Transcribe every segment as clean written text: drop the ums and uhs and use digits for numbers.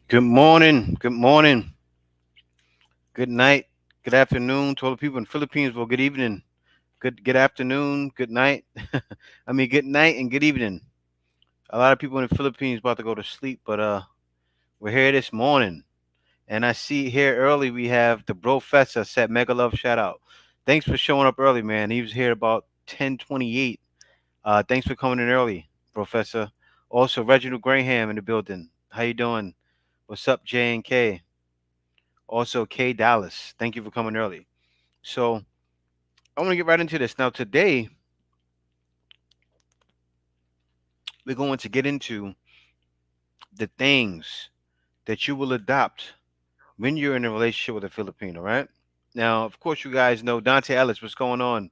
Good morning. Good morning. Good night. Good afternoon to all the people in the Philippines. Well, good evening. Good afternoon. Good night. I mean, good night and good evening. A lot of people in the Philippines about to go to sleep, but we're here this morning, and I see here early we have the Bro Festa set Mega Love shout out. Thanks for showing up early, man. He was here about 10:28. Thanks for coming in early, Professor. Also, Reginald Graham in the building. How you doing? What's up, J and K? Also, Kay Dallas, thank you for coming early. So, I want to get right into this. Now, today, we're going to get into the things that you will adopt when you're in a relationship with a Filipino, right? Now, of course, you guys know Dante Ellis. What's going on?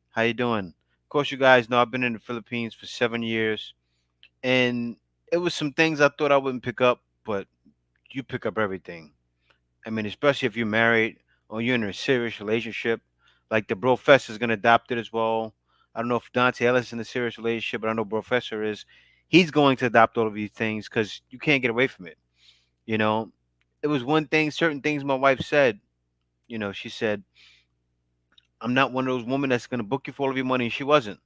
How you doing? Of course, you guys know I've been in the Philippines for 7 years, and it was some things I thought I wouldn't pick up, but you pick up everything. I mean, especially if you're married or you're in a serious relationship. Like the Professor is gonna adopt it as well. I don't know if Dante Ellis is in a serious relationship, but I know Professor is. He's going to adopt all of these things because you can't get away from it. You know, it was one thing, certain things my wife said. She said, "I'm not one of those women that's gonna book you for all of your money," and she wasn't,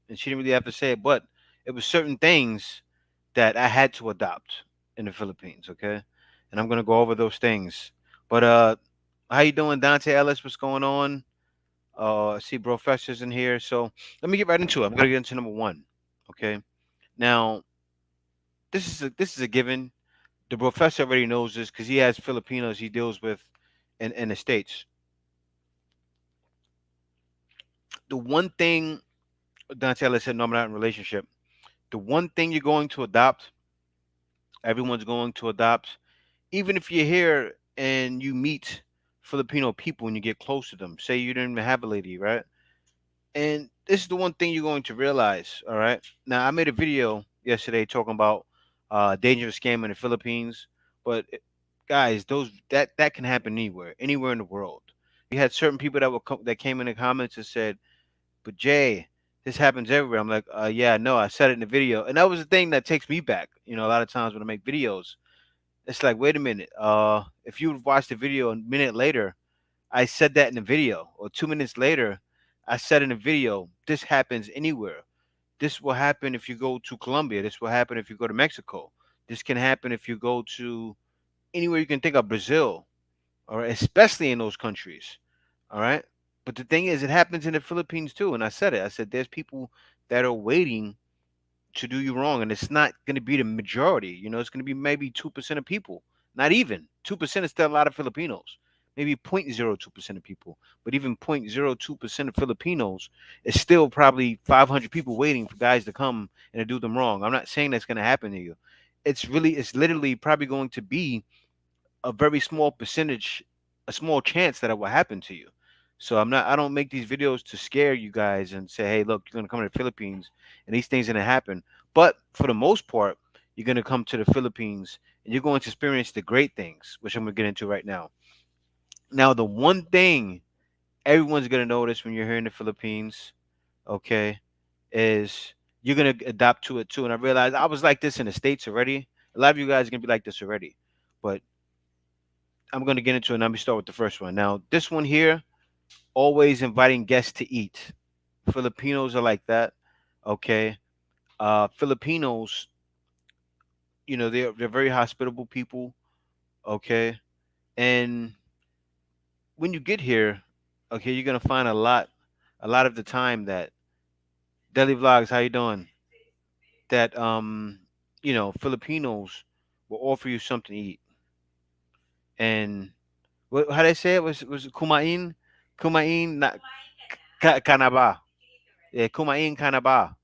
and she didn't really have to say it, but it was certain things that I had to adopt in the Philippines. Okay, and I'm gonna go over those things. But how you doing, Dante Ellis? What's going on? I see professors in here, so let me get right into it. I'm gonna get into number one. Okay, now this is a given. The professor already knows this because he has Filipinos he deals with in the states. The one thing Dante Ellis said, "No, I'm not in a relationship." The one thing you're going to adopt, everyone's going to adopt, even if you're here and you meet Filipino people and you get close to them. Say you didn't even have a lady, right? And this is the one thing you're going to realize. All right. Now I made a video yesterday talking about dangerous scam in the Philippines, but guys, that can happen anywhere in the world. We had certain people that came in the comments and said, "But Jay, this happens everywhere." I'm like, "Yeah, no, I said it in the video," and that was the thing that takes me back. A lot of times when I make videos, it's like, wait a minute. If you would watch the video a minute later, I said that in the video, or 2 minutes later, I said in the video, this happens anywhere. This will happen if you go to Colombia. This will happen if you go to Mexico. This can happen if you go to anywhere you can think of, Brazil, or especially in those countries. All right. But the thing is, it happens in the Philippines too. And I said it. I said there's people that are waiting to do you wrong, and it's not going to be the majority. It's going to be maybe 2% of people. Not even 2% is still a lot of Filipinos. Maybe 0.02% of people, but even 0.02% of Filipinos is still probably 500 people waiting for guys to come and to do them wrong. I'm not saying that's going to happen to you. It's literally probably going to be a very small percentage, a small chance that it will happen to you. So I don't make these videos to scare you guys and say, hey, look, you're gonna come to the Philippines and these things are gonna happen. But for the most part, you're gonna come to the Philippines and you're going to experience the great things, which I'm gonna get into right now. Now, the one thing everyone's gonna notice when you're here in the Philippines, okay, is you're gonna adapt to it too. And I realized I was like this in the States already. A lot of you guys are gonna be like this already. But I'm going to get into it. Let me start with the first one. Now, this one here, always inviting guests to eat. Filipinos are like that. Okay. Filipinos, they're very hospitable people. Okay. And when you get here, okay, you're gonna find a lot of the time that Deli Vlogs, how you doing? That Filipinos will offer you something to eat. And how they say it was kumain, kumain na kanaba. Yeah, kumain kanaba,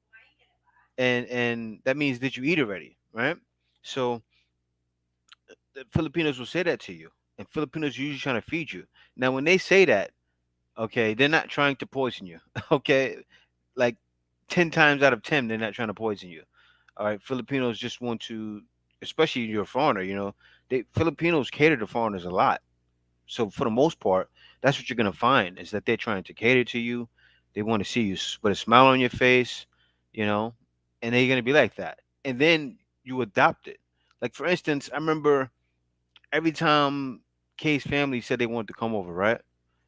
and that means did you eat already, right? So the Filipinos will say that to you, and Filipinos are usually trying to feed you. Now, when they say that, okay, they're not trying to poison you. Okay, like 10 times out of 10, they're not trying to poison you. All right, Filipinos just want to, especially you're a foreigner. They Filipinos cater to foreigners a lot. So for the most part, that's what you're gonna find is that they're trying to cater to you. They want to see you with a smile on your face, you know, and they're gonna be like that. And then you adopt it. Like for instance, I remember. every time Kay's family said they wanted to come over, right?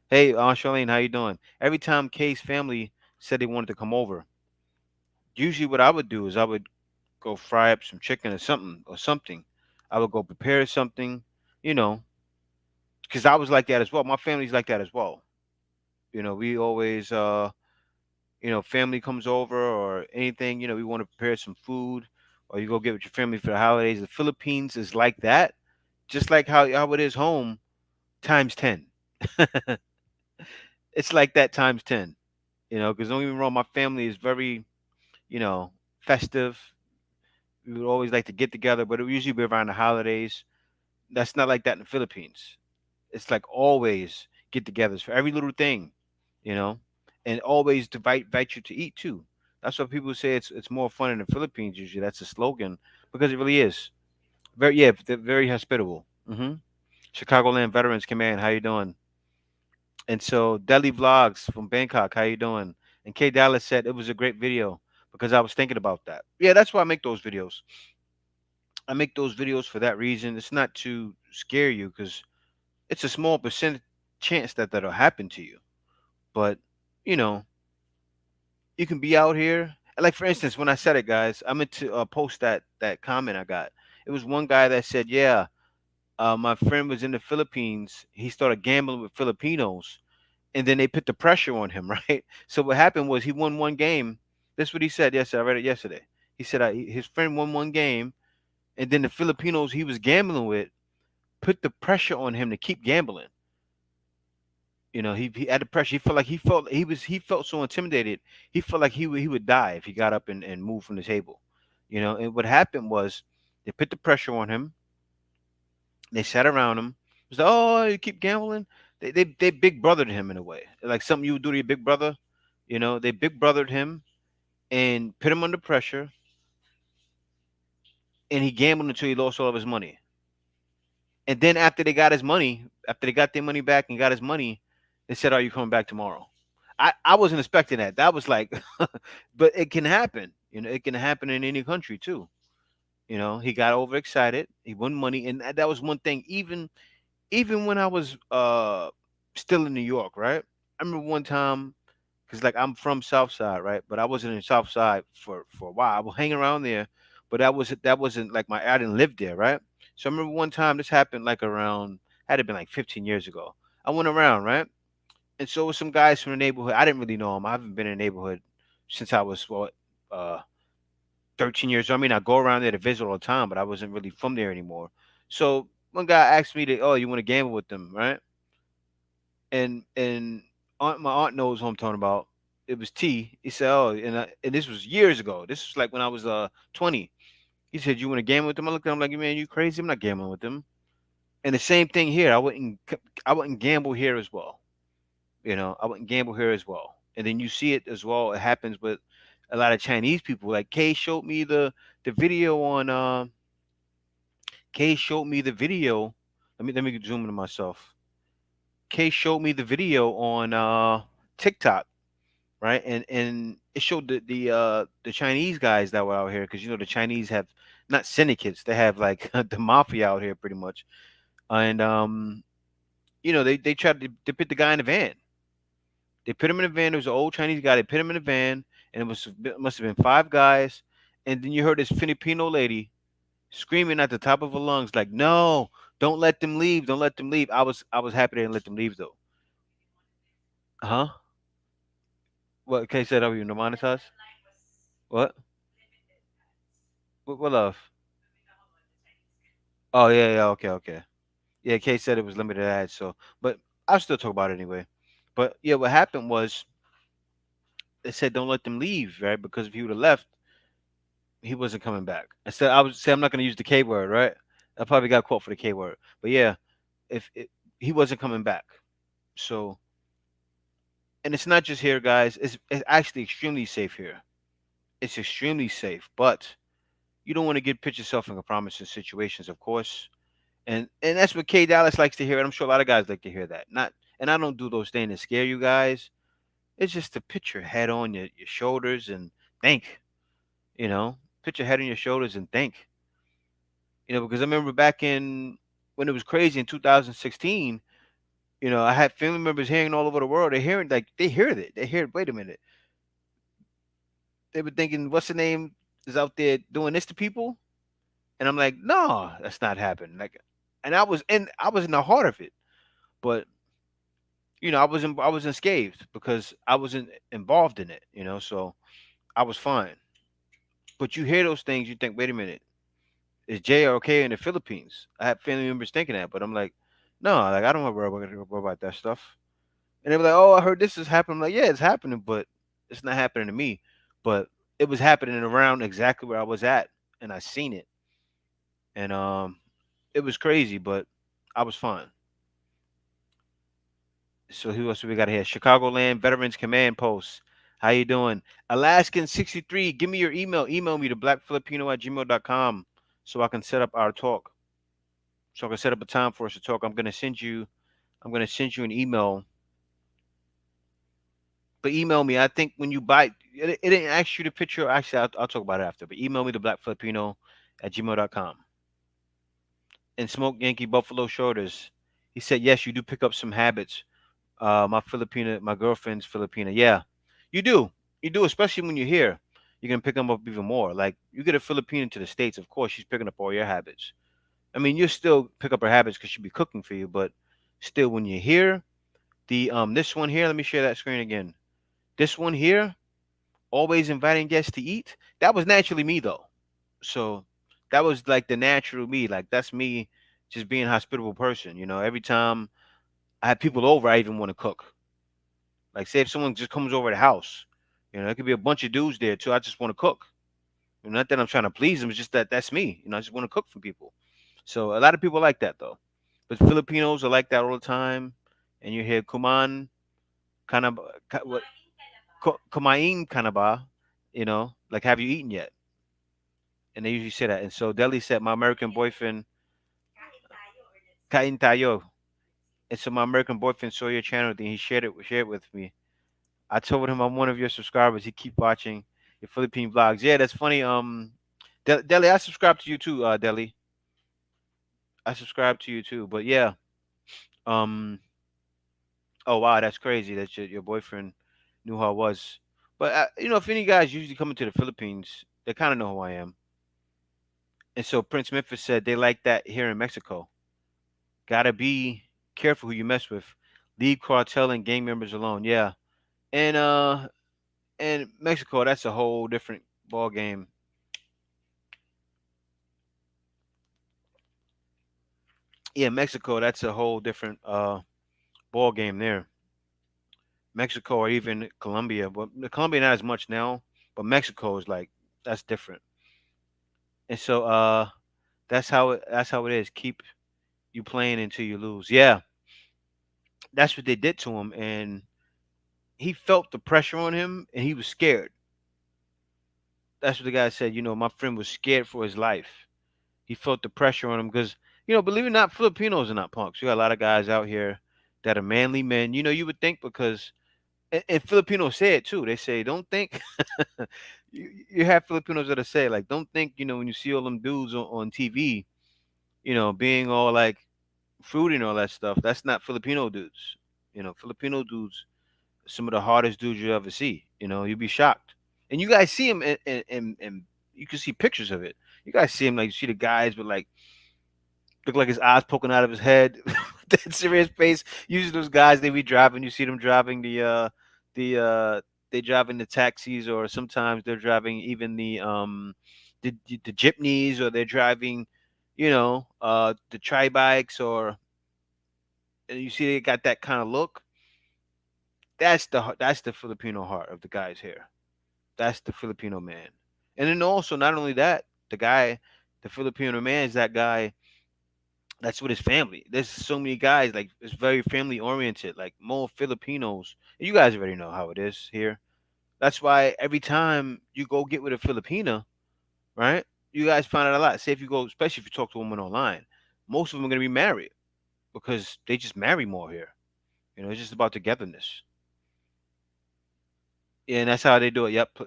Hey, Charlene, how you doing? Every time Kay's family said they wanted to come over, usually what I would do is I would go fry up some chicken or something. I would go prepare something, you know, because I was like that as well. My family's like that as well. We always, family comes over or anything, we want to prepare some food, or you go get with your family for the holidays. The Philippines is like that, just like how it is home times 10. It's like that times 10, because don't get me wrong, my family is very, you know, festive. We would always like to get together, but it would usually be around the holidays. That's not like that in the Philippines. It's like always get-togethers for every little thing, you know, and always to invite you to eat too. That's why people say it's more fun in the Philippines. Usually, that's a slogan because it really is. Very, yeah, they're very hospitable. Chicagoland Veterans Command, how you doing? And so Delhi Vlogs from Bangkok, how you doing? And K Dallas said it was a great video because I was thinking about that. Yeah, that's why I make those videos. I make those videos for that reason. It's not to scare you because it's a small percent chance that that'll happen to you. But you know, you can be out here. Like for instance, when I said it, guys, I meant to post that comment I got. It was one guy that said, "Yeah, my friend was in the Philippines. He started gambling with Filipinos, and then they put the pressure on him, right? So what happened was he won one game. That's what he said. Yes, I read it yesterday. He said his friend won one game, and then the Filipinos he was gambling with put the pressure on him to keep gambling. He had the pressure. He felt so intimidated. He felt like he would die if he got up and moved from the table. And what happened was they put the pressure on him. They sat around him. It was like, oh, you keep gambling. They big brothered him in a way, like something you would do to your big brother. They big brothered him and put him under pressure, and he gambled until he lost all of his money. And then after they got their money back and got his money, they said, "Are you coming back tomorrow?" I wasn't expecting that. That was like, but it can happen. It can happen in any country too. He got overexcited. He won money, and that was one thing. Even when I was still in New York, right? I remember one time because like I'm from South Side, right? But I wasn't in South Side for a while. I was hanging around there, but that wasn't like I didn't live there, right? So I remember one time this happened like around had to been like 15 years ago. I went around, right? And so with some guys from the neighborhood. I didn't really know them. I haven't been in the neighborhood since I was uh 13 years old. I mean, I go around there to visit all the time, but I wasn't really from there anymore. So one guy asked me to, oh, you want to gamble with them, right? And my aunt knows who I'm talking about. It was T. He said, "Oh," and this was years ago. This was like when I was 20. He said, "You want to gamble with them?" I looked at him like, "Man, you crazy? I'm not gambling with them." And the same thing here. I wouldn't gamble here as well. I wouldn't gamble here as well. And then you see it as well. It happens with a lot of Chinese people. Like Kay showed me the video on. Kay showed me the video. Let me zoom into myself. Kay showed me the video on TikTok, right? And it showed the Chinese guys that were out here because the Chinese have not syndicates, they have like the mafia out here pretty much, and they tried to put the guy in the van. They put him in a van. There was an old Chinese guy. They put him in a van, and must have been five guys, and then you heard this Filipino lady screaming at the top of her lungs like, "No, don't let them leave! Don't let them leave!" I was happy they didn't let them leave though. Huh? What? Okay, said are you demonetized? What? What love? Oh yeah, yeah, okay, okay. Yeah, Kay said it was limited ads, so but I'll still talk about it anyway. But yeah, what happened was they said don't let them leave, right? Because if he would have left, he wasn't coming back. I said I would say I'm not gonna use the K word, right? I probably got caught for the K word. But yeah, if it, he wasn't coming back. So and it's not just here, guys. It's actually extremely safe here. It's extremely safe, but you don't want to put yourself in compromising situations, of course. And that's what K Dallas likes to hear. And I'm sure a lot of guys like to hear that. Not and I don't do those things to scare you guys. It's just to put your head on your shoulders and think. Put your head on your shoulders and think. Because I remember back in when it was crazy in 2016, I had family members hearing all over the world. They're hearing like they hear it. They hear. Wait a minute. They were thinking, what's the name is out there doing this to people? And I'm like, no, that's not happening. Like, and I was in the heart of it, but I was unscathed because I wasn't involved in it. So I was fine. But you hear those things, you think, wait a minute, is Jay okay in the Philippines? I have family members thinking that, but I'm like, no, like I don't want to worry about that stuff. And they were like, oh, I heard this is happening. I'm like, yeah, it's happening, but it's not happening to me. But it was happening around exactly where I was at, and I seen it, and it was crazy, but I was fine. So who else we got here? Chicagoland Veterans Command Post. How you doing? Alaskan63, give me your email. Email me to blackfilipino@gmail.com so I can set up our talk. So I can set up a time for us to talk. I'm gonna send you an email. But email me. I think when you buy it didn't ask you the picture. Actually, I'll talk about it after. But email me to blackfilipino@gmail.com. And Smoke Yankee Buffalo Shoulders. He said, yes, you do pick up some habits. My girlfriend's Filipina. Yeah, you do. You do, especially when you're here. You're gonna pick them up even more. Like you get a Filipino to the States, of course, she's picking up all your habits. I mean, you still pick up her habits because she'll be cooking for you, but still, when you're here, this one here, let me share that screen again. This one here, always inviting guests to eat. That was naturally me though. So that was like the natural me. Like that's me just being a hospitable person. Every time I have people over, I even want to cook. Like, say if someone just comes over the house, it could be a bunch of dudes there too. I just want to cook. Not that I'm trying to please them. It's just that that's me. I just want to cook for people. So a lot of people like that though. But Filipinos are like that all the time. And you hear kuman, kind of, what, kumain kind of ba, like have you eaten yet? And they usually say that. And so Deli said, my American boyfriend, kain tayo. And so my American boyfriend saw your channel, and he shared it with me. I told him I'm one of your subscribers. He keep watching your Philippine vlogs. Yeah, that's funny. Deli, I subscribe to you too. Deli, I subscribe to you too. But yeah, um, oh wow, that's crazy that your boyfriend knew who I was. But if any guys usually come into the Philippines, they kind of know who I am. And so Prince Memphis said they like that here in Mexico. Gotta be careful who you mess with. Leave cartel and gang members alone. Yeah, and Mexico, that's a whole different ball game. Yeah, Mexico, that's a whole different ball game there. Mexico or even Colombia, but Colombia not as much now, but Mexico is like that's different. And so that's how it is. Keep you playing until you lose. Yeah, that's what they did to him, and he felt the pressure on him, and he was scared. That's what the guy said. My friend was scared for his life. He felt the pressure on him because believe it or not, Filipinos are not punks. You got a lot of guys out here that are manly men. You would think because and Filipinos say it too. They say, "Don't think." you have Filipinos that say like, "Don't think." When you see all them dudes on TV, being all like fruity and all that stuff. That's not Filipino dudes. Filipino dudes, some of the hardest dudes you ever see. You'd be shocked. And you guys see them, and you can see pictures of it. You guys see him like you see the guys with like look like his eyes poking out of his head. That serious face. Usually those guys they be driving. You see them driving the they driving the taxis, or sometimes they're driving even the jeepneys, or they're driving, the tri bikes, or and you see they got that kind of look. That's the Filipino heart of the guys here. That's the Filipino man. And then also not only that, the Filipino man is that guy that's with his family. There's so many guys like it's very family oriented, like more Filipinos. You guys already know how it is here. That's why every time you go get with a Filipina, right? You guys find out a lot. Say if you go, especially if you talk to a woman online, most of them are gonna be married because they just marry more here. It's just about togetherness. Yeah, and that's how they do it. Yep,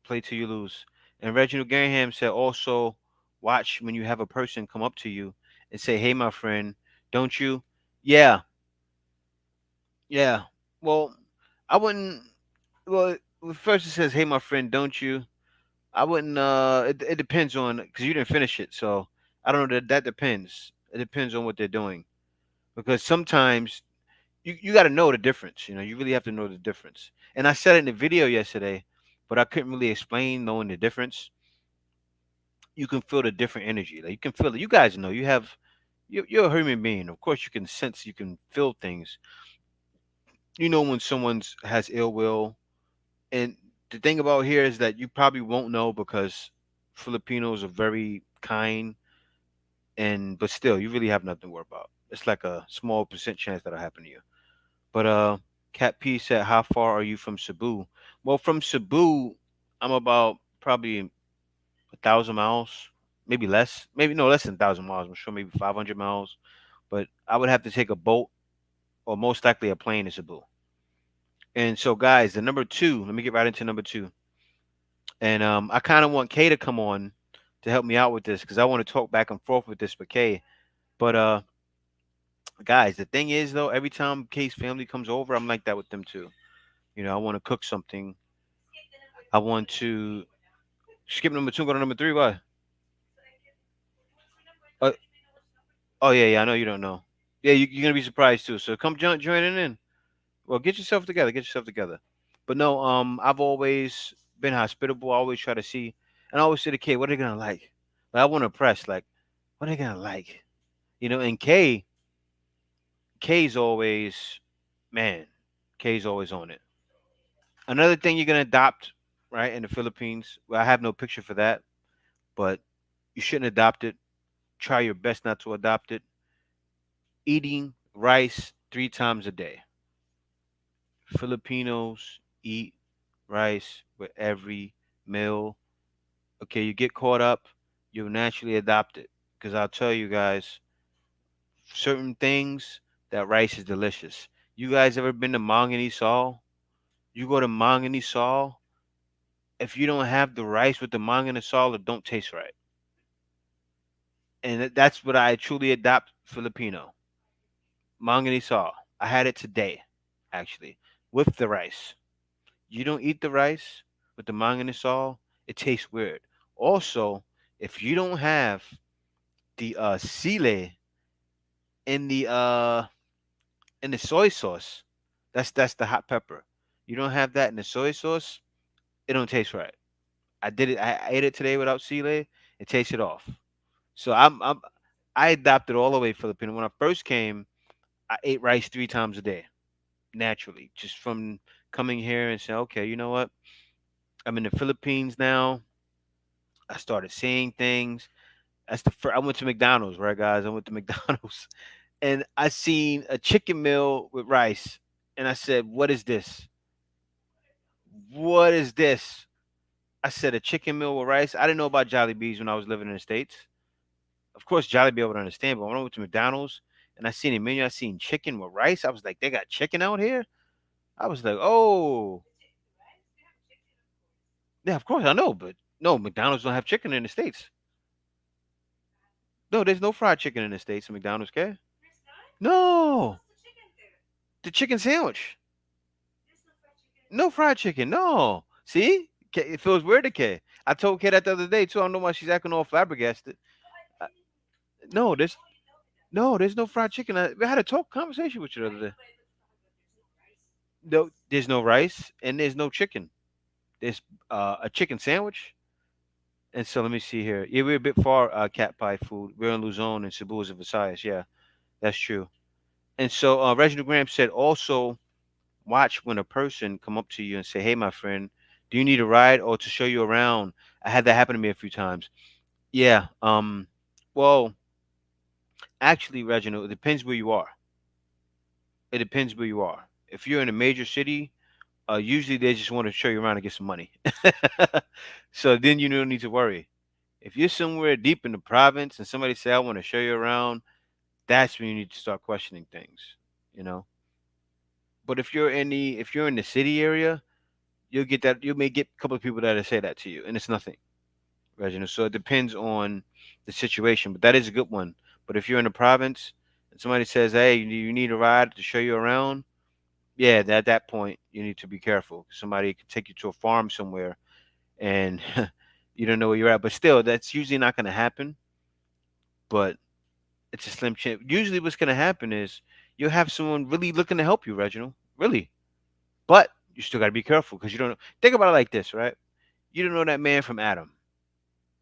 play till you lose. And Reginald Garaham said also watch when you have a person come up to you and say, "Hey, my friend." Don't you? Yeah, yeah. Well, I wouldn't. Well, first it says, "Hey, my friend, don't you?" I wouldn't. It depends on because you didn't finish it, so I don't know. That depends. It depends on what they're doing because sometimes you got to know the difference. You know, you really have to know the difference. And I said it in the video yesterday, but I couldn't really explain knowing the difference. You can feel the different energy. Like you can feel it. You guys know. You have. You're a human being. Of course, you can sense. You can feel things. You know when someone's has ill will. And the thing about here is that you probably won't know because Filipinos are very kind, and but still, you really have nothing to worry about. It's like a small percent chance that'll happen to you. But Cat P said, "How far are you from Cebu?" Well, from Cebu, I'm about probably 1,000 miles, maybe less, maybe no less than 1,000 miles. I'm sure maybe 500 miles. But I would have to take a boat or most likely a plane to Cebu. And so, guys, the number two. Let me get right into number two. And I kind of want Kay to come on to help me out with this because I want to talk back and forth with this with Kay. But guys, the thing is though, every time Kay's family comes over, I'm like that with them too. You know, I want to cook something. I want to skip number two, go to number three. Why? Uh, oh yeah, yeah. I know you don't know. Yeah, you're gonna be surprised too. So come joining in. Well, get yourself together. Get yourself together. But no, I've always been hospitable. I always try to see, and I always say to Kay, what are they gonna like? Like I want to press. Like, what are they gonna like? You know, and K's always, man, K's always on it. Another thing you're gonna adopt, right, in the Philippines. Well, I have no picture for that, but you shouldn't adopt it. Try your best not to adopt it. Eating rice 3 times a day. Filipinos eat rice with every meal. Okay, you get caught up, you'll naturally adopt it. Because I'll tell you guys, certain things, that rice is delicious. You guys ever been to Manganisal? You go to Manganisal, if you don't have the rice with the Manganisal, it don't taste right. And that's what I truly adopt Filipino. Manganisal. I had it today, actually, with the rice. You don't eat the rice with the manganisal, it tastes weird. Also, if you don't have the sile in the soy sauce, that's the hot pepper. You don't have that in the soy sauce, it don't taste right. I did it. I ate it today without sile. It tasted off. So I adopted all the way Filipino. When I first came, I ate rice 3 times a day naturally, just from coming here and saying, okay, you know what? I'm in the Philippines now. I started seeing things. That's the first. I went to McDonald's, right, guys? I went to McDonald's, and I seen a chicken meal with rice, and I said, "What is this? What is this?" I said, "A chicken meal with rice." I didn't know about Jollibees when I was living in the states. Of course, Jollibee I would understand, but when I went to McDonald's and I seen a menu, I seen chicken with rice. I was like, "They got chicken out here?" I was like, "Oh, yeah, of course I know, but no, McDonald's don't have chicken in the states. No, there's no fried chicken in the states in McDonald's, okay? No, the chicken sandwich. No fried chicken. No. See, it feels weird to K. I told K that the other day too. I don't know why she's acting all flabbergasted. Uh, no, there's no fried chicken. We had a talk conversation with you the other day. No, there's no rice and there's no chicken. There's a chicken sandwich. And so let me see here. Yeah, we're a bit far. Cat pie food. We're in Luzon and Cebu is in Versailles. Yeah, that's true. And so Reginald Graham said also watch when a person come up to you and say, "Hey, my friend, do you need a ride or to show you around?" I had that happen to me a few times. Yeah. Well, actually, Reginald, it depends where you are. It depends where you are. If you're in a major city, usually they just want to show you around and get some money. So then you don't need to worry. If you're somewhere deep in the province and somebody say, "I want to show you around," that's when you need to start questioning things. You know. But if you're in the city area, you'll get that. You may get a couple of people that'll say that to you, and it's nothing, Reginald. So it depends on the situation, but that is a good one. But if you're in the province, And somebody says, "Hey, you need a ride to show you around." Yeah, at that point, you need to be careful. Somebody could take you to a farm somewhere, and you don't know where you're at. But still, that's usually not going to happen. But it's a slim chance. Usually, what's going to happen is you'll have someone really looking to help you, Reginald. Really, but you still got to be careful because you don't know. Think about it like this, right? You don't know that man from Adam.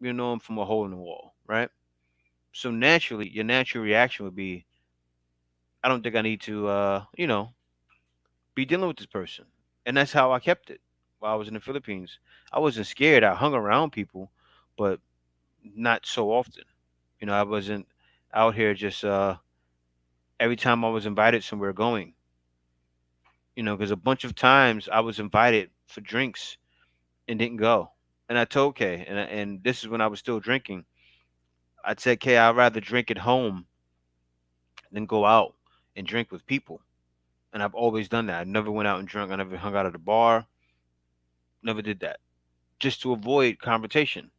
You don't know him from a hole in the wall, right? So naturally, your natural reaction would be, I don't think I need to, be dealing with this person. And that's how I kept it while I was in the Philippines. I wasn't scared. I hung around people, but not so often. I wasn't out here just every time I was invited somewhere going. Because a bunch of times I was invited for drinks and didn't go. And I told Kay, and this is when I was still drinking. I said, Kay, I'd rather drink at home than go out and drink with people. And I've always done that. I never went out and drunk. I never hung out at a bar. Never did that. Just to avoid confrontation.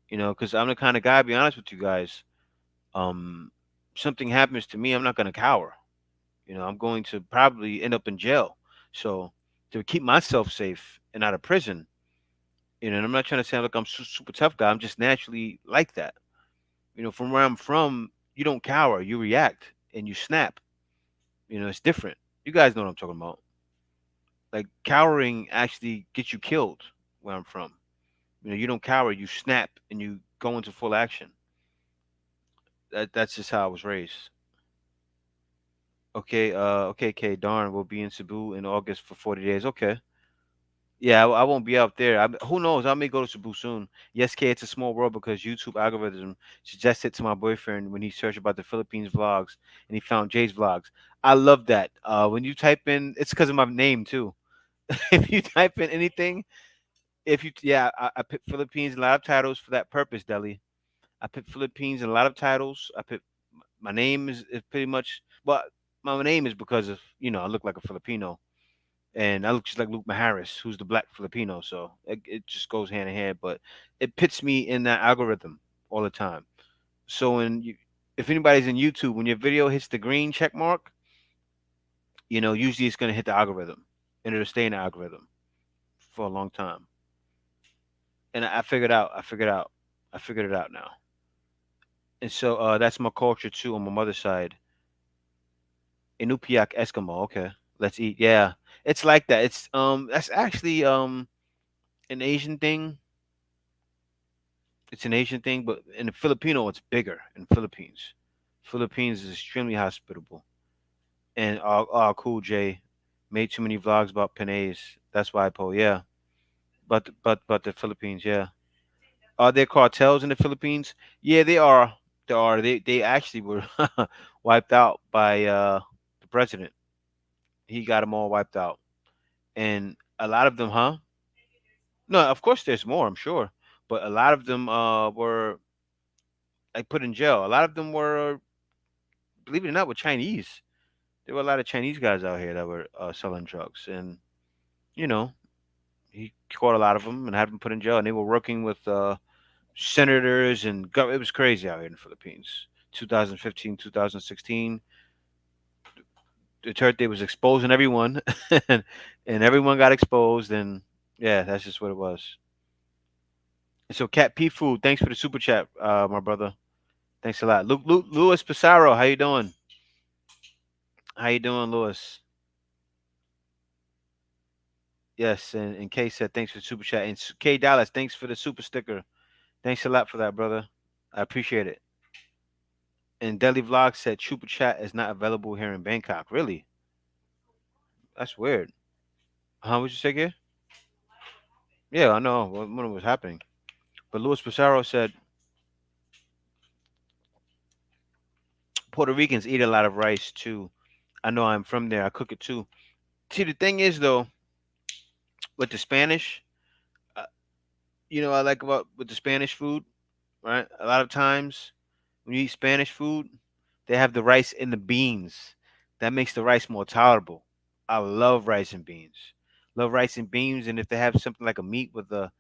Because I'm the kind of guy, be honest with you guys, um, something happens to me, I'm not going to cower. I'm going to probably end up in jail. So to keep myself safe and out of prison, and I'm not trying to sound like I'm super tough guy. I'm just naturally like that. From where I'm from, you don't cower, you react and you snap. It's different. You guys know what I'm talking about. Like cowering actually gets you killed where I'm from. You don't cower, you snap and you go into full action. That's just how I was raised. Okay, darn, we'll be in Cebu in August for 40 days. Okay. Yeah, I won't be out there. Who knows? I may go to Cebu soon. Yes, K, it's a small world because YouTube algorithm suggested to my boyfriend when he searched about the Philippines vlogs and he found Jay's vlogs. I love that. When you type in, it's because of my name too. If you type in anything, yeah, I put Philippines in a lot of titles for that purpose, Deli. I put Philippines in a lot of titles. I put my name is pretty much, well, my name is because of, I look like a Filipino and I look just like Luke Maharis, who's the black Filipino. So it just goes hand in hand, but it puts me in that algorithm all the time. So if anybody's in YouTube, when your video hits the green check mark, usually it's going to hit the algorithm and it'll stay in the algorithm for a long time. And I figured out, I figured it out now. And so that's my culture too on my mother's side. Inupiaq Eskimo. Okay, let's eat. Yeah, it's like that. It's that's actually an Asian thing. It's an Asian thing, but in the Filipino, it's bigger in Philippines. Philippines is extremely hospitable. And Cool J made too many vlogs about Panays. That's why I pull. Yeah, but the Philippines. Yeah, are there cartels in the Philippines? Yeah, they are. There are. They actually were wiped out by the president. He got them all wiped out, and a lot of them, huh? No, of course there's more. I'm sure, but a lot of them were like put in jail. A lot of them were, believe it or not, were Chinese. There were a lot of Chinese guys out here that were selling drugs, and you know he caught a lot of them and had them put in jail. And they were working with senators and it was crazy out here in the Philippines. 2015, 2016, Duterte was exposing everyone, and, and everyone got exposed, and yeah, that's just what it was. And so, Cat P Food, thanks for the super chat, my brother. Thanks a lot. Louis Pissarro, how you doing? How you doing, Louis? Yes, and K said thanks for the super chat, and K Dallas, thanks for the super sticker. Thanks a lot for that, brother. I appreciate it. And Deli Vlog said super chat is not available here in Bangkok. Really? That's weird. Huh? What you say here? Yeah, I know when it was happening. But Louis Pissarro said Puerto Ricans eat a lot of rice too. I know I'm from there. I cook it too. See, the thing is though, with the Spanish, uh, I like about with the Spanish food, right? A lot of times when you eat Spanish food, they have the rice in the beans. That makes the rice more tolerable. I love rice and beans. Love rice and beans, and if they have something like a meat with a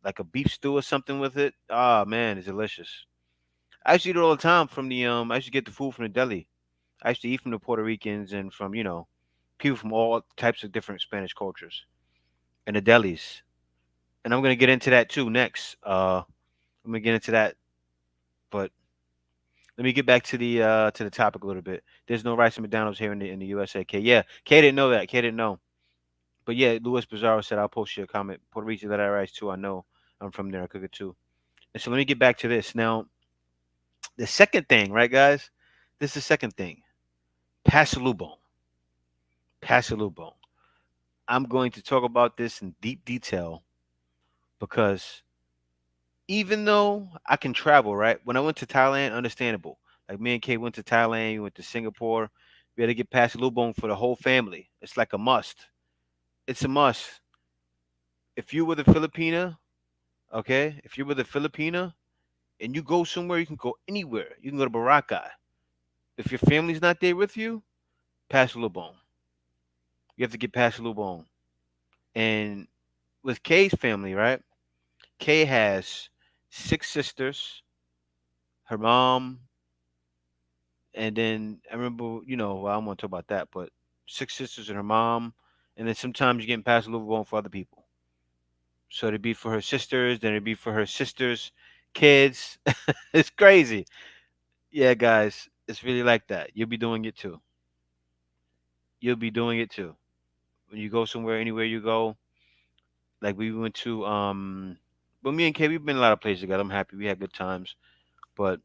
like a beef stew or something with it, oh man, it's delicious. I used to eat it all the time from the I used to get the food from the deli. I used to eat from the Puerto Ricans and from people from all types of different Spanish cultures and the delis. And I'm gonna get into that too next. I'm gonna get into that, but let me get back to the topic a little bit. There's no rice and McDonald's here in the USA. K, yeah, K didn't know that. K didn't know. But yeah, Luis Bizarro said I'll post you a comment. Puerto Rican that I rice too. I know I'm from there. I cook it too. And so let me get back to this now. The second thing, right, guys? This is the second thing. Pasalubong. Pasalubong. I'm going to talk about this in deep detail because even though I can travel, right? When I went to Thailand, understandable. Like me and Kay went to Thailand, we went to Singapore. We had to get Pasalubong for the whole family. It's like a must. It's a must. If you were the Filipina, okay? If you were the Filipina and you go somewhere, you can go anywhere. You can go to Boracay. If your family's not there with you, Pasalubong. You have to get Pasalubong. And with Kay's family, right? Kay has six sisters, her mom, and then I remember, well, I don't want to talk about that, but six sisters and her mom, and then sometimes you're getting Pasalubong for other people. So it'd be for her sisters, then it'd be for her sisters' kids. It's crazy. Yeah, guys, it's really like that. You'll be doing it too. You'll be doing it too. When you go somewhere, anywhere you go, like we went to, but me and Kay, we've been a lot of places together. I'm happy we had good times. But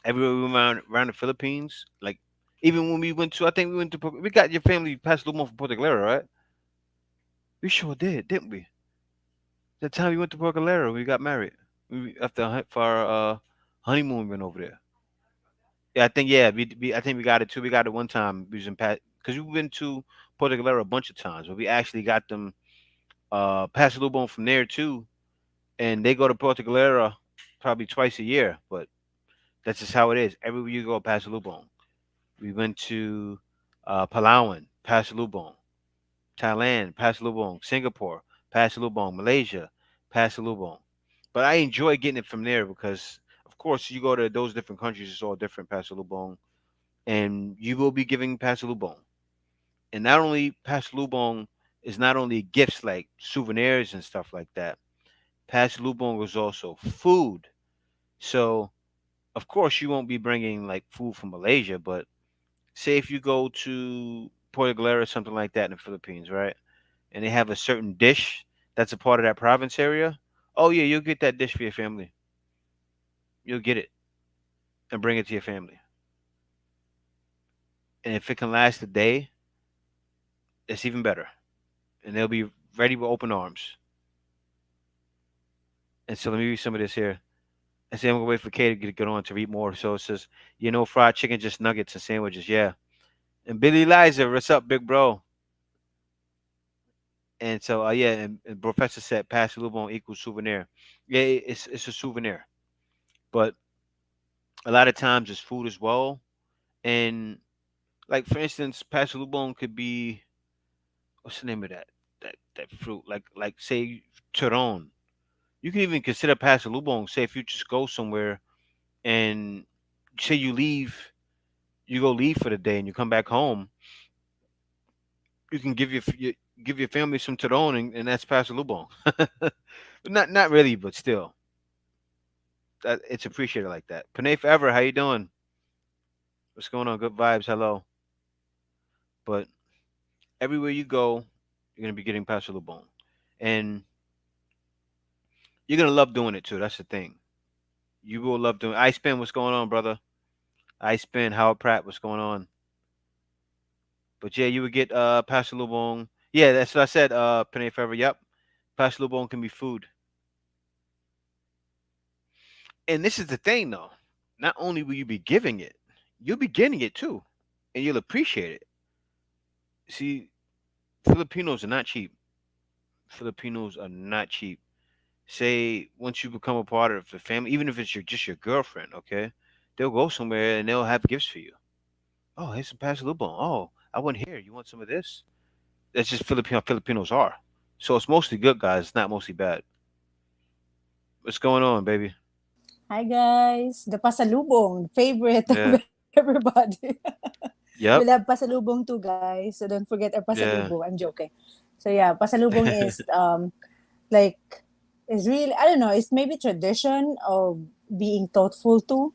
everywhere we went around the Philippines, like even when we went to, I think we went to, we got your family past Lumon from Puerto Galera, right? We sure did, didn't we? The time we went to Puerto Galera, we got married. After for our honeymoon, we went over there. Yeah, I think I think we got it too. We got it one time. We was in Pat because we've been to Puerto Galera a bunch of times, but we actually got them Paso Lubon from there too, and they go to Puerto Galera probably twice a year. But that's just how it is. Everywhere you go, Paso Lubon. We went to Palawan, Paso Lubon, Thailand, Paso Lubon, Singapore, Paso Lubon, Malaysia, Paso Lubon. But I enjoy getting it from there because, of course, you go to those different countries, it's all different Paso Lubon, and you will be giving Paso Lubon. And not only Paso Lubon is not only gifts like souvenirs and stuff like that. Paso Lubon was also food. So, of course, you won't be bringing like food from Malaysia, but say if you go to Puerto Galera or something like that in the Philippines, right? And they have a certain dish that's a part of that province area. Oh yeah, you'll get that dish for your family. You'll get it and bring it to your family. And if it can last a day, it's even better. And they'll be ready with open arms. And so let me read some of this here. I say I'm gonna wait for Kay to get on to read more. So it says, fried chicken, just nuggets and sandwiches. Yeah. And Billy Liza, what's up, big bro? And so, yeah, and Professor said, "Pass a little equals souvenir." Yeah, it's a souvenir, but a lot of times it's food as well. And like for instance, Pasalubong could be what's the name of that fruit? Like say Turon. You can even consider Pasalubong. Say if you just go somewhere and say you go leave for the day and you come back home, you can give your family some Turon and that's Pasalubong. Not really, but still, that it's appreciated like that. Panay forever, how you doing? What's going on? Good vibes. Hello. But everywhere you go, you're gonna be getting Pasalubong, and you're gonna love doing it too. That's the thing. You will love doing. I spin. What's going on, brother? I spin. Howard Pratt. What's going on? But yeah, you would get Pasalubong. Yeah, that's what I said. Panay forever. Yep. Pasalubong can be food, and this is the thing though. Not only will you be giving it, you'll be getting it too, and you'll appreciate it. See, Filipinos are not cheap. Filipinos are not cheap. Say once you become a part of the family, even if it's just your girlfriend, okay, they'll go somewhere and they'll have gifts for you. Oh, here's some Pasalubong. Oh, I went here. You want some of this? That's just Filipinos are. So it's mostly good, guys. It's not mostly bad. What's going on, baby? Hi guys, the pasalubong, favorite Yeah. Everybody. Yep. We'll have pasalubong too, guys. So don't forget our Yeah. pasalubong. I'm joking. So yeah, pasalubong is like is really, I don't know, it's maybe tradition of being thoughtful to.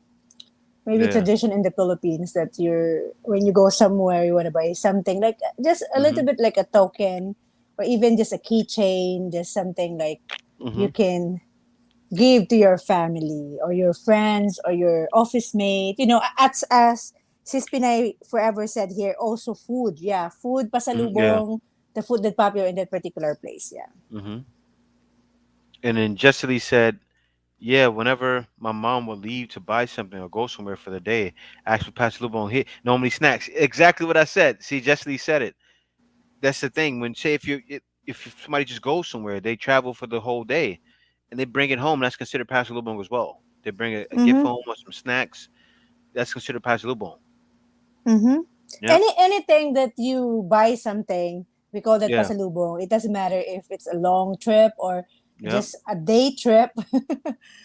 Maybe Yeah. tradition in the Philippines that you're when you go somewhere you want to buy something like just a little Mhm. bit like a token or even just a keychain, just something like you Mhm. can give to your family or your friends or your office mate. You know, as Sis Pinay forever said here, also food. Yeah, food, Yeah. pasalubong, the food that popular in that particular place. Yeah. Mhm. And then Jesse said, "Yeah, whenever my mom would leave to buy something or go somewhere for the day, ask for Pastor Lubo hit normally snacks." Exactly what I said. See, Jesse said it. That's the thing. When say if somebody just goes somewhere, they travel for the whole day, and they bring it home. That's considered Pastor Lubo as well. They bring a gift Mm-hmm. home or some snacks. That's considered Pastor Lubo. Mm-hmm. Yep. Anything that you buy something, we call that Yeah. pasalubong. It doesn't matter if it's a long trip or Yep. just a day trip,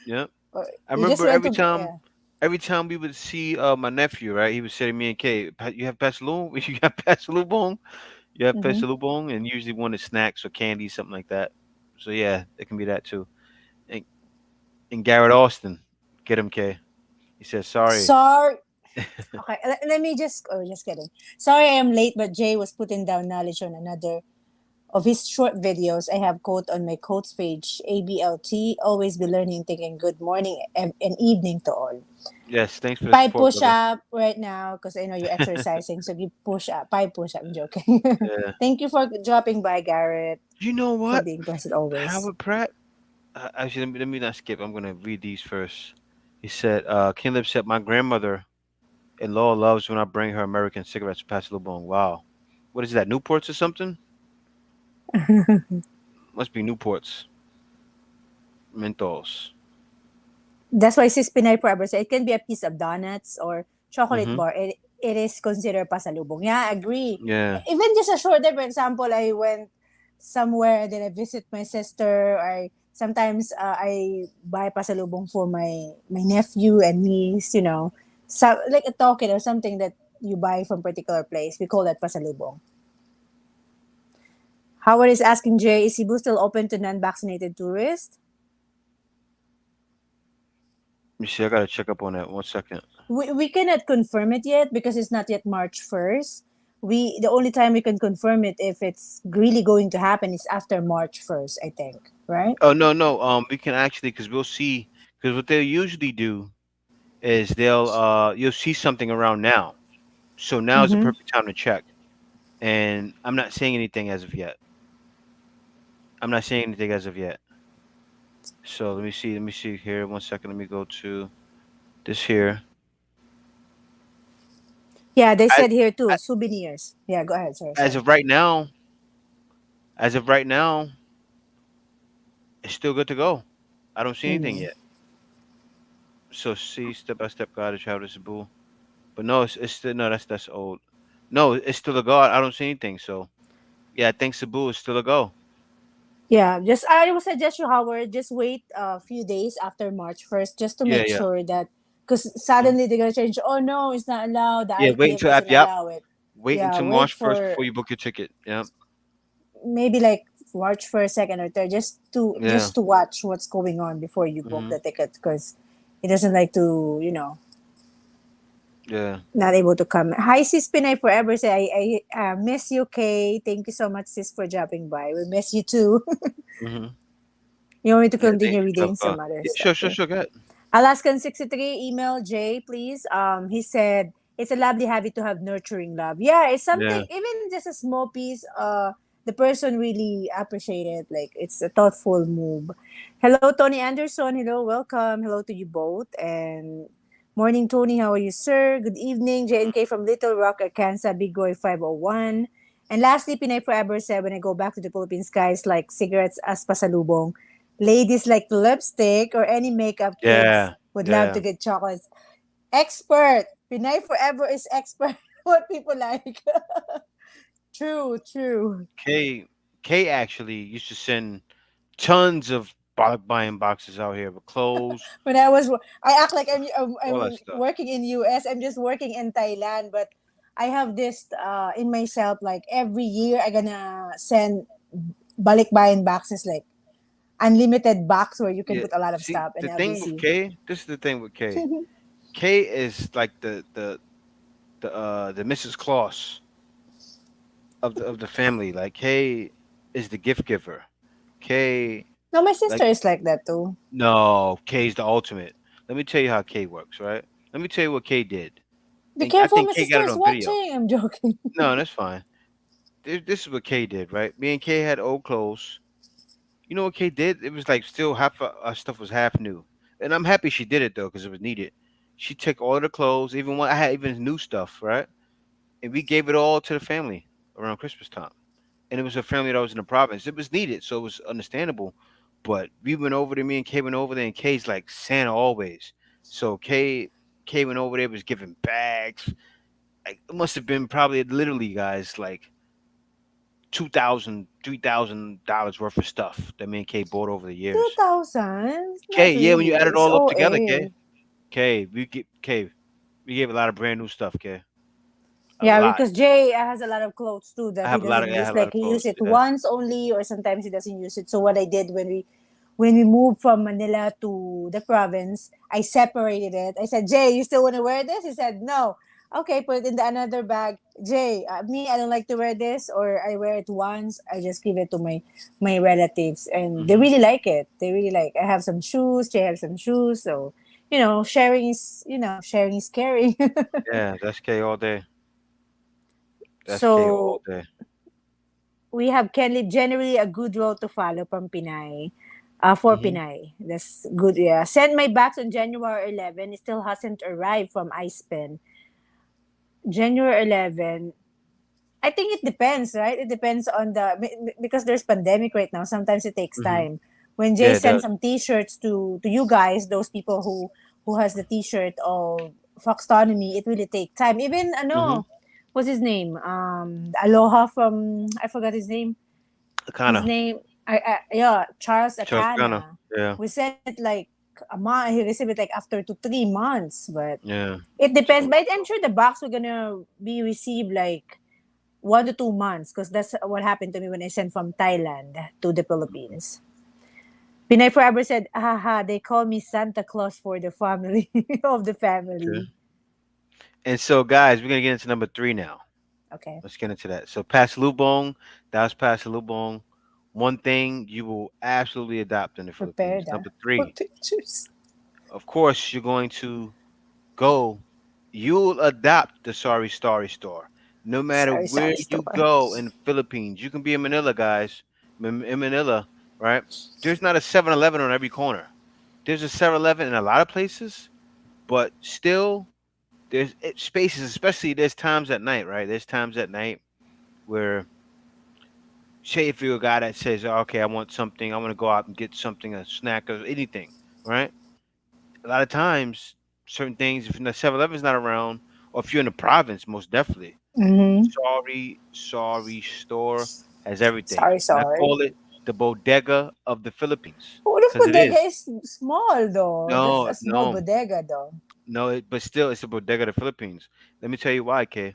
Yep. or I you just remember went to yeah. every time we would see my nephew, right? He would say to me and Kay, "You have Pasalubong? You have Pasalubong? You have Mm-hmm. Pasalubong?" And usually wanted snacks or candy, something like that. So yeah, it can be that too. And, and Garrett Austin, get him, Kay. He says sorry. Sorry. Okay, let me just. Oh, just kidding. Sorry, I am late, but Jay was putting down knowledge on another of his short videos. I have quote on my quotes page. ABLT. Always be learning, thinking. Good morning and evening to all. Yes, thanks for the Five support, push brother. up right now because I know you're exercising. So give push up. Five push up. I'm joking. Yeah. Thank you for dropping by, Garrett, You know for what? being present always. Howard Pratt. Actually, let me not skip. I'm gonna read these first. He said, Caleb said, my grandmother in law loves when I bring her American cigarettes past Lubong. Wow. What is that? Newports or something? Must be Newports. Mentos. That's why sis Pinay forever said it can be a piece of donuts or chocolate Mm-hmm. bar. It is considered pasalubong. Yeah, I agree. Yeah. Even just a short day, for example, I went somewhere, then I visit my sister, or sometimes I buy pasalubong for my nephew and niece, you know. So, like a token or something that you buy from particular place. We call that pasalubong. Howard is asking Jay, is Cebu still open to non-vaccinated tourists? Let me see. I gotta check up on that. 1 second. We cannot confirm it yet because it's not yet March 1st. The only time we can confirm it if it's really going to happen is after March 1st, I think, right? Oh no, no. We can actually because we'll see. Because what they'll usually do is you'll see something around now. So now is the Mm-hmm. perfect time to check. And I'm not saying anything as of yet. I'm not saying anything as of yet. So let me see. Let me see here. 1 second. Let me go to this here. Yeah, they As, said here too, souvenirs. Yeah, go ahead. Sorry, as sorry. of right now, as of right now, it's still good to go. I don't see anything Mm. yet. So see step by step guide to travel to Cebu. But no, it's still no. That's old. No, it's still a go. I don't see anything. So yeah, I think Cebu is still a go. Yeah, just I would suggest you, Howard, just wait a few days after March 1st just to Yeah, make yeah, sure that because mhm. suddenly they're gonna change. Oh no, it's not allowed. The Yeah. Wait ITF until doesn't after. Yep. allow it. Wait Yeah, until wait March 1st for before you book your ticket. Yeah. maybe like watch for a second or third Yeah. just to watch what's going on before you book Hmm. the ticket because it doesn't like to Yeah. not able to come. Hi sis Pinay forever say I miss you, Kay. Thank you so much sis for dropping by. We miss you too. Hmm. You want me to Yeah. Thank continue you, reading though. some other Yeah. stuff Sure. Sure. here? Sure. Go ahead. Alaskan 63 email Jay, please. He said it's a lovely habit to have nurturing love. Yeah, it's something Yeah. even just a small piece. The person really appreciate it. Like it's a thoughtful move. Hello, Tony Anderson. Hello, welcome. Hello to you both. And morning, Tony. How are you, sir? Good evening, JNK from Little Rock, Arkansas. Big Boy 501. And lastly, Pinay Forever said, when I go back to the Philippines, guys, like cigarettes as pasalubong. Ladies like lipstick or any makeup, kids Yeah. would love to Yeah. get chocolates. Expert. Pinay Forever is expert what people like. True, true. K K actually used to send tons of buying boxes out here with clothes, When I act like all that I'm stuff. working in US. I'm just working in Thailand, but I have this in myself. Like every year, I gonna send balikbayan boxes, like unlimited box where you can Yeah. put a lot of See, stuff, and the I'll thing with receive. K, this is the thing with K. K is like the Mrs. Claus of the family. Like K is the gift giver. K No, my like sister is like that too. no, K is the ultimate. Let me tell you how K works, right? Let me tell you what K did. Be And I careful, think my K sister got it is on video. watching. I'm joking. No, that's fine. This is what K did, right? Me and K had old clothes. You know what Kay did? It was like still half our stuff was half new, and I'm happy she did it though because it was needed. She took all the clothes, even when I had even new stuff, right? And we gave it all to the family around Christmas time. And it was a family that was in the province. It was needed, so it was understandable. But we went over there, me and Kay went over there, and Kay's like Santa always. So Kay went over there, was giving bags. Like it must have been probably literally, guys, like 2,000, $3,000 worth of stuff that me and Kay bought over the Two years. thousand? K, Not yeah, when you really. add it It's all up together, OA. We gave a lot of brand new stuff, K. A Yeah, lot. because Jay has a lot of clothes too I that he have a lot of doesn't I use. have a lot Like of he use clothes. it Yes. once only, or sometimes he doesn't use it. So what I did when we moved from Manila to the province, I separated it. I said, Jay, you still want to wear this? He said, no. Okay, put it in the another bag. Jay, me, I don't like to wear this, or I wear it once. I just give it to my relatives, and they Hmm. really like it. They really like. I have some shoes. Jay have some shoes. So, sharing is caring. Yeah, that's K all day. That's K all So day. we have Kenley, generally a good road to follow from Pinay. For Hmm. Pinay. That's good. Yeah. Send my box on January 11. It still hasn't arrived from iSpin. January 11. I think it depends, right? It depends on because there's pandemic right now. Sometimes it takes Hmm. time. When Jay Yeah, it sends does. some T-shirts to you guys, those people who has the T-shirt of Foxtonomy, it really take time. Even Hmm. what's his name? Aloha from I forgot his name. His Kinda. name, yeah, Charles Just kinda. Akana. Yeah. We sent it like a month. He received it like after 2-3 months, but Yeah. it depends. So But I'm sure the box we're gonna be received like 1 to 2 months because that's what happened to me when I sent from Thailand to the mhm. Philippines. Pinay Forever said, haha, they call me Santa Claus for the family of the Okay. family. And so guys, we're gonna get into number three now. Okay. Let's get into that. So Pastor Lubong, that was Pastor Lubong. One thing you will absolutely adopt in the Prepare Philippines. the Number for three, pictures. of course, you're going to go, you'll adopt the Sorry Story store. No matter Sorry, where sorry, you store. go in the Philippines, you can be in Manila, guys. In Manila, right? There's not a 7-Eleven on every corner. There's a 7-Eleven in a lot of places, but still, spaces, especially there's times at night, right? There's times at night where, say, if you're a guy that says, "Oh, okay, I want something, I want to go out and get something, a snack or anything, right? A lot of times, certain things, if the 7-Eleven's not around, or if you're in the province, most definitely, Mm-hmm. sorry store has everything. Sorry, And I sorry. call it the bodega of the Philippines Oh, this because it bodega is. is small though. That's No, a small no, bodega though. no, but still, it's a bodega of the Philippines. Let me tell you why, Kay.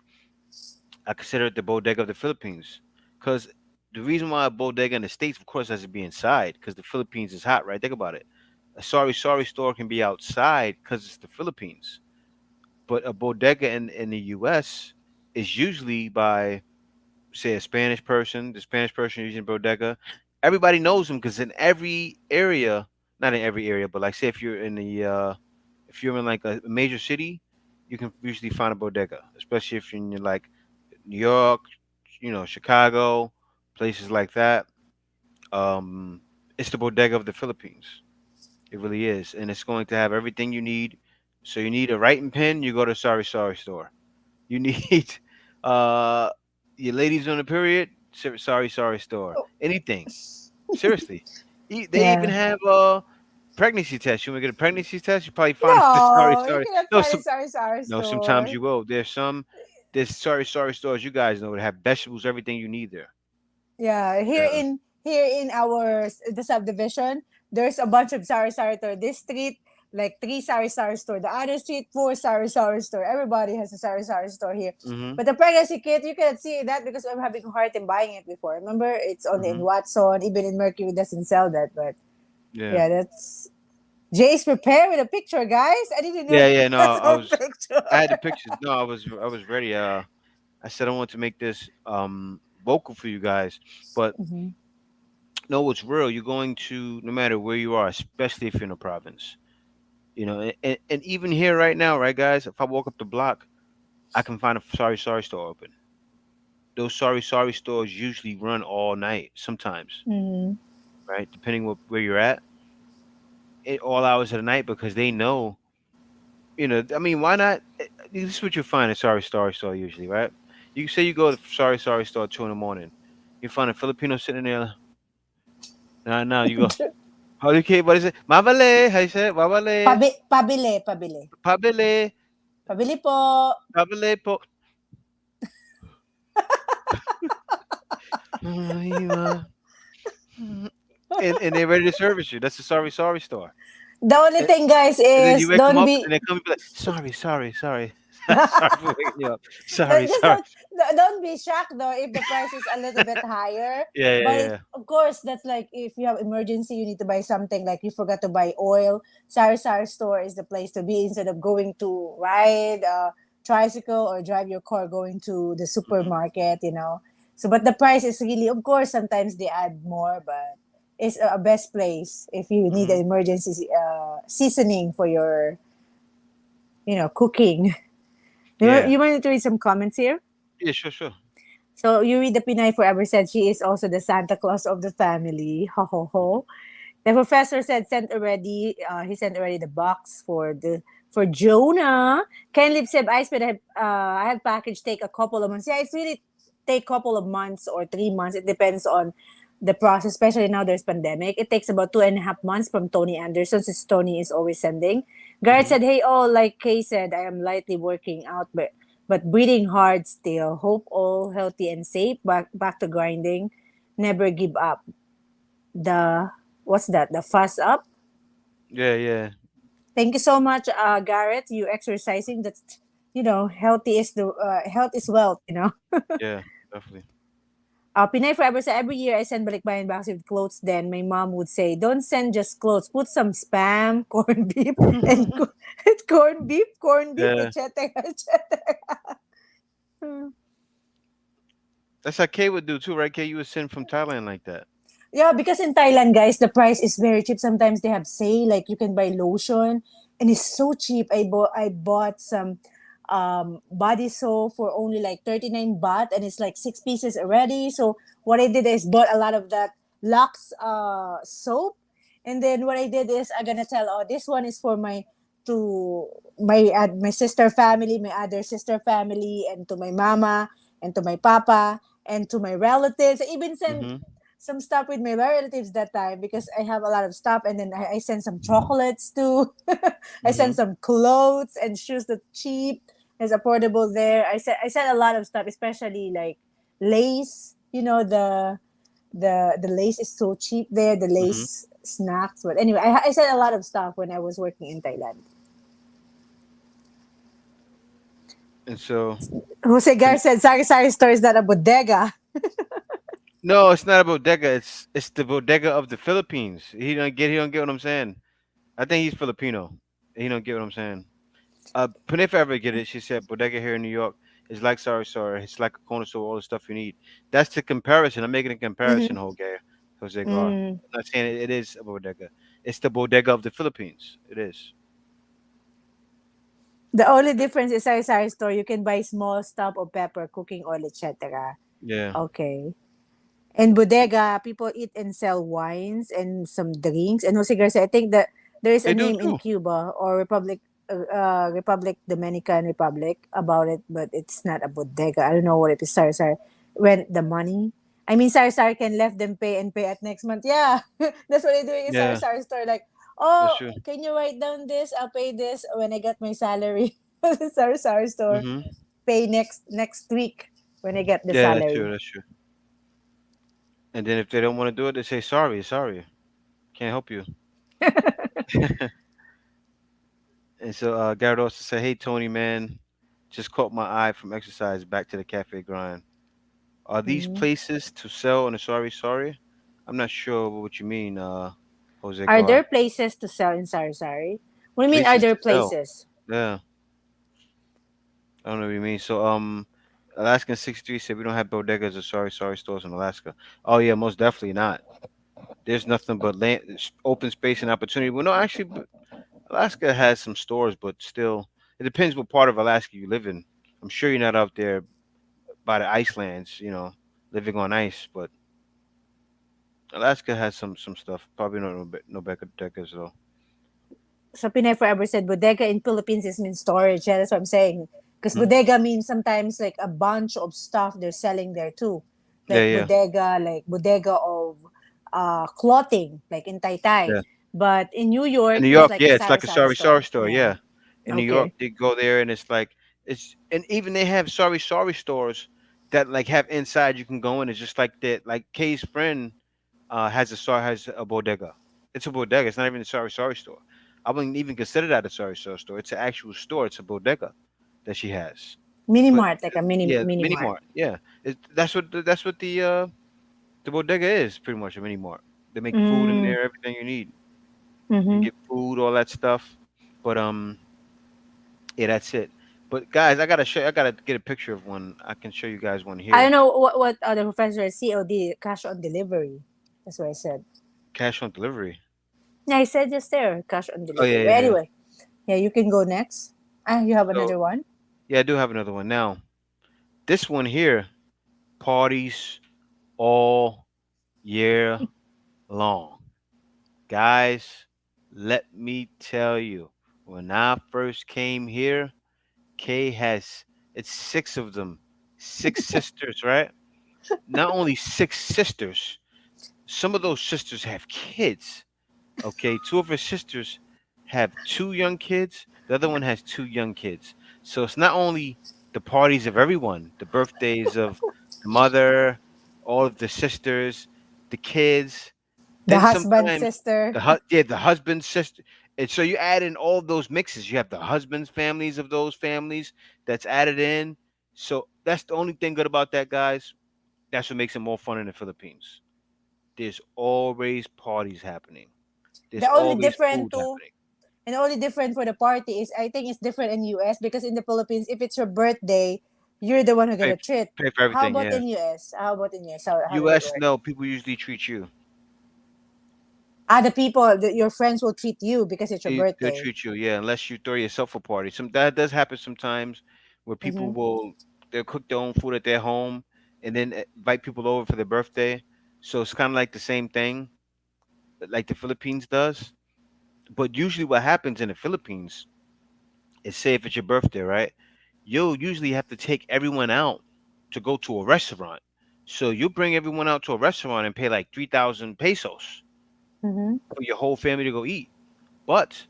I consider it the bodega of the Philippines because the reason why a bodega in the States, of course, has to be inside because the Philippines is hot, right? Think about it. A sorry store can be outside because it's the Philippines. But a bodega in the US is usually by, say, a Spanish person. The Spanish person using bodega, everybody knows them because in every area, not in every area, but like say if you're in like a major city, you can usually find a bodega, especially if you're in like New York, Chicago, places like that. Um, it's the bodega of the Philippines. It really is, and it's going to have everything you need. So you need a writing pen, you go to Sorry store. You need uh your ladies on the period, Sorry store. Oh, Anything. Seriously. They even yeah. have pregnancy test. You want to get a pregnancy test? You probably find it at the No, you sorry. cannot No, find a sorry no, sometimes store. you will. There's sorry stores you guys know that have vegetables, everything you need there. Yeah, Yeah. here in our the subdivision, there's a bunch of sari-sari store. This street, like three sari-sari store. The other street, four sari-sari store. Everybody has a sari-sari store here. Mhm. But the pregnancy kit, you cannot see that because I'm having a hard time buying it before. Remember, it's only in Mhm. Watson. Even in Mercury doesn't sell that. But Yeah. yeah, that's Jay's prepared with a picture, guys. I didn't know Yeah, that yeah. No, was I a was. picture. I had the pictures. No, I was ready. I said I want to make this vocal for you guys, but Mhm. no, it's real. You're going to no matter where you are, especially if you're in a province. And even here right now, right, guys. If I walk up the block, I can find a sorry store open. Those sorry stores usually run all night, sometimes, Mhm. right? Depending where you're at, all hours of the night because they know. I mean, why not? This is what you find at sorry store usually, right? You say you go to sorry store 2 in the morning, you find a Filipino sitting there. Now you go. How do you what is it? Mabale, how you say it? Mabale, Pabili, pabili. pabele, Pabili po. pabele po. Ay, and they're ready to service you. That's the sorry store. The only And, thing, guys, and then you is wake them don't up, be. and they come and be like, sorry. Sorry for waking you up. Just Sorry. don't be shocked though if the price is a little bit higher. Yeah, yeah, But yeah. of course, that's like if you have emergency, you need to buy something. Like you forgot to buy oil. Sari Sari store is the place to be instead of going to ride a tricycle or drive your car going to the Hmm. supermarket. So, but the price is really, of course, sometimes they add more, but it's a best place if you need Hmm. an emergency seasoning for your, cooking. Yeah. You want to read some comments here? Yeah, sure. So Yuri the Pinay forever said she is also the Santa Claus of the family. Ho ho ho. The professor said sent already. He sent already the box for Jonah. Ken Lip said I have package take a couple of months. Yeah, it's really take couple of months or 3 months. It depends on the process. Especially now there's pandemic. It takes about 2.5 months from Tony Anderson since Tony is always sending. Garrett Hmm. said, "Hey, all like Kay said, I am lightly working out, but breathing hard still. Hope all healthy and safe. Back to grinding. Never give up. The what's that? The fast up. Yeah, yeah, Thank you so much, Garrett. You exercising. That's healthy is the health is wealth. yeah, definitely. Pinay Forever said every year I send balikbayan box with clothes. Then my mom would say, "Don't send just clothes. Put some spam, corned beef, and corned beef, Yeah, etc. etc." that's how Kay would do too, right? Kay, you would send from Thailand like that. Yeah, because in Thailand, guys, the price is very cheap. Sometimes they have sale, like you can buy lotion, and it's so cheap. I bought some body soap for only like 39 baht, and it's like 6 pieces already. So what I did is bought a lot of that Lux soap, and then what I did is I'm gonna tell, oh, this one is for my sister family, my other sister family, and to my mama, and to my papa, and to my relatives. I even send Hmm. some stuff with my relatives that time because I have a lot of stuff, and then I sent some chocolates too. I sent Hmm. some clothes and shoes that cheap is affordable there. I sent a lot of stuff, especially like lace. The lace is so cheap there. The Hmm. lace snacks, but anyway, I sent a lot of stuff when I was working in Thailand. And so, Jose Gar Pin- said, "Sari Sari store is not a bodega." no, it's not a bodega. It's the bodega of the Philippines. He don't get what I'm saying. I think he's Filipino. He don't get what I'm saying. If I ever get it, she said bodega here in New York is like sorry. It's like a corner store, all the stuff you need. That's the comparison. I'm making a comparison, Mm-hmm. Jose Gar. I'm Mm. not saying it is a bodega. It's the bodega of the Philippines. It is. The only difference is sari-sari store, you can buy small stuff of pepper, cooking oil, etc. Yeah, Okay. And bodega, people eat and sell wines and some drinks. And Jose Garcia, I think that there is a they do name in too. Cuba or Republic Dominican Republic about it, but it's not a bodega. I don't know what it is. Sari-sari. Rent the money. I mean, Sari-sari can let them pay and pay at next month. Yeah, that's what they're doing in Yeah, Sari-sari store. Like, that's oh, true. can you write down this? I'll pay this when I get my salary. Sari-sari store. Hmm. Pay next week when I get the Yeah, that's true. salary. That's true. And then if they don't want to do it, they say sorry. Can't help you. And so Garrett also said, "Hey Tony, man, just caught my eye from exercise back to the cafe grind. Are these Mhm. places to sell on a sorry? I'm not sure what you mean, Jose Are there Gar. places to sell in Sari Sari? What do you mean, are Places there to sell. places? Yeah, I don't know what you mean. So Alaskan 63 said we don't have bodegas or sorry stores in Alaska. Oh yeah, most definitely not. There's nothing but land, open space and opportunity. Well, no, actually, Alaska has some stores, but still, it depends what part of Alaska you live in. I'm sure you're not out there by the icelands, living on ice. But Alaska has some stuff. Probably no bodegas though. So Pinay Forever said bodega in Philippines is mean storage. Yeah, that's what I'm saying. Because Hmm? bodega means sometimes like a bunch of stuff they're selling there too. Yeah, Like yeah, bodega of clothing, like in Tai. yeah. But in New In York, New it's York, like a yeah, it's sari like a sari sorry store. store. Yeah. Yeah, in New York, Okay. they go there and it's like and even they have sorry stores that like have inside you can go in. It's just like that. Like Kay's friend has a bodega. It's a bodega. It's not even a sorry store. I wouldn't even consider that a sorry store. It's an actual store. It's a bodega that she has. Mini But mart, like a mini mini mart. mart. Yeah, that's what the bodega is pretty much a mini mart. They make food in Mm, there, everything you need. You can mm-hmm. get food, all that stuff. But yeah, that's it. But guys, I gotta get a picture of one. I can show you guys one I don't here. know what other professor is COD, cash on delivery. That's what I said. Cash on delivery. Yeah, I said just there, cash on Oh yeah, delivery. But yeah, yeah. anyway, yeah, you can go next. Ah, you have So another one? yeah, I do have another one. Now, this one here, parties all year long. Guys, let me tell you, when I first came here, Kay has it's six of them. Six sisters, right? Not only six sisters, some of those sisters have kids. Okay, two of her sisters have two young kids. The other one has two young kids. So it's not only the parties of everyone, the birthdays of the mother, all of the sisters, the kids. The Then husband, sometimes sister. the husband's sister. And so you add in all those mixes. You have the husband's families of those families that's added in. So that's the only thing good about that, guys. That's what makes it more fun in the Philippines. There's always parties happening. There's The only always different food too, happening. and the only different for the party is I think it's different in US because in the Philippines, if it's your birthday, you're the one who get Pay a treat. pay for How everything, about yeah. in US? How about in US? How does it US, work? no, people usually treat you. Other people, your friends will treat you because it's your They'll birthday. treat you, yeah, unless you throw yourself a party. Some that does happen sometimes where people Mm-hmm. they'll cook their own food at their home and then invite people over for their birthday. So it's kind of like the same thing like the Philippines does. But usually what happens in the Philippines is say if it's your birthday, right? You'll usually have to take everyone out to go to a restaurant. So you bring everyone out to a restaurant and pay like 3,000 pesos Mm-hmm. for your whole family to go eat. But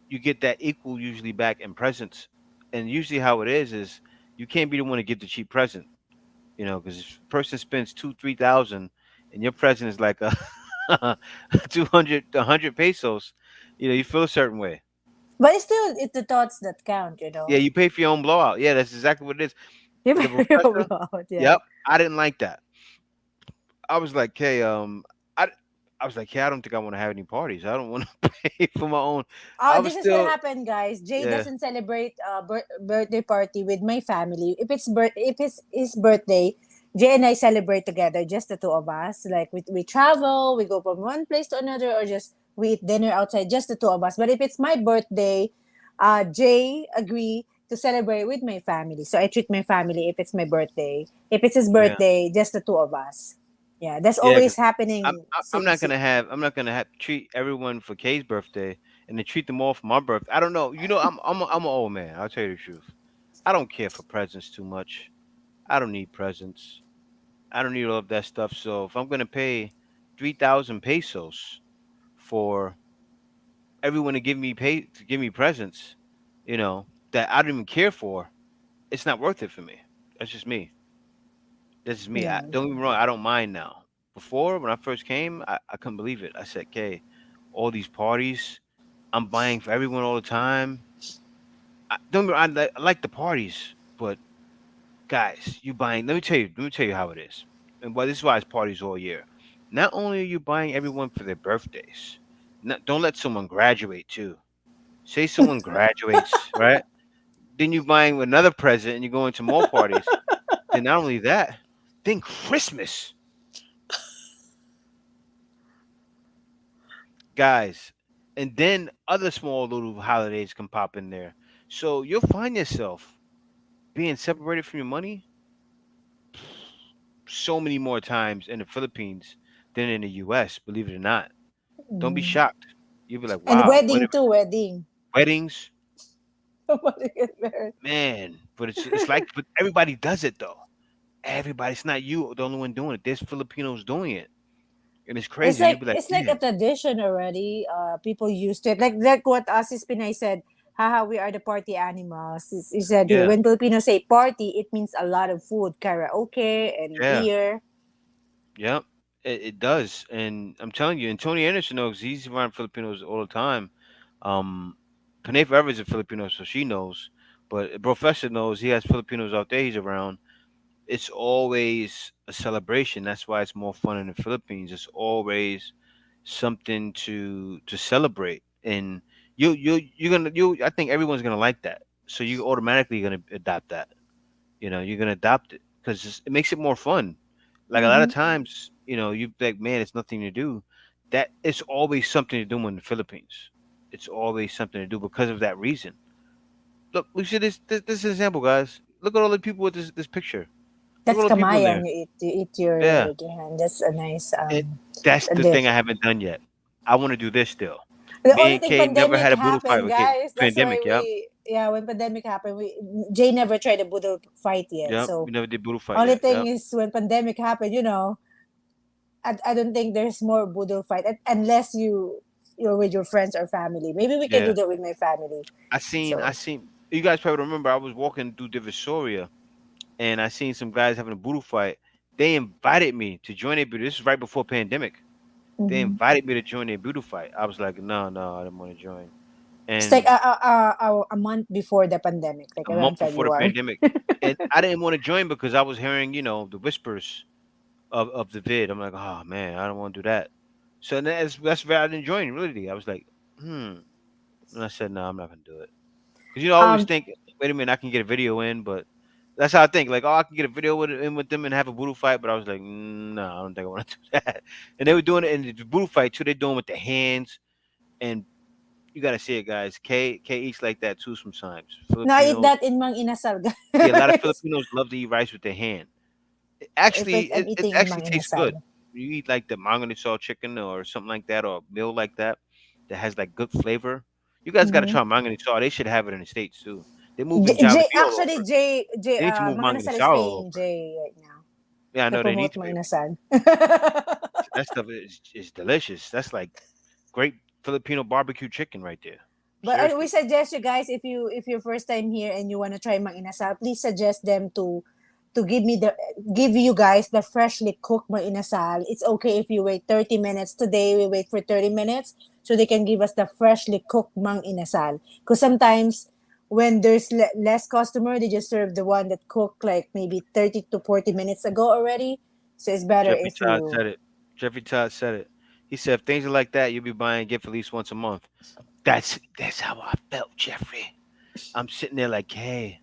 you get that equal usually back in presents. And usually how it is you can't be the one to give the cheap present, because if a person spends 3,000 and your present is like a 200, 100 pesos, you feel a certain way. But it's still it's the thoughts that count, you Yeah, know. you pay for your own blowout. Yeah, that's exactly what it is. You The better roll professor, out, yeah. yep, I didn't like that. I was like, hey, I, I was like, hey, I don't think I want to have any parties. I don't want to pay for my own. I was This is what still, happened, guys. Jay yeah, doesn't celebrate birthday party with my family. If it's his birthday, Jay and I celebrate together, just the two of us. Like we travel, we go from one place to another, or just we eat dinner outside, just the two of us. But if it's my birthday, Jay agree to celebrate with my family. So I treat my family if it's my birthday. If it's his yeah, birthday, just the two of us. Yeah, that's yeah. always Because I'm, happening I'm not gonna have, treat everyone for Kay's birthday and then treat them all for my birthday. I don't know. I'm an old man. I'll tell you the truth. I don't care for presents too much. I don't need presents. I don't need all of that stuff. So if I'm gonna pay 3,000 pesos for everyone to give me presents, that I don't even care for, it's not worth it for me. That's just me. That's just yeah. don't get me wrong. I don't mind now. Before, when I first came, I couldn't believe it. I said, "Okay, all these parties. I'm buying for everyone all the time. Don't get me wrong, I like the parties, but guys, you buying. Let me tell you how it is. And well, this is why it's parties all year. Not only are you buying everyone for their birthdays, don't let someone graduate too. Say someone graduates, right? Then you buying another present and you're going to more parties. Then not only that, then Christmas, guys, and then other small little holidays can pop in there. So you'll find yourself being separated from your money so many more times in the Philippines than in the US, believe it or not. Don't be Mm. shocked. You'll be like, And wow, wedding too, wedding. weddings, Somebody get married. man. But it's like, but everybody does it though. Everybody, it's not you the only one doing it. There's Filipinos doing it, and it's crazy. You'll be like, It's like a man, tradition already. People used to it. Like what Asis Pinay said, haha, we are the party animals. He said yeah, when Filipinos say party, it means a lot of food, karaoke and yeah, beer. yep. It does, and I'm telling you, and Tony Anderson knows he's around Filipinos all the time. Um, Panay Forever is a Filipino, so she knows. But Professor knows he has Filipinos out there he's around. It's always a celebration. That's why it's more fun in the Philippines. It's always something to celebrate, and you're gonna you. I think everyone's gonna like that. So you automatically gonna adopt that. You're gonna adopt it because it makes it more fun. Like a lot of Mm-hmm. times, you like, man, it's nothing to do. That it's always something to do in the Philippines. It's always something to do because of that reason. Look, we see this example, guys. Look at all the people with this picture. Look at That's all the people in kamayan. there. You eat your Yeah. with your hand. That's a nice It That's a the thing dish. I haven't done yet. I want to do this still. The Me only and thing Kay never pandemic had a boodle fight happened, with Kay. guys. That's why Pandemic, yep. we yeah, when pandemic happened, we Jay never tried a boodle fight yet. Yep. So We never did boodle fight only yet. thing Yep. is when pandemic happened, I don't think there's more boodle fight unless you're with your friends or family. Maybe we can do Yeah. that with my family. I So seen you guys probably remember I was walking through Divisoria and I seen some guys having a boodle fight. They invited me to join their boodle. This is right before pandemic. They mhm. invited me to join their boodle fight. I was like, no, no, I didn't want to join. It's like And a month before the pandemic, like a around month before the February. pandemic. And I didn't want to join because I was hearing, the whispers of the vid. I'm like, oh man, I don't want to do that. So that's why I didn't join. Really, I was like, and I said, no, I'm not gonna do it because I always um, think, wait a minute, I can get a video in, but that's how I think. Like, oh, I can get a video in with them and have a boodle fight, but I was like, no, I don't think I want to do that. And they were doing it in the boodle fight too. They're doing it with the hands, and you gotta see it, guys. K eats like that too sometimes. no, I eat Filipinos, that in Mang Inasal, yeah, a lot of guys. Filipinos love to eat rice with their hand. If Actually, I'm it eating in actually Mang tastes good. Inasal. You eat like the mango saw chicken or something like that, or a meal like that that has like good flavor. You guys got to Mm-hmm. try mango saw. They should have it in the states too. They're moving Jollibee all Actually, over. J They need to move Mang mango Inasal is sour all paying over. J right now. Yeah, I know they need Promote to Mang be. Inasal. That stuff is delicious. That's like great Filipino barbecue chicken right there. But we Seriously. suggest you guys if you're first time here and you want to try Mang Inasal, please suggest them to give you guys the freshly cooked Mang Inasal. It's okay if you wait 30 minutes. Today we wait for 30 minutes so they can give us the freshly cooked Mang Inasal. Because sometimes when there's less customer, they just serve the one that cooked like maybe 30 to 40 minutes ago already. So it's better Jeffrey if Todd you said it. Jeffrey Todd said it. He said if things are like that, you'll be buying a gift at least once a month. That's how I felt, Jeffrey. I'm sitting there like, hey,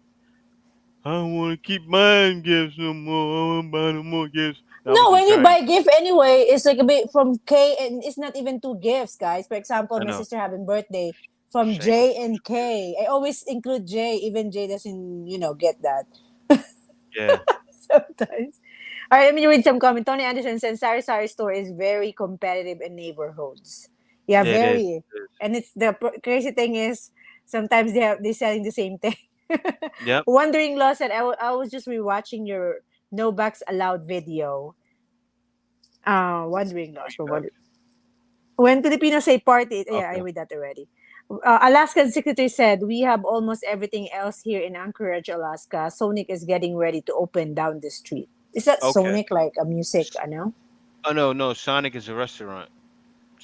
I don't want to keep buying gifts no more. I want to buy no more gifts. And I was no, just when you trying. buy gift anyway, it's like a bit from K, and it's not even two gifts, guys. For example, I my know. sister having birthday from Same. J and K. I always include J, even J doesn't, get that Yeah. sometimes. All right, let me read some comment. Tony Anderson says Sari Sari store is very competitive in neighborhoods. Yeah, Yeah, it is. very. And it's the crazy thing is sometimes they're selling the same thing. Yep. Wondering Law said I was just rewatching your no backs allowed video. Wondering lost. Respect. When Filipinos say party, yeah, I Okay. read that already. Alaskan secretary said, we have almost everything else here in Anchorage, Alaska. Sonic is getting ready to open down the street. Is that Okay. Sonic like a music, S- I know? Oh no, no. Sonic is a restaurant.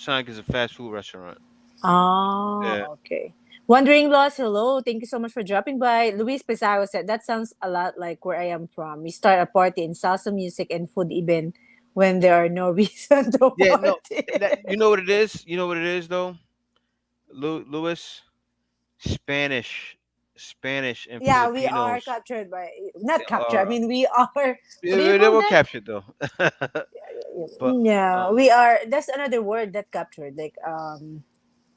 Sonic is a fast food restaurant. Yeah. Oh, okay. Wandering Lost, hello. Thank you so much for dropping by. Luis Pizarro said, that sounds a lot like where I am from. We start a party in salsa music and food even when there are no reason to Yeah. No. party. You know what it is. You know what it is though, Louis. Spanish and Yeah, we are Filipinos. captured by, not captured, I Are mean, we are, what do you they call were that? captured though. But Yeah, we are, that's another word that captured, like, no, it's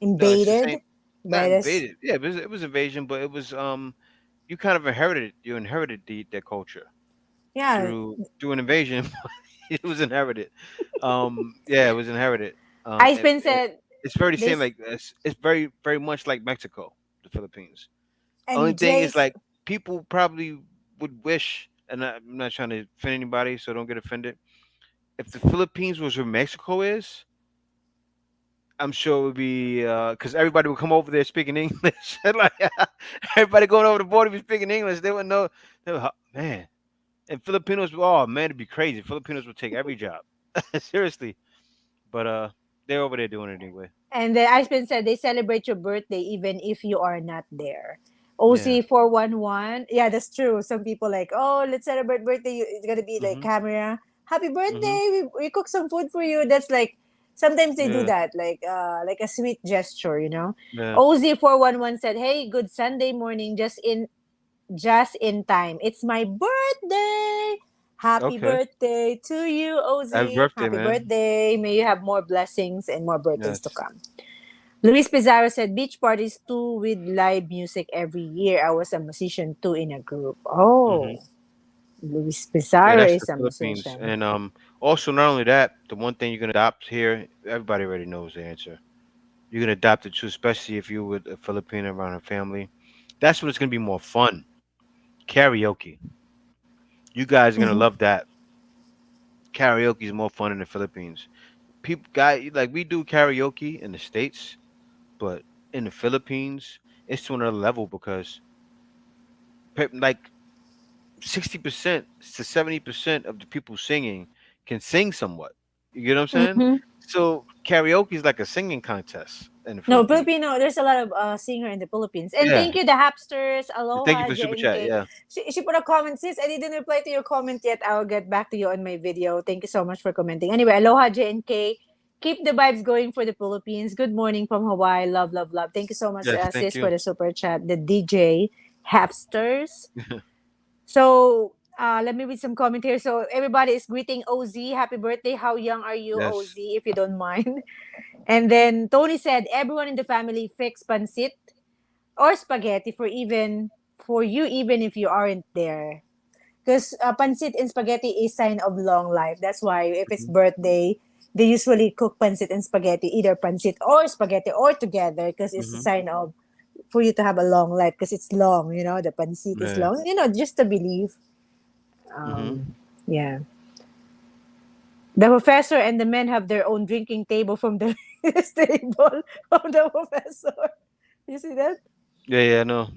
the invaded same. by Not this. invaded. Yeah, it was invasion, but it was you kind of inherited it. You inherited their culture Yeah, through an invasion. It was inherited. Yeah, it was inherited. Iceman said, It's very same. this, Like it's very much like Mexico, the Philippines. Only and thing is Jace, like people probably would wish, and I'm not trying to offend anybody, so don't get offended. If the Philippines was where Mexico is, I'm sure it would be because everybody would come over there speaking English. Like everybody going over the border be speaking English. They would know. They would, man, and Filipinos. Oh man, it'd be crazy. Filipinos would take every job. Seriously, but they're over there doing it anyway. and the Iceman said they celebrate your birthday even if you are not there. Yeah. OC411. Yeah, that's true. Some people like, oh, let's celebrate birthday. It's gonna be like Mhm. camera. Happy Mhm. birthday. We cook some food for you. That's like sometimes they do Yeah. that, like a sweet gesture, you know. Yeah. OZ411 said, hey, good Sunday morning, just in time. It's my birthday. Happy Okay. birthday to you, Happy Ozzy. birthday, Happy man. birthday. May you have more blessings and more birthdays to Yes. come. Luis Pizarro said, beach parties too with live music every year. I was a musician too in a group. Mhm. Oh, Luis Yeah, Pizarro that's the is a Philippines. musician. And also not only that, the one thing you're gonna adopt here, everybody already knows the answer. You're gonna adopt it too, especially if you're with a Filipino around a family. That's when it's gonna be more fun. Karaoke. You guys are gonna Mhm. love that. Karaoke is more fun in the Philippines. People, guy, like we do karaoke in the states, but in the Philippines, it's to another level because like 60% to 70% of the people singing can sing somewhat. You get what I'm saying? Mhm. So karaoke is like a singing contest in the No, Philippines. Filipino, there's a lot of singer in the Philippines. And Yeah. thank you, the Hapsters, Thank you Aloha, for super chat. JNK. Yeah. She put a comment, sis, I didn't reply to your comment yet. I'll get back to you on my video. Thank you so much for commenting. Anyway, Aloha, JNK. Keep the vibes going for the Philippines. Good morning from Hawaii. Love, love, love. Thank you so much, Yes. Thank sis, for you. the super chat. The DJ Hapsters. So let me read some comment here. So everybody is greeting OZ. Happy birthday. How young are you, Yes. OZ, if you don't mind? And then Tony said, everyone in the family fix pancit or spaghetti for you, even if you aren't there. Because pancit and spaghetti is sign of long life. That's why if it's Hmm. birthday, they usually cook pancit and spaghetti, either pancit or spaghetti or together, because it's a Hmm. sign of for you to have a long life because it's long. You know, the pancit is Yeah. long. You know, just to believe. Hmm. Yeah. The professor and the men have their own drinking table from the table of the professor. You see that? Yeah. Yeah. No.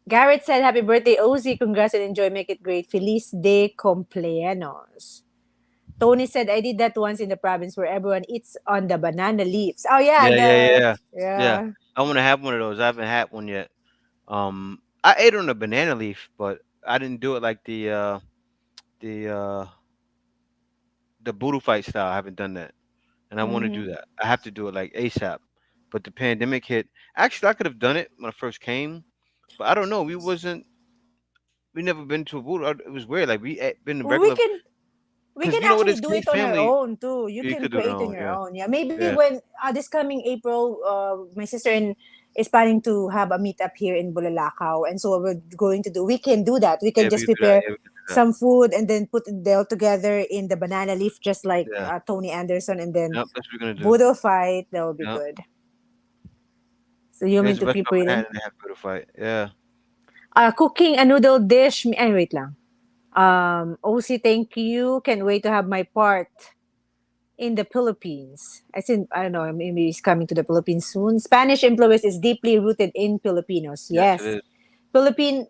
Garrett said, happy birthday, Ozzy. Congrats and enjoy. Make it great. Feliz de cumpleaños. Tony said, I did that once in the province where everyone eats on the banana leaves. Oh, yeah. Yeah. Yeah. Yeah. Yeah. Yeah. I want to have one of those. I haven't had one yet. I ate on a banana leaf, but I didn't do it like the uh the boodle fight style. I haven't done that, and I want to Mm-hmm. do that. I have to do it like ASAP. But the pandemic hit. Actually, I could have done it when I first came, but I don't know. We never been to a voodoo. It was weird. Like been a We regular can we because can you know what actually this do case it on our family. own too. You You can could do it create on on. your Yeah, own. Yeah, maybe yeah. when this coming April, my sister is planning to have a meetup here in Bulalakaw, and so what we're going to do, we can do that. We can Yeah, we just could do that. prepare Yeah, we could do that. some food and then put it all together in the banana leaf, just like Yeah. Tony Anderson, and then Yep, that's what we're gonna do. Budo fight. That would be Yep. good. So you There's mean the to best prepare part I it? had and I have to fight. Yeah. Cooking a noodle dish. Wait lang. OC, thank you. Can't wait to have my part in the Philippines. I don't know, maybe he's coming to the Philippines soon. Spanish influence is deeply rooted in Filipinos. Yes, it Yes. is.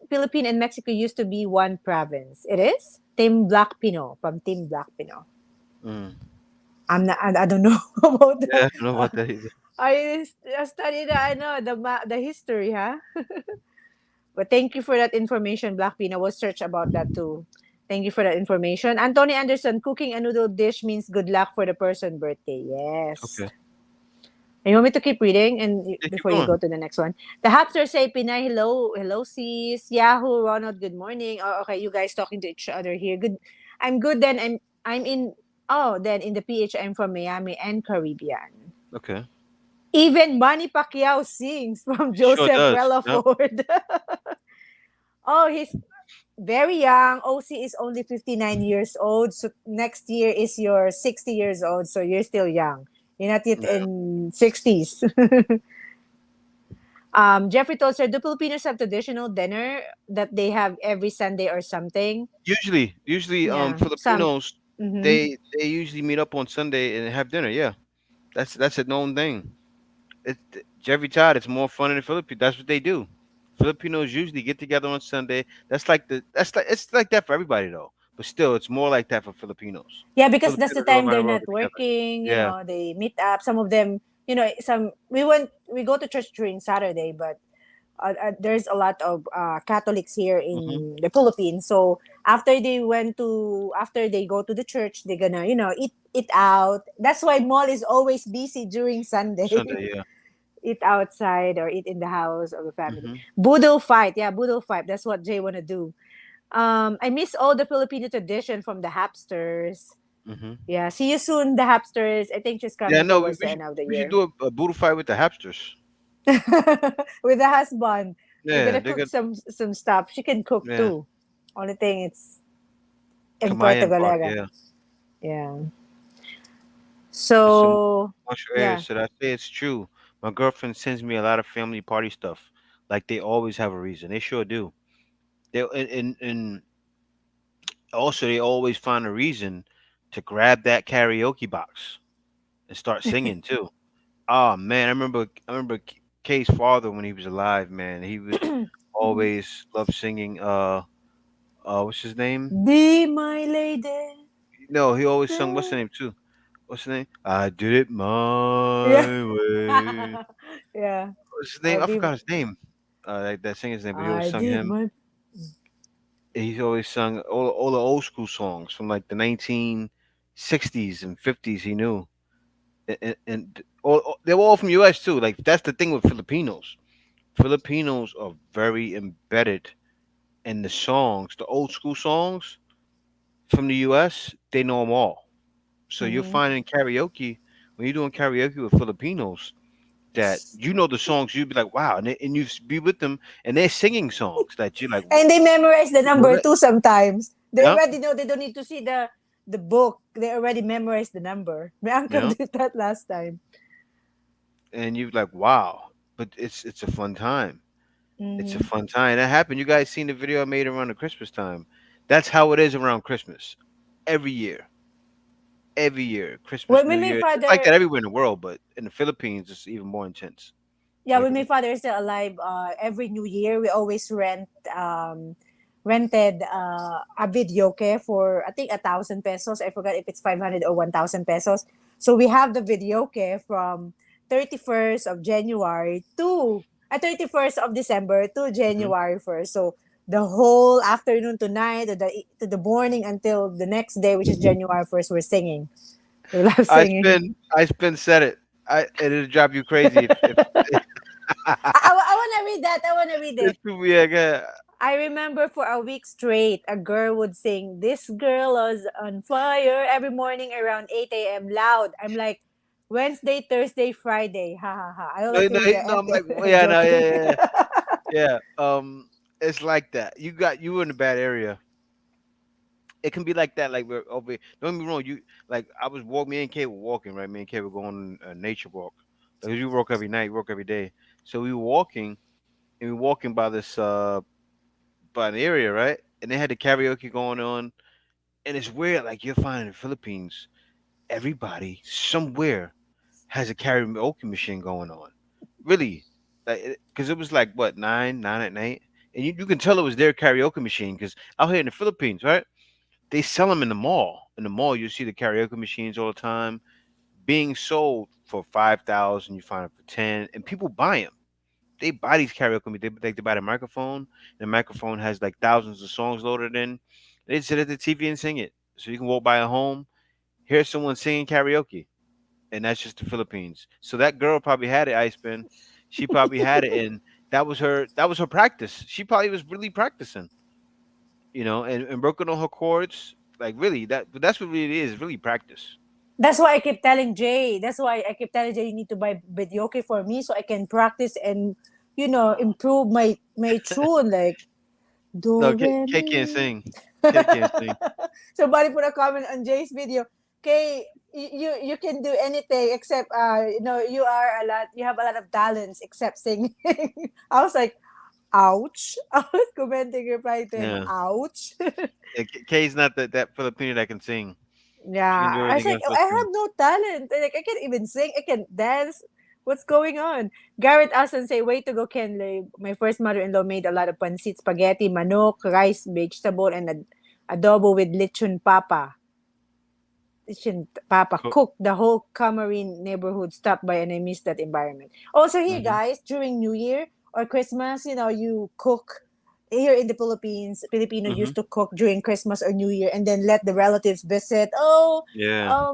Philippine and Mexico used to be one province. It is? Team Black Pino, from Team Black Pino. Mm. I don't know about Yeah, that. I don't know about that either. I studied I know the history, huh? But thank you for that information, Black Pina. We'll search about that too. Thank you for that information. Anthony Anderson, cooking a noodle dish means good luck for the person birthday. Yes. Okay. You want me to keep reading and Yeah, keep before you going. go to the next one? The Hapsters say, Pinay, hello, hello, sis. Yahoo, Ronald, good morning. Oh, okay, you guys talking to each other here. Good. I'm good then. I'm in. Oh, then in the PH, I'm from Miami and Caribbean. Okay. Even Manny Pacquiao sings from Sure Joseph does. Yep. Relaford. Oh, he's very young. OC is only 59 years old. So next year is your 60 years old. So you're still young. You're not yet Yeah. in 60s. Jeffrey told her, do Filipinos have traditional dinner that they have every Sunday or something? Usually, Yeah, some. Filipinos Mm-hmm. they usually meet up on Sunday and have dinner. Yeah, that's a known thing. It Every time it's more fun in the Philippines. That's what they do. Filipinos usually get together on Sunday. That's like it's like that for everybody though. But still, it's more like that for Filipinos. Yeah, because that's the Filipinos all time around they're the world not get together. working. Yeah. They meet up. Some of them, some we go to church during Saturday, but there's a lot of Catholics here Hmm. in the Philippines. So after they go to the church, they're gonna eat out. That's why mall is always busy during Sunday. Sunday. Yeah. Eat outside or eat in the house of the family. Hmm. Boodle fight, yeah, boodle fight. That's what Jay wanna do. I miss all the Filipino tradition from the Hapsters. Hmm. Yeah, see you soon, the Hapsters. I think she's Yeah. coming No, towards the end of the we should year. do a boodle fight with the Hapsters. With the husband. We're Yeah, gonna they cook got some stuff. She can cook yeah. too. Only thing it's in Puerto Kamayan part. Galera. Yeah. Yeah. Listen, So Marshall Ayers yeah. said, I say it's true. My girlfriend sends me a lot of family party stuff. Like they always have a reason. They sure do. They and also they always find a reason to grab that karaoke box and start singing too. Oh man, I remember Kay's father when he was alive. Man, he would always love singing. What's his name? Be my lady. No, he always sung. What's the name too? What's the name? I did it Yeah. my way. Yeah. What's his name? I'll I be forgot his name. That singer's name, but he always I sung did him. my He's always sung all the old school songs from like the 1960s and 50s. He knew, and they were all from U.S. too. Like that's the thing with Filipinos. Filipinos are very embedded in the songs, the old school songs from the U.S. They know them all. So you'll mm-hmm. find in karaoke when you're doing karaoke with Filipinos that you know the songs, you'd be like, wow, and you be with them, and they're singing songs that you're like, And they memorize the you know number that? too sometimes. They Yeah, already know they don't need to see the book. They already memorized the number. My uncle yeah, did that last time. and you're like, wow, but it's a fun time. It's a Mm-hmm. fun time. That happened. You guys seen the video I made around the Christmas time? That's how it is around Christmas. Every year, every year, Christmas, New When my Year. It's like father, that everywhere in the world, but in the Philippines, it's even more intense. yeah, Like, when my father is still alive, every New Year we always rented a videoke for I think 1,000 pesos. I forgot if it's 500 or 1,000 pesos. So we have the videoke from 31st of January to 31st of December to mhm. January 1st. So the whole afternoon to night to the morning until the next day, which is January 1st, we're singing. We love singing. I spin said it. It'll drive you crazy if I want to read that. I want to read it's it. too weird. Yeah. I remember for a week straight, a girl would sing, "This girl was on fire" every morning around 8 a.m. loud. I'm like, Wednesday, Thursday, Friday. Ha ha ha. I don't No, like to no, read the no. I'm like, well, I'm yeah, no, yeah, joking. yeah, yeah. It's like that. You were in a bad area. It can be like that. Like we're over. Don't get me wrong. You like I was walking. Me and Kay were walking. Right. Me and Kay were going on a nature walk. Because you walk every night. You walk every day. So we were walking and we were walking by this by an area, right? And they had the karaoke going on. And it's weird. Like you'll find in the Philippines, everybody somewhere has a karaoke machine going on. Really, like because it was like what 9 at night, and you can tell it was their karaoke machine because out here in the Philippines, right? They sell them in the mall. In the mall, you see the karaoke machines all the time. being sold for 5,000. You find it for 10, and people buy them. They buy these karaoke. They buy the microphone. The microphone has like thousands of songs loaded in. They sit at the TV and sing it. So you can walk by a home, hear someone singing karaoke, and that's just the Philippines. So that girl probably had it, Ice Spin. She probably had it, and that was her practice. She probably was really practicing, and working on her chords. Like really, that's what really it is. Really practice. That's why I keep telling Jay. That's why I keep telling Jay you need to buy videoke for me so I can practice and improve my tune like No, do re K can't mi. sing. K can't sing. Somebody put a comment on Jay's video. Kay, you can do anything except you have a lot of talents except singing. I was like, ouch. I was commenting replying to him, Yeah, ouch. K's not that Filipino that can sing. She can do Yeah, I was everything like, else oh, but I sing. have no talent. Like, I can't even sing. I can dance. What's going on? Garrett Aston say, way to go, Kenley. My first mother-in-law made a lot of pancit, spaghetti, manok, rice, vegetable, and adobo with lechon papa. Lechon papa. Cool. Cooked the whole Camarine neighborhood stopped by, and I miss that environment. Also, here, Hmm. guys, during New Year or Christmas, you cook here in the Philippines. Filipino Hmm. used to cook during Christmas or New Year and then let the relatives visit. Oh, Yeah.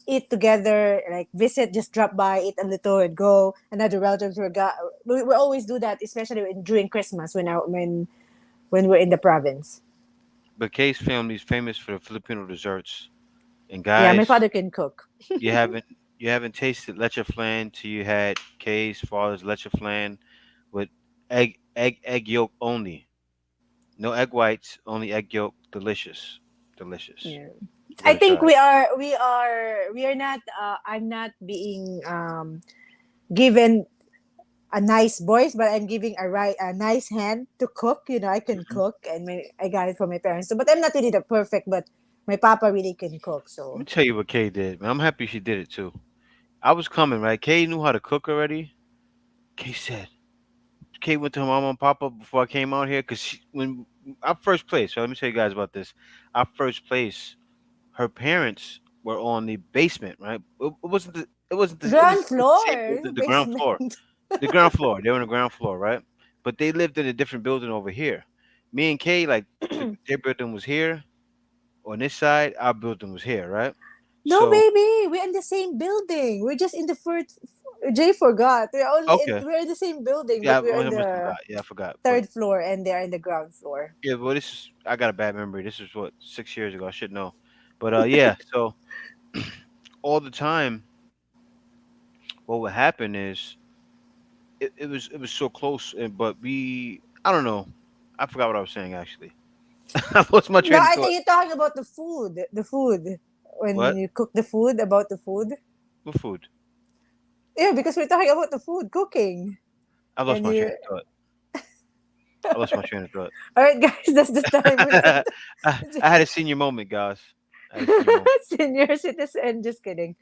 eat together, like visit, just drop by, eat a little and go. Another relatives we always do that, especially during Christmas when we're in the province. But K's family is famous for the Filipino desserts. And Yeah, my guys, father can cook. you haven't you haven't tasted leche flan till you had K's father's leche flan with egg yolk only. No egg whites, only egg yolk. Delicious. Delicious. Yeah. You I gotta think try it. we are not I'm not being given a nice voice, but I'm giving a nice hand to cook. I can Hmm. cook, and I got it from my parents. So, but I'm not really the perfect, but my papa really can cook. Let So me tell you what Kay did, man. I'm happy she did it too. I was coming, right? Kay knew how to cook already. Kay said, Kay went to her mama and papa before I came out here because when our first place, so let me tell you guys about this. Our first place, her parents were on the basement, right? It ground was the same floor, building, the ground floor. basement. The ground floor. They were on the ground floor, right? But they lived in a different building over here. Me and Kay, like their building was here on this side, our building was here, right? No, So baby, we're in the same building. We're just in the first. Jay forgot. okay. We're in the same building, but Yeah, we're I in must have the forgot. Yeah, I forgot. But third floor, and they're in the ground floor. yeah, well, this is I got a bad memory. This is what 6 years ago. I should know. But yeah, so all the time, what would happen is it was so close, but I don't know. I forgot what I was saying actually. I lost my No, train of I thought. think you're talking about the food. The food when What? you cook the food about the food. What food? Yeah, because we're talking about the food cooking. I lost And my train you, of thought. I lost my train of thought. all right, guys, that's the time we I, I had a senior moment, guys. I had a senior moment. senior citizen. Just kidding.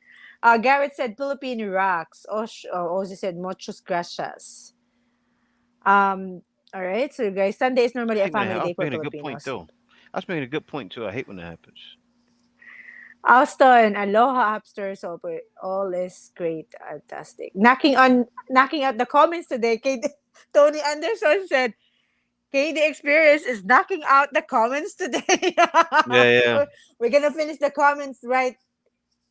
Garrett said Philippine rocks. Ozzy said muchos gracias. All right, so guys, Sunday is I normally a hate when family I was day for making a good point Filipinos. though. I was making a good point too. I hate when that happens. Austin, aloha upstairs. All is great, fantastic. Knocking out the comments today. Tony Anderson said, "KD Experience is knocking out the comments today." Yeah, yeah. We're gonna finish the comments right.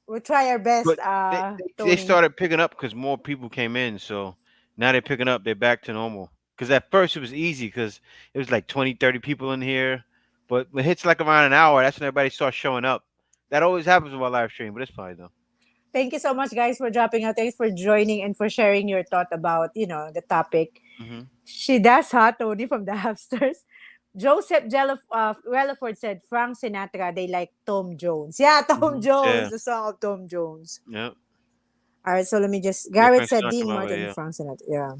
We'll try our best, But they Tony. started picking up because more people came in. So now they're picking up. They're back to normal. Because at first it was easy because it was like 20, 30 people in here. But when it hits like around an hour, that's when everybody starts showing up. That always happens with my live stream, but it's fine though. Thank you so much, guys, for dropping out. Thanks for joining and for sharing your thought about the topic. Hmm. She does, huh, Tony from the Hamsters. Joseph Relaford said Frank Sinatra, they like Tom Jones. Yeah, Tom Hmm. Jones, Yeah. the song of Tom Jones. Yeah. All right, so let me just. Yeah. Garrett Frank said Sinatra, Dean my way. Martin, Yeah. Frank Sinatra. Yeah.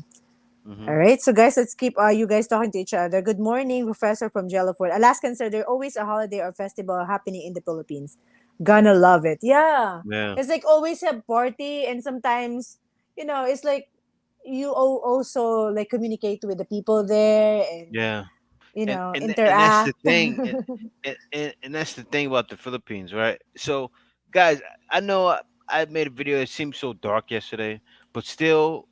Hmm. All right, so guys, let's keep you guys talking to each other. Good morning, Professor from Jellyford. Alaskans said there's always a holiday or festival happening in the Philippines. Gonna love it. Yeah, Yeah. it's like always a party, and sometimes it's like you also like communicate with the people there and Yeah. And that's the interact. thing, and that's the thing about the Philippines, right? So, guys, I know. I made a video. It seemed so dark yesterday, but still,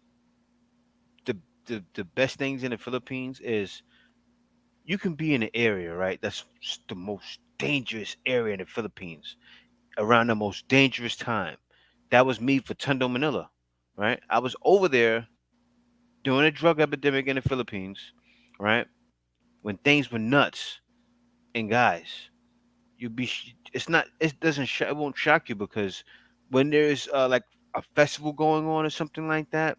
the the best things in the Philippines is you can be in an area, right? That's the most dangerous area in the Philippines around the most dangerous time. That was me for Tondo, Manila, right? I was over there during a drug epidemic in the Philippines, right? When things were nuts. And guys, it's not, it doesn't, it won't shock you because when there's like a festival going on or something like that,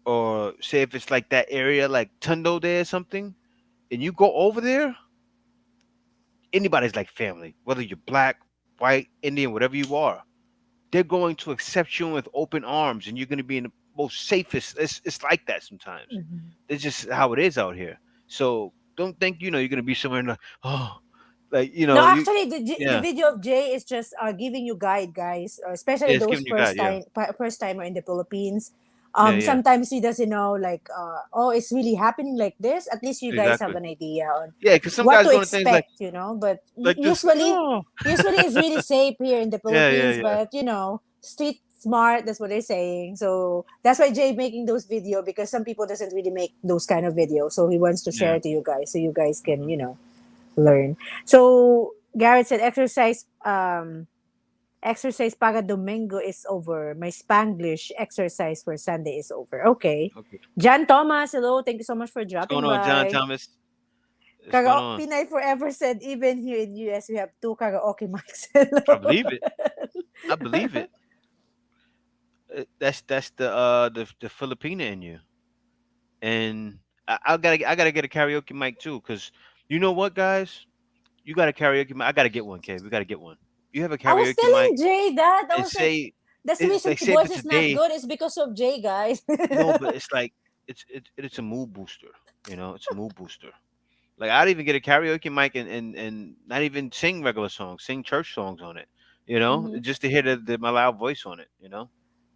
or say if it's like that area like Tondo there or something, and you go over there, anybody's like family, whether you're black, white, Indian, whatever you are, they're going to accept you with open arms, and you're going to be in the most safest. It's like that sometimes. Mhm. It's just how it is out here. So don't think you're going to be somewhere in the, oh, like No, you, actually, the yeah, video of Jay is just giving you guide, guys, yeah, especially it's those giving you guys, yeah, first timer in the Philippines. yeah, yeah, Sometimes he doesn't know, like, oh, it's really happening like this. At least you guys have exactly, an idea on yeah. Because some what guys to go into things expect, you know. But like this, like oh, usually it's really safe here in the yeah, yeah, Philippines. yeah, But street smart. That's what they're saying. So that's why Jay making those video, because some people doesn't really make those kind of videos. So he wants to share yeah. it to you guys, so you guys can Hmm. learn. So Garrett said exercise para Domingo is over. My Spanglish exercise for Sunday is over. Okay. Okay, John Thomas, hello. Thank you so much for what's going dropping on, John by. Thomas? What's going on? Pinay Forever said even here in US we have two karaoke mics. I Hello. believe it. I believe it. That's the Filipina in you, and I gotta get a karaoke mic too, cause you know what, guys, you got a karaoke mic. I gotta get one, Kay. We gotta get one. You have a I was karaoke telling mic, Jay that. I and was like, say that's the it's reason like my say if voice it's a is not day. good. It's because of Jay, guys. No, but it's like it's a mood booster. It's a mood booster. Like I'd even get a karaoke mic and not even sing regular songs, sing church songs on it. Mhm. Just to hear my loud voice on it.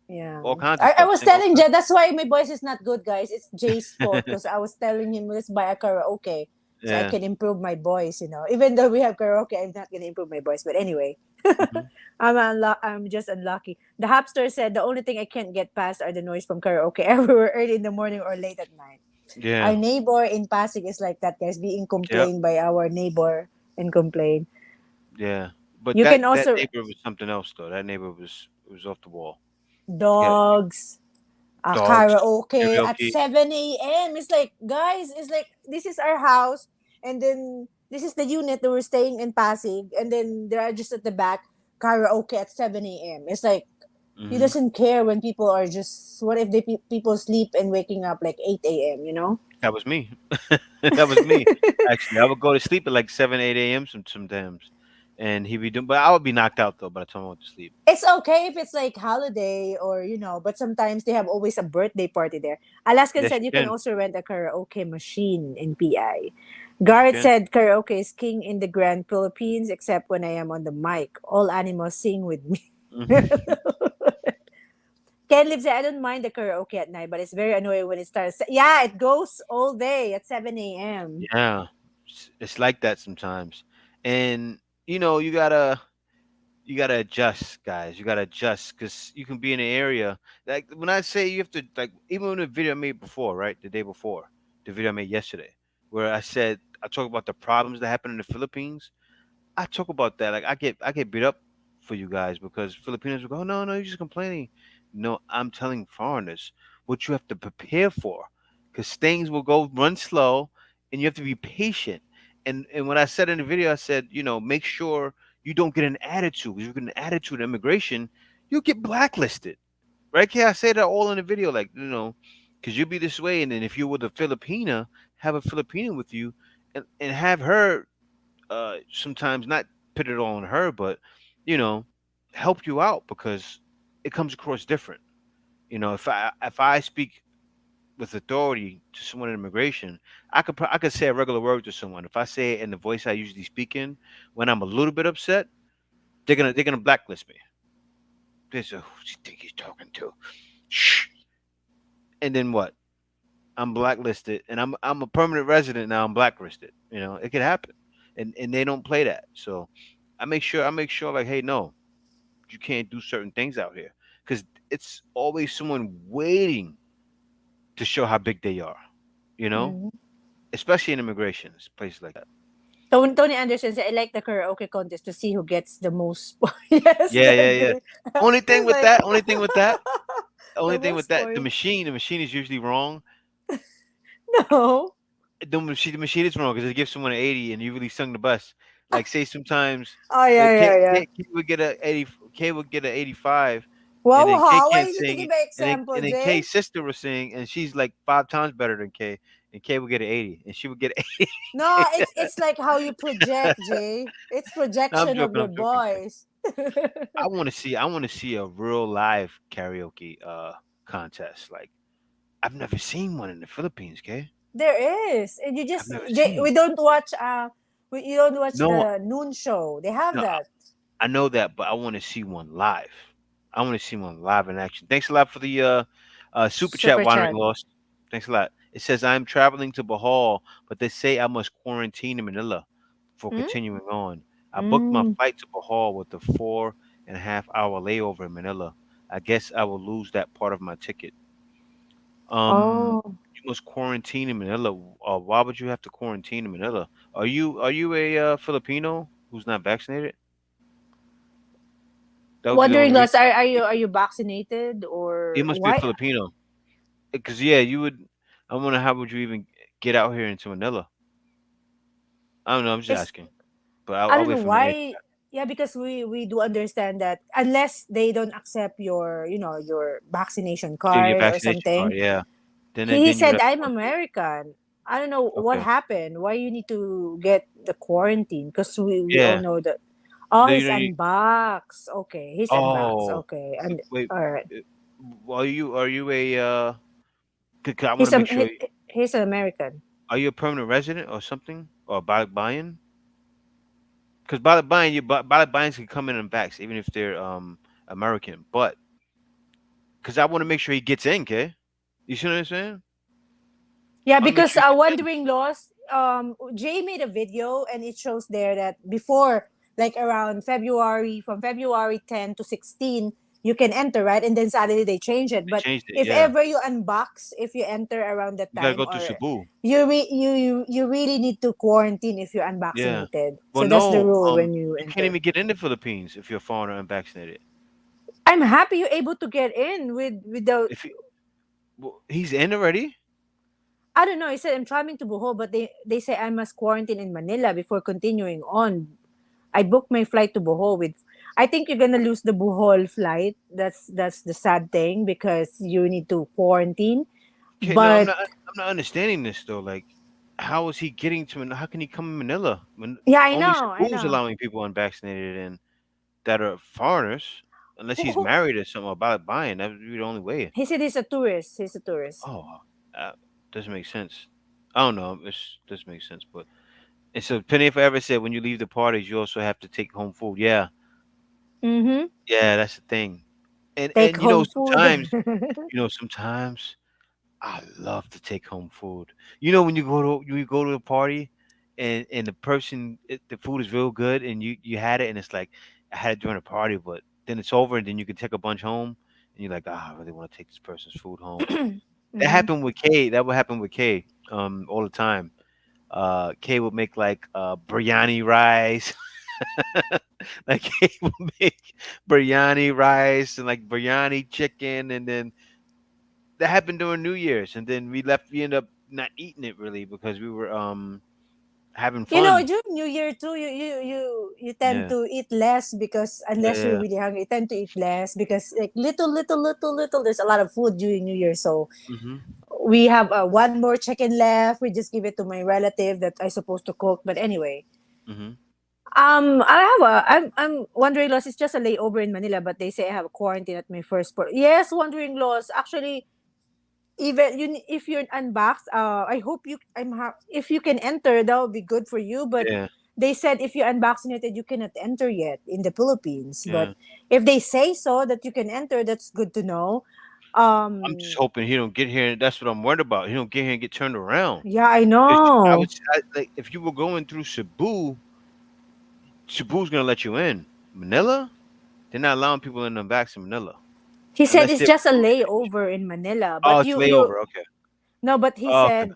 Yeah. All kinds of I stuff. was Sing all telling kinds. Jay, that's why my voice is not good, guys. It's Jay's fault, because I was telling him, let's buy a karaoke so I Yeah. can improve my voice. Even though we have karaoke, I'm not going to improve my voice. But anyway, Hmm. I'm just unlucky. The Hapster said the only thing I can't get past are the noise from karaoke everywhere early in the morning or late at night. Our Yeah. neighbor in Pasig is like that, guys, being Yep. complained by our neighbor and complain. Yeah. But You that can that also neighbor was something else though. That neighbor was off the wall. Yeah. dogs, Dogs, karaoke at karaoke. 7 a.m. It's like, guys, it's like, this is our house, and then this is the unit that we're staying in Pasig, and then they're just at the back, karaoke at 7 a.m. It's like, he Hmm. doesn't care when people are just, what if people sleep and waking up like 8 a.m., you know? That was me. That was me. Actually, I would go to sleep at like 7, 8 a.m. Sometimes, and he'd be doing. But I would be knocked out though by the time I went to sleep. It's okay if it's like holiday or but sometimes they have always a birthday party there. Alaskan Yes, said you you can can. also rent a karaoke machine in PI. Yes, you Garrett can. said karaoke is king in the Grand Philippines except when I am on the mic. All animals sing with me. Hmm. Ken lives there. I don't mind the karaoke at night, but it's very annoying when it starts. Yeah, it goes all day at 7 a.m. Yeah, it's like that sometimes, and you gotta adjust, guys. You gotta adjust because you can be in an area like when I say you have to like even in the video I made before, right? The day before, the video I made yesterday, where I talk about the problems that happen in the Philippines. I talk about that. Like I get beat up for you guys because Filipinos will go, no, no, you're just complaining. No, I'm telling foreigners what you have to prepare for, because things will go run slow, and you have to be patient. And what I said in the video, I said, make sure you don't get an attitude. Because you get an attitude in immigration, you'll get blacklisted. Right? Yeah, I say that all in the video, like because you'll be this way, and then if you were the Filipina, have a Filipino with you, and have her sometimes not put it all on her, but you know, help you out because it comes across different. If I speak with authority to someone in immigration, I could say a regular word to someone. If I say it in the voice I usually speak in, when I'm a little bit upset, they're gonna blacklist me. They say, "Who do you think he's talking to?" Shh. And then what? I'm blacklisted, and I'm a permanent resident now. I'm blacklisted. It could happen, and they don't play that. So I make sure like, hey, no, you can't do certain things out here because it's always someone waiting to show how big they are. You know, Mhm. especially in immigrations places like that. Tony Anderson said, I like the karaoke contest to see who gets the most points. Yes, Yeah, yeah, good, yeah. good. Only thing It's with like that, only thing with that, only the thing with most that, points. the machine is usually wrong. No. The machine is wrong because it gives someone an 80 and you really sung the best. Like say sometimes Oh, yeah, yeah, yeah. K would get a 80, K would get an 85, and Wow, then K how? Why can't you need to sing, give an and example, then Jay? K's sister was sing, and she's like 5 times better than K, and K would get an 80, and she would get an 80. No, it's like how you project, Jay. It's No, I'm projection of joking. your I'm joking. I'm joking. voice. I want to see a real live karaoke contest. Like I've never seen one in the Philippines, K. There is, and you I've just never we seen. don't watch. You don't watch No, the noon show. They have no, that I know that, but I want to see one live. I want to see one live in action. Thanks a lot for the super chat, super Wandering chat. Lost. Thanks a lot. It says I'm traveling to Bohol, but they say I must quarantine in Manila for Hmm? continuing on. I booked my Mm. flight to Bohol with a 4.5 hour layover in Manila. I guess I will lose that part of my ticket. Oh, You must quarantine in Manila. Why would you have to quarantine in Manila? Are you a Filipino who's not vaccinated? That would be the wondering, only reason. Lost. Are you vaccinated It or must be why? Filipino. Because yeah, you would. I wonder how would you even get out here into Manila? I don't know. I'm just It's asking, but I I'll don't wait know for him to answer why. that. Yeah, because we do understand that unless they don't accept your your vaccination Your card or vaccination card, something. yeah. He Then you would said, have to I'm quarantine. American. I don't know what Okay. happened. Why you need to get the quarantine? Because we all Yeah. know that. Oh, No, you he's don't. You, unboxed. Okay, he's unboxed. oh, Okay, and wait. all right. Are you a? 'Cause I want He's to make sure. he's an American. Are you a permanent resident or something, or buy-in? Because by the buy-ins can come in and backs even if they're American. But because I want to make sure he gets in, okay? You see what I'm saying? Yeah, I want to make because sure he gets in. Wandering Lost, Jay made a video and it shows there that before, like around February, from February 10 to 16, you can enter, right? And then suddenly they change it. They But changed it. if Yeah. ever you unbox, if you enter around that You gotta time, go through or Cebu. you really need to quarantine if you're Yeah. unvaccinated. Well, So that's the no. rule when you You can't enter. even get in the Philippines if you're a foreigner unvaccinated. I'm happy you're able to get in with the. If he, well, he's in already. I don't know. I said I'm traveling to Bohol, but they say I must quarantine in Manila before continuing on. I booked my flight to Bohol with. I think you're gonna lose the Bohol flight. That's the sad thing because you need to quarantine. Okay, no, But I'm not understanding this though. Like, how is he getting to? How can he come in Manila when yeah, I only know, I Cebu's know. allowing people unvaccinated and that are foreigners? Unless he's Who, married or something about buying, that would be the only way. he said he's a tourist. He's a tourist. Oh, uh, doesn't make sense. I don't know. It doesn't make sense, but and so Penny Forever said when you leave the parties, you also have to take home food. Yeah, Mm-hmm. yeah, that's the thing. Take And home food. sometimes I love to take home food. When you go to a party and the food is real good and you had it and it's like I had it during a party, but then it's over and then you can take a bunch home and you're like, I really want to take this person's food home. That Mm-hmm. happened with Kay. That would happen with Kay all the time. Kay would make like biryani rice. Like Kay would make biryani rice and like biryani chicken, and then that happened during New Year's, and then we ended up not eating it really because we were having fun. During New Year too, you tend Yeah, to eat less because unless you're yeah, really hungry, you tend to eat less because like little, there's a lot of food during New Year. So mhm, we have one more chicken left. We just give it to my relative that I supposed to cook. But anyway, mhm. I'm wondering loss. It's just a layover in Manila, but they say I have a quarantine at my first port. Yes, wondering loss. Actually, even if you're unboxed, I hope if you can enter, that would be good for you. But Yeah, they said if you're unvaccinated, you cannot enter yet in the Philippines. yeah. But if they say so that you can enter, that's good to know. I'm just Um, hoping he don't get here. That's what I'm worried about. He don't get here and get turned around. yeah, I 'Cause know. like if you were going through Cebu, Cebu's gonna let you in. Manila? They're not allowing people in the backs in Manila He said unless it's they're just a on stage. layover in Manila, Oh, but it's you layover. Okay. no, Oh, okay.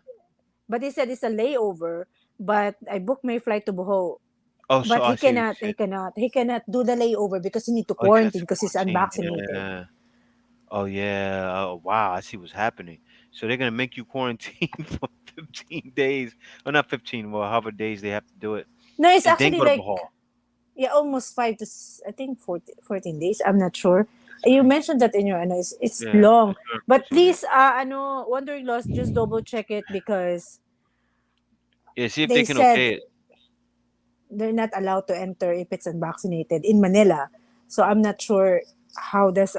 but he said it's a layover. But I booked my flight to Bohol, Oh, so but I see what you're saying. he cannot do the layover because he need to Oh, you got quarantine to because he's quarantine. unvaccinated. Yeah. Oh yeah. Oh wow. I see what's happening. So they're gonna make you quarantine for 15 days. Well, not 15. Well, however days they have to do it, No, it's and then actually go to like Bahal. yeah, almost I think 14 days. I'm not sure. That's You crazy. mentioned that in your ano, it's Yeah, long. that's very But crazy. Yeah. please, ano, Wandering Lost, just double check it because Yeah. See if they they can said okay it. they're not allowed to enter if it's unvaccinated in Manila. So I'm not sure how does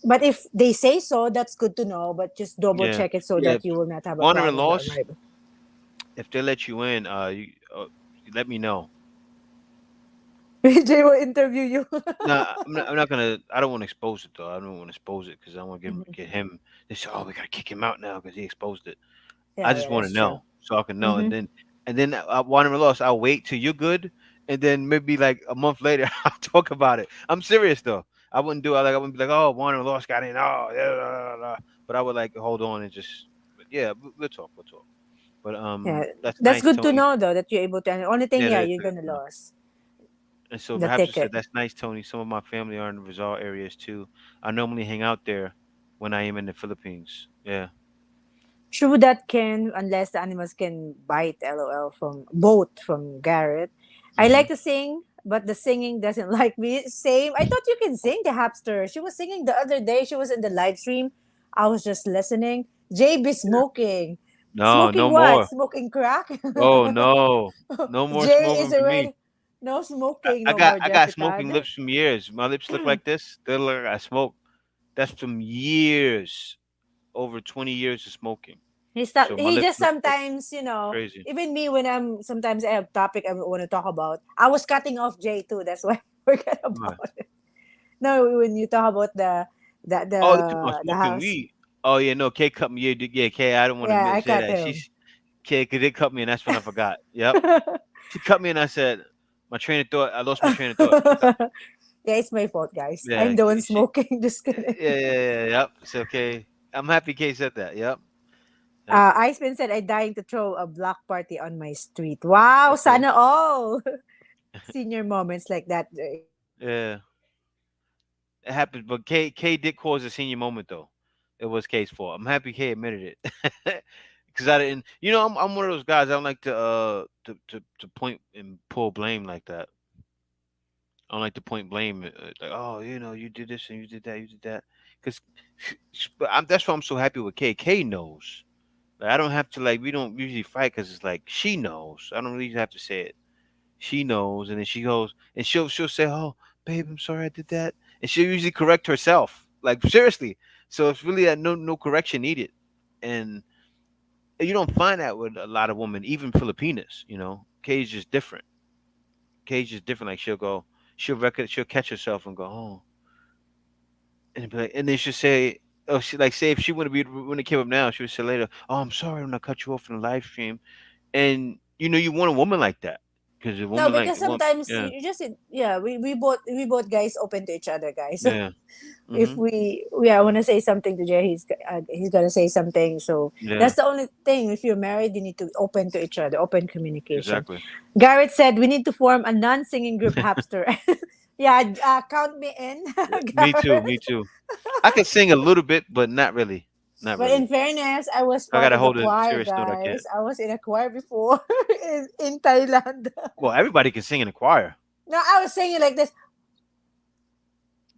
but if they say so, that's good to know. But just double Yeah. check it so Yeah. that you will not have a Wandering problem to lost. arrive. If they let you in, you let me know. Jay will interview you. No, I'm not gonna. I don't want to expose it though. I don't want to expose it because I want to Mhm. get him. They say, "Oh, we gotta kick him out now because he exposed it." I Yeah, just yeah, want to that's true. know so I can know, Hmm. and then I want him lost. I'll wait till you're good, and then maybe like a month later I'll talk about it. I'm serious though. I wouldn't do it like I wouldn't be like, "Oh, Warner lost got in." Oh, yeah, blah, blah, blah. But I would like hold on and just. But yeah, we'll talk. We'll talk. But Yeah, that's that's nice, good to Tony. know though that you're able to. And the only thing, Yeah, yeah, that's you're good gonna to know. lose And so the perhaps I said, ticket. "That's nice, Tony." Some of my family are in the Rizal areas too. I normally hang out there when I am in the Philippines. Yeah. True that can, unless the animals can bite. LOL from both from Garrett. I Hmm. like to sing, but the singing doesn't like me. Same. I thought you can sing the hamster. She was singing the other day. She was in the live stream. I was just listening. JB Yeah. smoking. No, Smoking no what? more. Smoking crack? Oh no, no more Jay is smoking for me. already no smoking, I no got more I got Jeffrey smoking Tad. lips from years. My lips look like this. They look like I smoke. That's from years, over 20 years of smoking. So my He lips just look like sometimes, crazy. even me when sometimes I have topic I want to talk about. I was cutting off Jay too. That's why I forget Right. about it. No, when you talk about Oh, you talking about the smoking house. weed? Oh yeah, no, K cut me. Yeah, yeah, K. I don't want Yeah, to I say cut that. him. She's K because they cut me, and that's when I forgot. Yep, she cut me, and I said my train of thought. I lost my train of thought. She cut me. Yeah, it's my fault, guys. I'm Yeah, the one she. smoking. Just kidding. Yeah. Yep. It's okay. I'm happy K said that. Yep. Yep. Iceman said, I'm dying to throw a block party on my street. Wow, Okay. sana all. Senior moments like that. Yeah. It happened, but K did cause a senior moment though. It was K's fault. I'm happy K admitted it. Cause I didn't, I'm one of those guys. I don't like to point and pull blame like that. I don't like to point blame, like, oh, you did this and you did that. Cause, but that's why I'm so happy with K. K knows. Like, I don't have to like. We don't usually fight because it's like she knows. I don't really have to say it. She knows, and then she goes and she'll say, "Oh, babe, I'm sorry I did that," and she'll usually correct herself. Like seriously, so it's really no correction needed, and you don't find that with a lot of women, even Filipinas. Kay's just different. Kay's just different. Like she'll catch herself and go, "Oh," and be like, and then she'll say. Oh, she like say if she wouldn't be when it came up now, she would say later, "Oh, I'm sorry when I cut you off in the live stream." And you want a woman like that because a No, woman like because sometimes yeah, you just yeah, we both guys open to each other, guys. So yeah, if hmm, I want to say something to Jay, he's gonna say something. So yeah. that's the only thing. If you're married, you need to open to each other, open communication. Exactly. Garrett said we need to form a non-singing group, Hapster. Yeah, count me in, Me too. Garrett. Me too. I can sing a little bit, but not really. Not But really. in fairness, I was If I part gotta of the hold a choir, serious note, I can't. guys. I was in a choir before in Thailand. Well, everybody can sing in a choir. No, I was singing like this,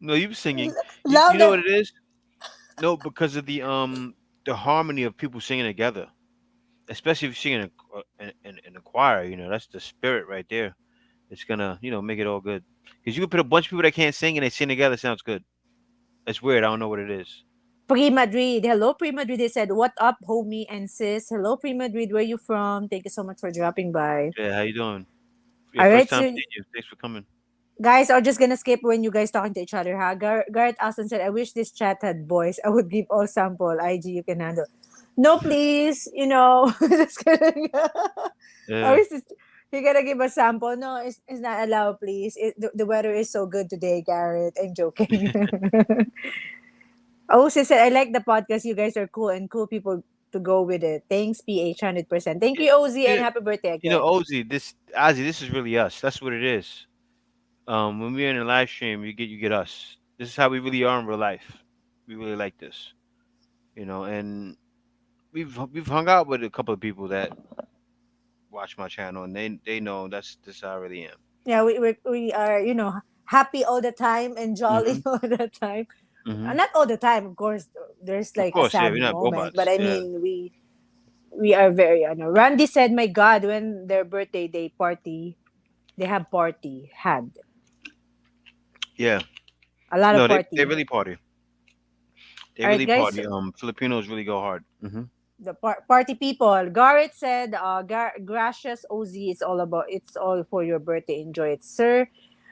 No, you singing. You know what louder. it is? No, because of the harmony of people singing together. Especially if you're singing in a choir. That's the spirit right there. It's gonna make it all good. Because you can put a bunch of people that can't sing and they sing together. Sounds good. It's weird. I don't know what it is. Pre Madrid. Hello, Pre Madrid. They said, what up, homie and sis? Hello, Pre Madrid. Where you from? Thank you so much for dropping by. Yeah. How you doing? Yeah. All First right, time so seeing you. Thanks for coming. guys are just gonna skip when you guys talking to each other, huh? Garrett Alston said, I wish this chat had voice. I would give all sample. IG, you can handle. No, please. Just kidding. I Yeah. wish this. You gotta give a sample. No, it's not allowed, please. The weather is so good today, Garrett. I'm joking. Oh, she said, I like the podcast. You guys are cool and cool people to go with it. Thanks, PH 100%. Thank Yeah, you, OZ, and you, happy birthday you know, again. Ozzy, this is really us. That's what it is. When we're in a live stream, you get us. This is how we really are in real life. We really like this, and we've hung out with a couple of people that watch my channel, and they know that's this how I really am. Yeah, we are, happy all the time and jolly Hmm. all the time. Hmm. Not all the time, of course. There's Of like a course, yeah, we're sad not moment, but robots. I Yeah, mean, we are very, Randy said, my God, when their birthday they party, they have party, had yeah. a lot of No, they party. really party. They All right, really guys, party. Filipinos really go hard. Hmm. the party people. Garrett said, gracias OZ, it's all for your birthday. Enjoy it, sir.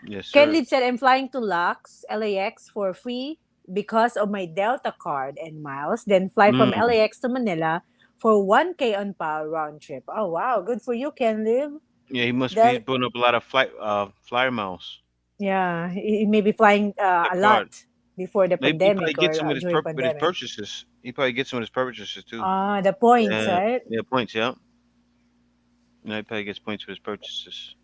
Yes, Ken sir. Lid said, I'm flying to LAX for free because of my Delta card and miles. Then fly from Mm. LAX to Manila for 1K on PAL round trip. Oh, wow. Good for you, Ken Liv. Yeah, he must be Del- putting up a lot of flyer miles. yeah, he may be flying The a card. lot before the Maybe he probably pandemic gets or some with during with his pandemic. purchases. He probably gets some of his purchases too. The points, Yeah, right? yeah, points. Yeah, he probably gets points for his purchases.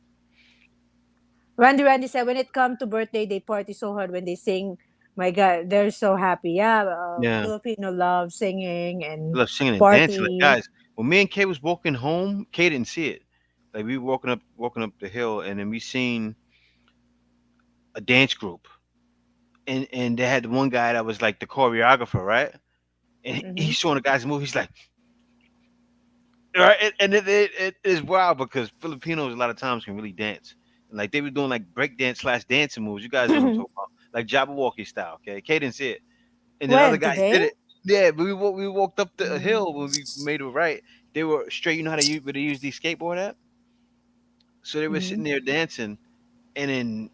Randy said, when it comes to birthday, they party so hard when they sing. My God, they're so happy. Yeah, Yeah, Filipino love singing I and love singing and dancing. Like party. guys, when me and Kay was walking home, Kay didn't see it. Like we were walking up the hill, and then we seen a dance group, and they had one guy that was like the choreographer, right? And Mm-hmm. he's showing the guys move. He's like, right, and it is wild because Filipinos a lot of times can really dance. And like they were doing like break dance slash dancing moves. You guys know what I'm talking about, like Jabberwocky style. Okay, Kay didn't see it, and then other When? guys did Today? it. Yeah, but we walked up the hill when we Mm-hmm. made it right. They were straight. You know how they use these skateboard at? So they were sitting there dancing, and then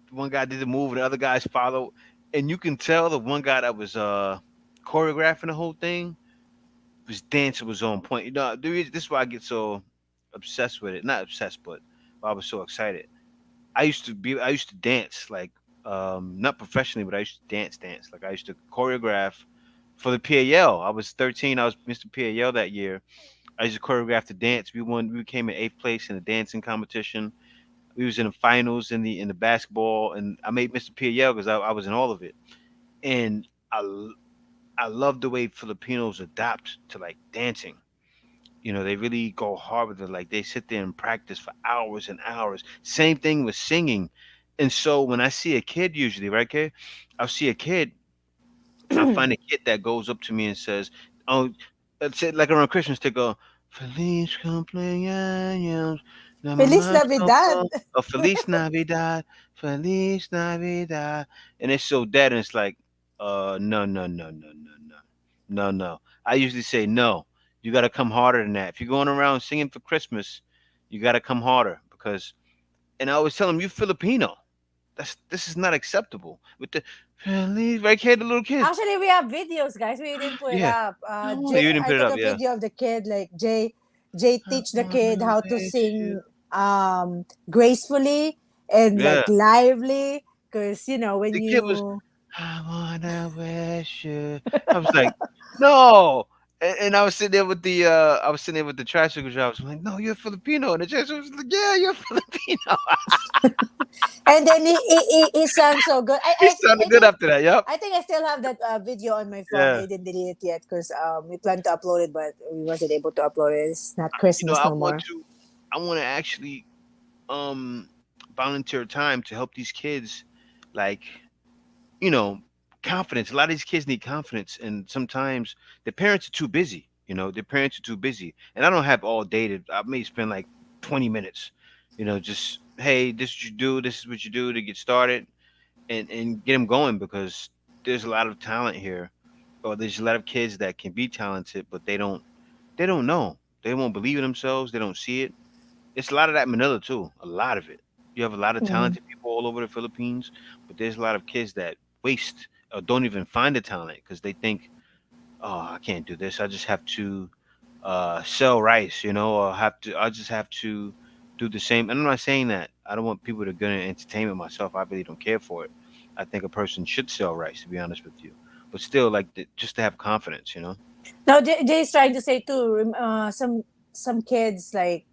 one guy did the move, and the other guys followed, and you can tell the one guy that was choreographing the whole thing his dancing was on point. This is why I get so obsessed with it. Not obsessed, but why I was so excited. I used to dance like not professionally, but I used to dance. Like I used to choreograph for the PAL. I was 13. I was Mr. PAL that year. I used to choreograph the dance. We came in eighth place in the dancing competition. We was in the finals in the basketball, and I made Mr. PAL because I was in all of it. And I love the way Filipinos adapt to like dancing. They really go hard with it. Like they sit there and practice for hours and hours. Same thing with singing. And so when I see a kid, usually, right, kid, I'll see a kid. I find a kid that goes up to me and says, "Oh, let's say like around Christmas, they go, Feliz cumpleaños, la Feliz mamá Navidad. tocó, or Feliz Navidad, Feliz Navidad," and it's so dead, and it's like, no, no, no, no, no, no, no, no. I usually say no. You got to come harder than that. If you're going around singing for Christmas, you got to come harder because. And I always tell them, you Filipino. This is not acceptable. With the Feliz, right here, the little kids. Actually, we have videos, guys. We didn't put it Yeah. up. No, you didn't I put it took up. a Yeah. video of the kid, like Jay I teach the kid wanna how to wish you. sing gracefully and Yeah. like lively. Because, when The kid was, you. I wanna wish you. I was like, no. And I was sitting there with the tricycle drivers. I'm like, no, you're Filipino. And the tricycle was like, yeah, you're Filipino. And then he sang so good. He sounded good after that. Yep. I think I still have that video on my phone. Yeah. I didn't delete it yet because we planned to upload it, but we wasn't able to upload it. It's not Christmas I no want more. to. I want to actually um volunteer time to help these kids, like you know, confidence. A lot of these kids need confidence, and sometimes their parents are too busy. Their parents are too busy, and I don't have all day to. I may spend like 20 minutes. Just hey, this is what you do. This is what you do to get started, and get them going because there's a lot of talent here, or there's a lot of kids that can be talented, but they don't know. They won't believe in themselves. They don't see it. It's a lot of that in Manila too. A lot of it. You have a lot of Mm-hmm. talented people all over the Philippines, but there's a lot of kids that waste or don't even find the talent because they think, "Oh, I can't do this. I just have to sell rice, or I just have to." do the same. And I'm not saying that I don't want people to get into entertainment myself. I really don't care for it. I think a person should sell rice, to be honest with you. But still, like just to have confidence, you know. Now, Jay's trying to say too. Some kids like,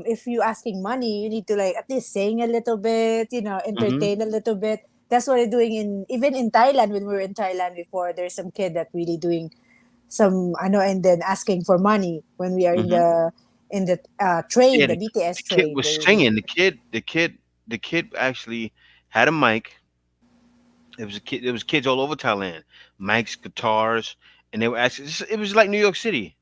if you asking money, you need to like at least sing a little bit, Hmm. entertain a little bit. That's what they're doing in even in Thailand. When we were in Thailand before, there's some kid that really doing some, I know, and then asking for money when we are in Hmm. the train, Yeah, the BTS the kid train. was They're really singing. The kid actually had a mic. It was a kid. There was kids all over Thailand, mics, guitars, and they were actually. It was like New York City.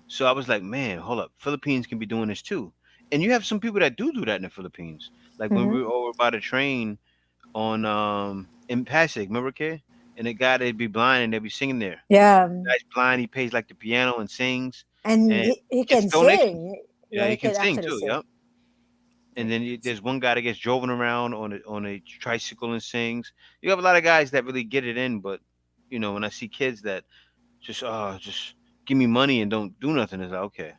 So I was like, man, hold up, Philippines can be doing this too. And you have some people that do that in the Philippines. Like when hmm we were over by the train on in Pasig, remember, kid? And the guy they'd be blind and they'd be singing there. yeah, The guy's blind. He plays like the piano and sings, and and he gets can donations. sing. Yeah, Yeah, he he can can sing actually too. sing. Yep. And then there's one guy that gets driven around on a tricycle and sings. You have a lot of guys that really get it in, but when I see kids that just give me money and don't do nothing, it's like okay.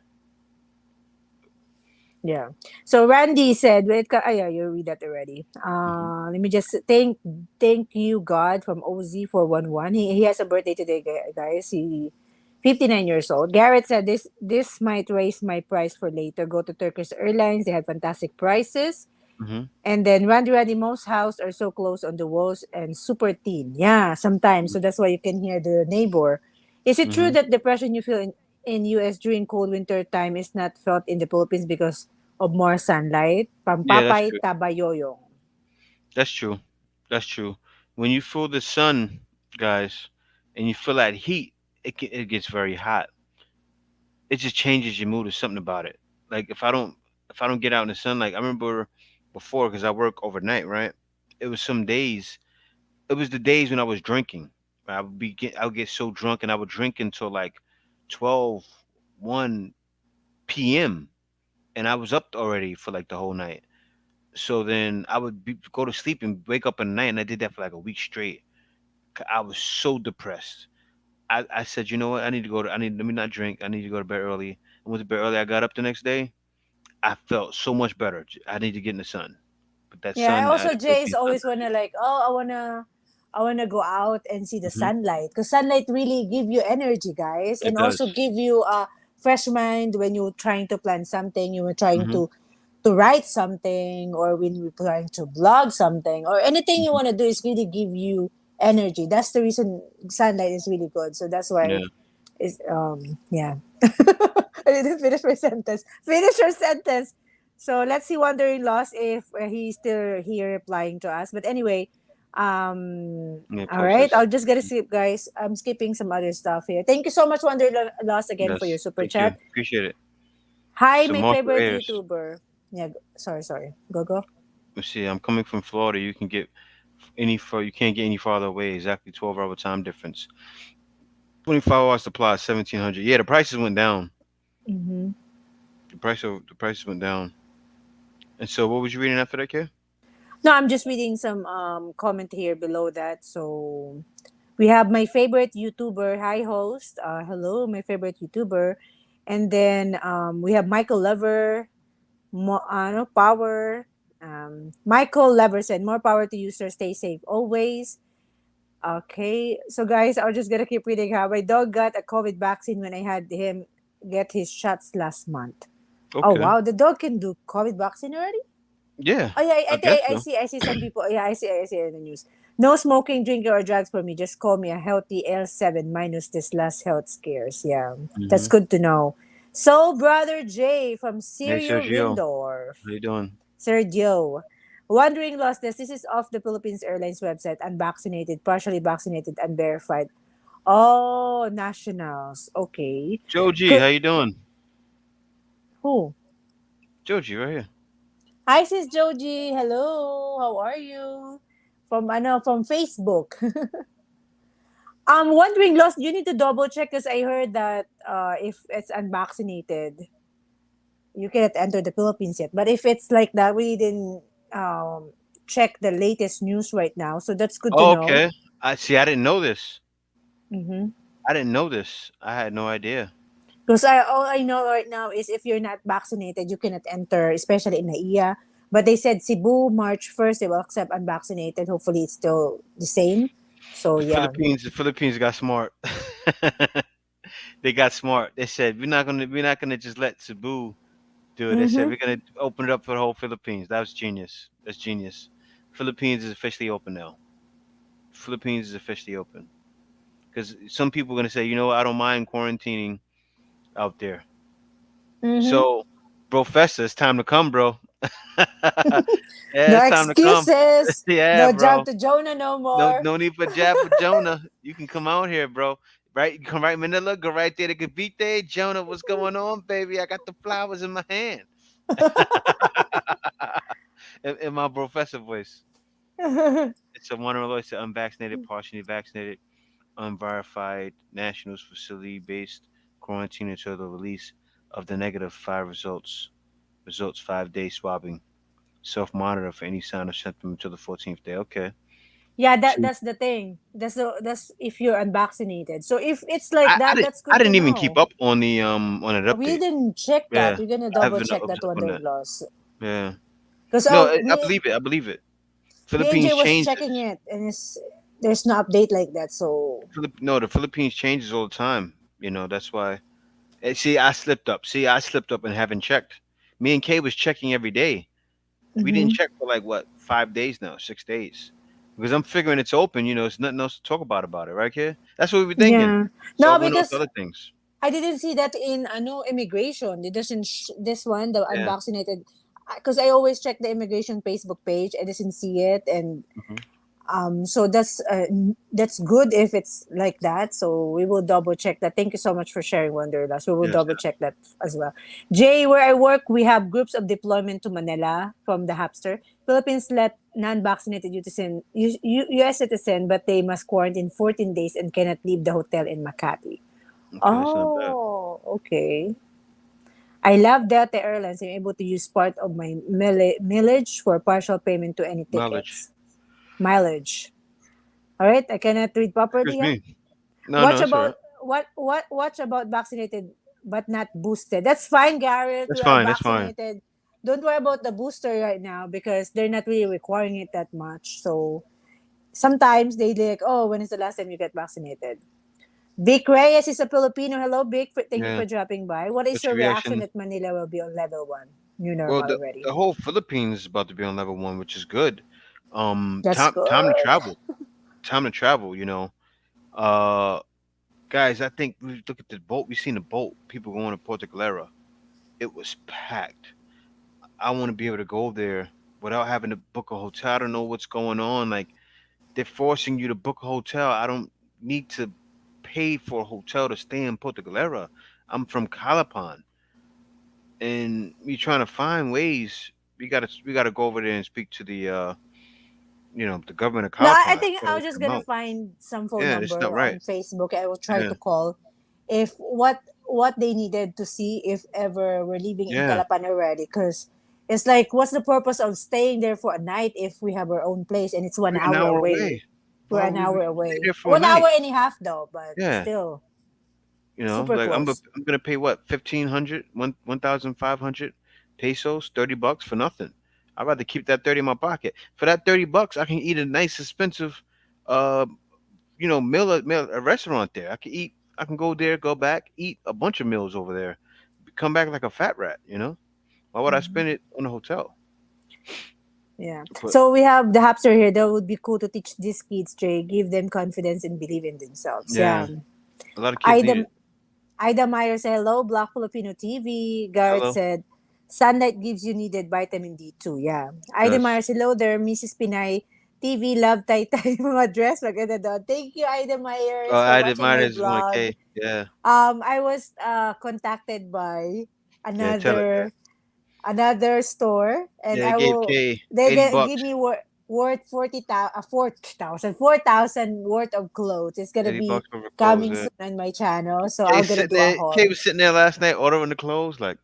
Yeah. So Randy said, yeah, you read that already. Hmm. Let me just thank you God from OZ411. He has a birthday today, guys. 59 years old. Garrett said this might raise my price for later. Go to Turkish Airlines. They had fantastic prices. Hmm. And then Randy most house are so close on the walls and super thin. Yeah, sometimes. So that's why you can hear the neighbor. Is it true Hmm. that depression you feel in US during cold winter time is not felt in the Philippines because of more sunlight? Yeah, that's Pampapay true. tabayoyong. That's true. That's true. When you feel the sun, guys, and you feel that heat, it gets very hot. It just changes your mood. There's something about it. Like if I don't get out in the sun, like I remember before, because I work overnight, right? It was some days. It was the days when I was drinking. I would get so drunk, and I would drink until like 12, 1 p.m. and I was up already for like the whole night. So then go to sleep and wake up in the night, and I did that for like a week straight. I was so depressed. I said, you know what? Let me not drink. I need to go to bed early. I went to bed early. I got up the next day. I felt so much better. I need to get in the sun. But that Yeah, sun, also the Jay is Philippine sun, always wanna like, oh, I wanna go out and see the hmm sunlight because sunlight really give you energy, guys, it and does. also give you a fresh mind when you're trying to plan something, you were trying Hmm. to write something, or when you're trying to blog something, or anything you Hmm. want to do is really give you energy. That's the reason sunlight is really good. So that's why Yeah, is yeah. I didn't finish my sentence. Finish your sentence. So let's see Wandering Lost if he's still here replying to us. But anyway, yeah. all right. Process. I'll just get a skip, guys. I'm skipping some other stuff here. Thank you so much, Lost, again for your Yes. super Thank you. chat. Appreciate it. Hi, So my Marco favorite Ayers. YouTuber. Yeah, sorry. Go. Let's see. I'm coming from Florida. You can't get any farther away. Exactly 12-hour time difference. 24 hour supply is 1,700. Yeah, the prices went down. Mm-hmm. The prices went down. And so, what was you reading after that, kid? No, I'm just reading some comment here below that. So we have my favorite YouTuber. Hi, host. Hello, my favorite YouTuber. And then we have Michael Lever. Power. Michael Lever said, "More power to users. Stay safe always." Okay, so guys, I'm just gonna keep reading. How my dog got a COVID vaccine when I had him get his shots last month. Oh Okay. wow, the dog can do COVID vaccine already. Yeah, Oh yeah, I guess I so. see. I see some people. Yeah, I see it in the news. No smoking, drinking, or drugs for me. Just call me a healthy L7 minus this last health scares. Yeah, that's Hmm. good to know. So, brother Jay from Hey, Sirio Sergio. Windorf, How you doing? Sergio, wondering lostness. This is off the Philippines Airlines website. Unvaccinated, partially vaccinated, unverified. Oh, nationals. Okay. Joe G, Good. how you doing? Who? Joe G, right here. Hi, sis Joji. Hello. How are you? From Facebook. I'm wondering, Lost, you need to double check because I heard that if it's unvaccinated, you cannot enter the Philippines yet. But if it's like that, we didn't check the latest news right now. So that's good to Oh, know. okay. I see. I didn't know this. Mm-hmm. I didn't know this. I had no idea. Because all I know right now is if you're not vaccinated, you cannot enter, especially in NAIA. But they said Cebu, March 1st, they will accept unvaccinated. Hopefully, it's still the same. So, yeah. The Philippines got smart. They got smart. They said we're not gonna just let Cebu do it. They said Mm-hmm. we're gonna open it up for the whole Philippines. That was genius. That's genius. Philippines is officially open now. Philippines is officially open because some people are gonna say, you know what, I don't mind quarantining out there. Mm-hmm. So, bro, Festa, it's time to come, bro. Yeah, No it's time to come. excuses. Yeah, No jump bro. to Jonah no No, more. no need for jab for Jonah. You can come out here, bro. Right, you come right Manila, go right there to Cavite. Jonah, what's going on, baby? I got the flowers in my hand. In my professor voice. It's a one to unvaccinated, partially vaccinated, unverified nationals facility based quarantine until the release of the negative five results. Results 5 day swabbing. Self monitor for any sign or symptom until the 14th day. Okay. Yeah, See, that's the thing. That's if you're unvaccinated. So if it's like that, that's I good to didn't even keep know. up on an We update. didn't check that. Yeah, We're gonna I double haven't check that hooked up on that. Wonderloss. Yeah. Because No, I me believe it. I believe it. me and Jay Philippines was changes. checking it, and there's no update like that. So No, the Philippines changes all the time. That's why. See, I slipped up. See, I slipped up and haven't checked. Me and Kay was checking every day. We didn't hmm check for like what 5 days now, 6 days, because I'm figuring it's open. It's nothing else to talk about it, right, Kay? That's what we were thinking. yeah, So I no, went on to because other things. I didn't see that in no immigration. It doesn't this one the Yeah. unvaccinated. Because I always check the immigration Facebook page. I didn't see it, and Hmm. so that's good if it's like that. So we will double check that. Thank you so much for sharing, Wanderlust. We will Yes. double check that as well. Jay, where I work, we have groups of deployment to Manila from the Hapster. Philippines let non-vaccinated US citizen, but they must quarantine 14 days and cannot leave the hotel in Makati. Okay, that's not bad. Oh, okay. I love Delta Airlines. I'm able to use part of my mileage for partial payment to any Mileage. tickets. Mileage. All right, I cannot read Excuse properly. Yeah. me. No, no, Watch that's all right. about watch about vaccinated but not boosted. That's fine, Garrett. That's We are fine. That's fine. vaccinated. Don't worry about the booster right now because they're not really requiring it that much. So sometimes they like, oh, when is the last time you get vaccinated? Vic Reyes is a Filipino. Hello, Vic. Thank you Yeah. for dropping by. What is What's your your reaction reaction? that Manila will be on level one, new Well, normal the already? whole Philippines is about to be on level one, which is good. That's Time to good. travel. Time to travel. Uh, guys, I think we look at the boat. We seen the boat. People going to Puerto Galera. It was packed. I want to be able to go there without having to book a hotel. I don't know what's going on. Like they're forcing you to book a hotel. I don't need to pay for a hotel to stay in Puerto Galera. I'm from Calapan, and we trying to find ways. We gotta go over there and speak to the government of No, I Calapan think so I they was just come gonna out. find some phone Yeah, it's number not right. on Facebook. I will try Yeah, to call if what they needed to see if ever we're leaving in yeah. Calapan already. Because it's like, what's the purpose of staying there for a night if we have our own place and it's one We're an hour hour away? away. We're Why an would we hour stay away. there for a 1 hour night? and a half though, but Yeah, still super like close. I'm gonna pay what 1,500, 1,500 pesos, $30 for nothing. I'd rather keep that 30 in my pocket. For that $30, I can eat a nice expensive, uh, meal a restaurant there. I can eat. I can go there, go back, eat a bunch of meals over there, come back like a fat rat. Why would I Mhm. spend it on a hotel? Yeah. But So we have the Hapster here. That would be cool to teach these kids, Jay. Give them confidence and believe in themselves. yeah, Yeah. a lot of kids need Ida it. Ida Meyer said, hello, Black Filipino TV. Garrett Hello, said, sunlight gives you needed vitamin D2. Yeah. Ida does. Meyer said, hello there, Mrs. Pinay. TV, love tay-tay, mga dress. Maganda daw. Thank you, Ida Oh, Myers, for I did watching mine my is one vlog. K. Yeah, I was contacted by yeah. Tell it. Yeah, another store, and yeah. I Gave will K they 80 give bucks. me worth 40,000 4,000 worth of clothes. It's gonna 80 be bucks over clothes. coming Yeah. soon on my channel, so Kay I'm gonna sitting do a there. Kay haul. was sitting there last night ordering the clothes. Like,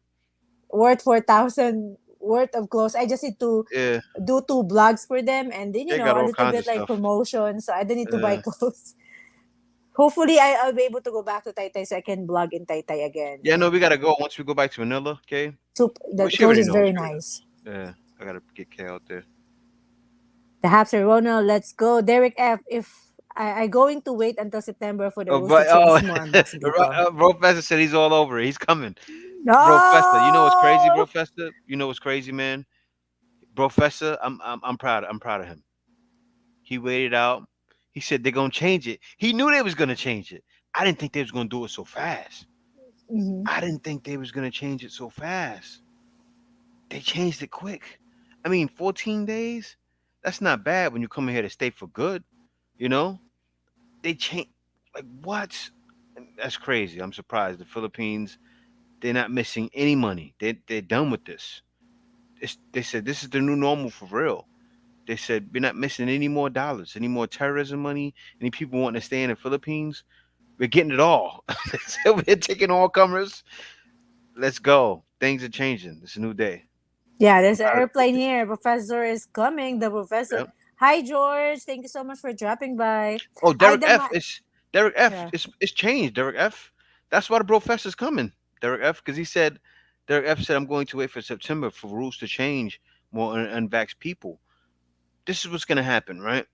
Worth 4,000 worth of clothes. I just need to yeah, do two blogs for them, and then Kay got a all little kinds of bit like stuff. promotion, so I don't need to buy Yeah. clothes. Hopefully, I'll be able to go back to Taytay so I can blog in Taytay again. Yeah, no, we And gotta go once we go back to Manila. Okay, the well, she clothes already is knows. very She already nice. knows. Yeah, I gotta get Kay out there. The Hapser Ronald, let's go. Derek F. If I going to wait until September for the Oh, rules to but change more unboxing people. Bro Festa said he's all over it. He's coming. Bro Festa, you know what's crazy, No. Bro Festa? You know what's crazy, man? Bro Festa, I'm proud. I'm proud of him. He waited out. He said they're gonna change it. He knew they was gonna change it. I didn't think they was gonna do it so fast. Hmm. I didn't think they was gonna change it so fast. They changed it quick. I mean, 14 days? That's not bad when you come in here to stay for good, you know? They change like what? That's crazy. I'm surprised. The Philippines, they're not missing any money. They're done with this. They said this is the new normal for real. They said we're not missing any more dollars, any more terrorism money, any people wanting to stay in the Philippines. We're getting it all. So we're taking all comers. Let's go. Things are changing. It's a new day. Yeah, I'm there's an proud of the airplane Philippines. here. Professor is coming. The professor. Yep. Hi, George. Thank you so much for dropping by. Oh, I Derek the F. ma- It's Derek F. yeah. It's changed. Derek F. That's why the professor's coming. Derek F. Because he said Derek F. said I'm going to wait for September for rules to change more unvaxxed people. This is what's gonna happen, right?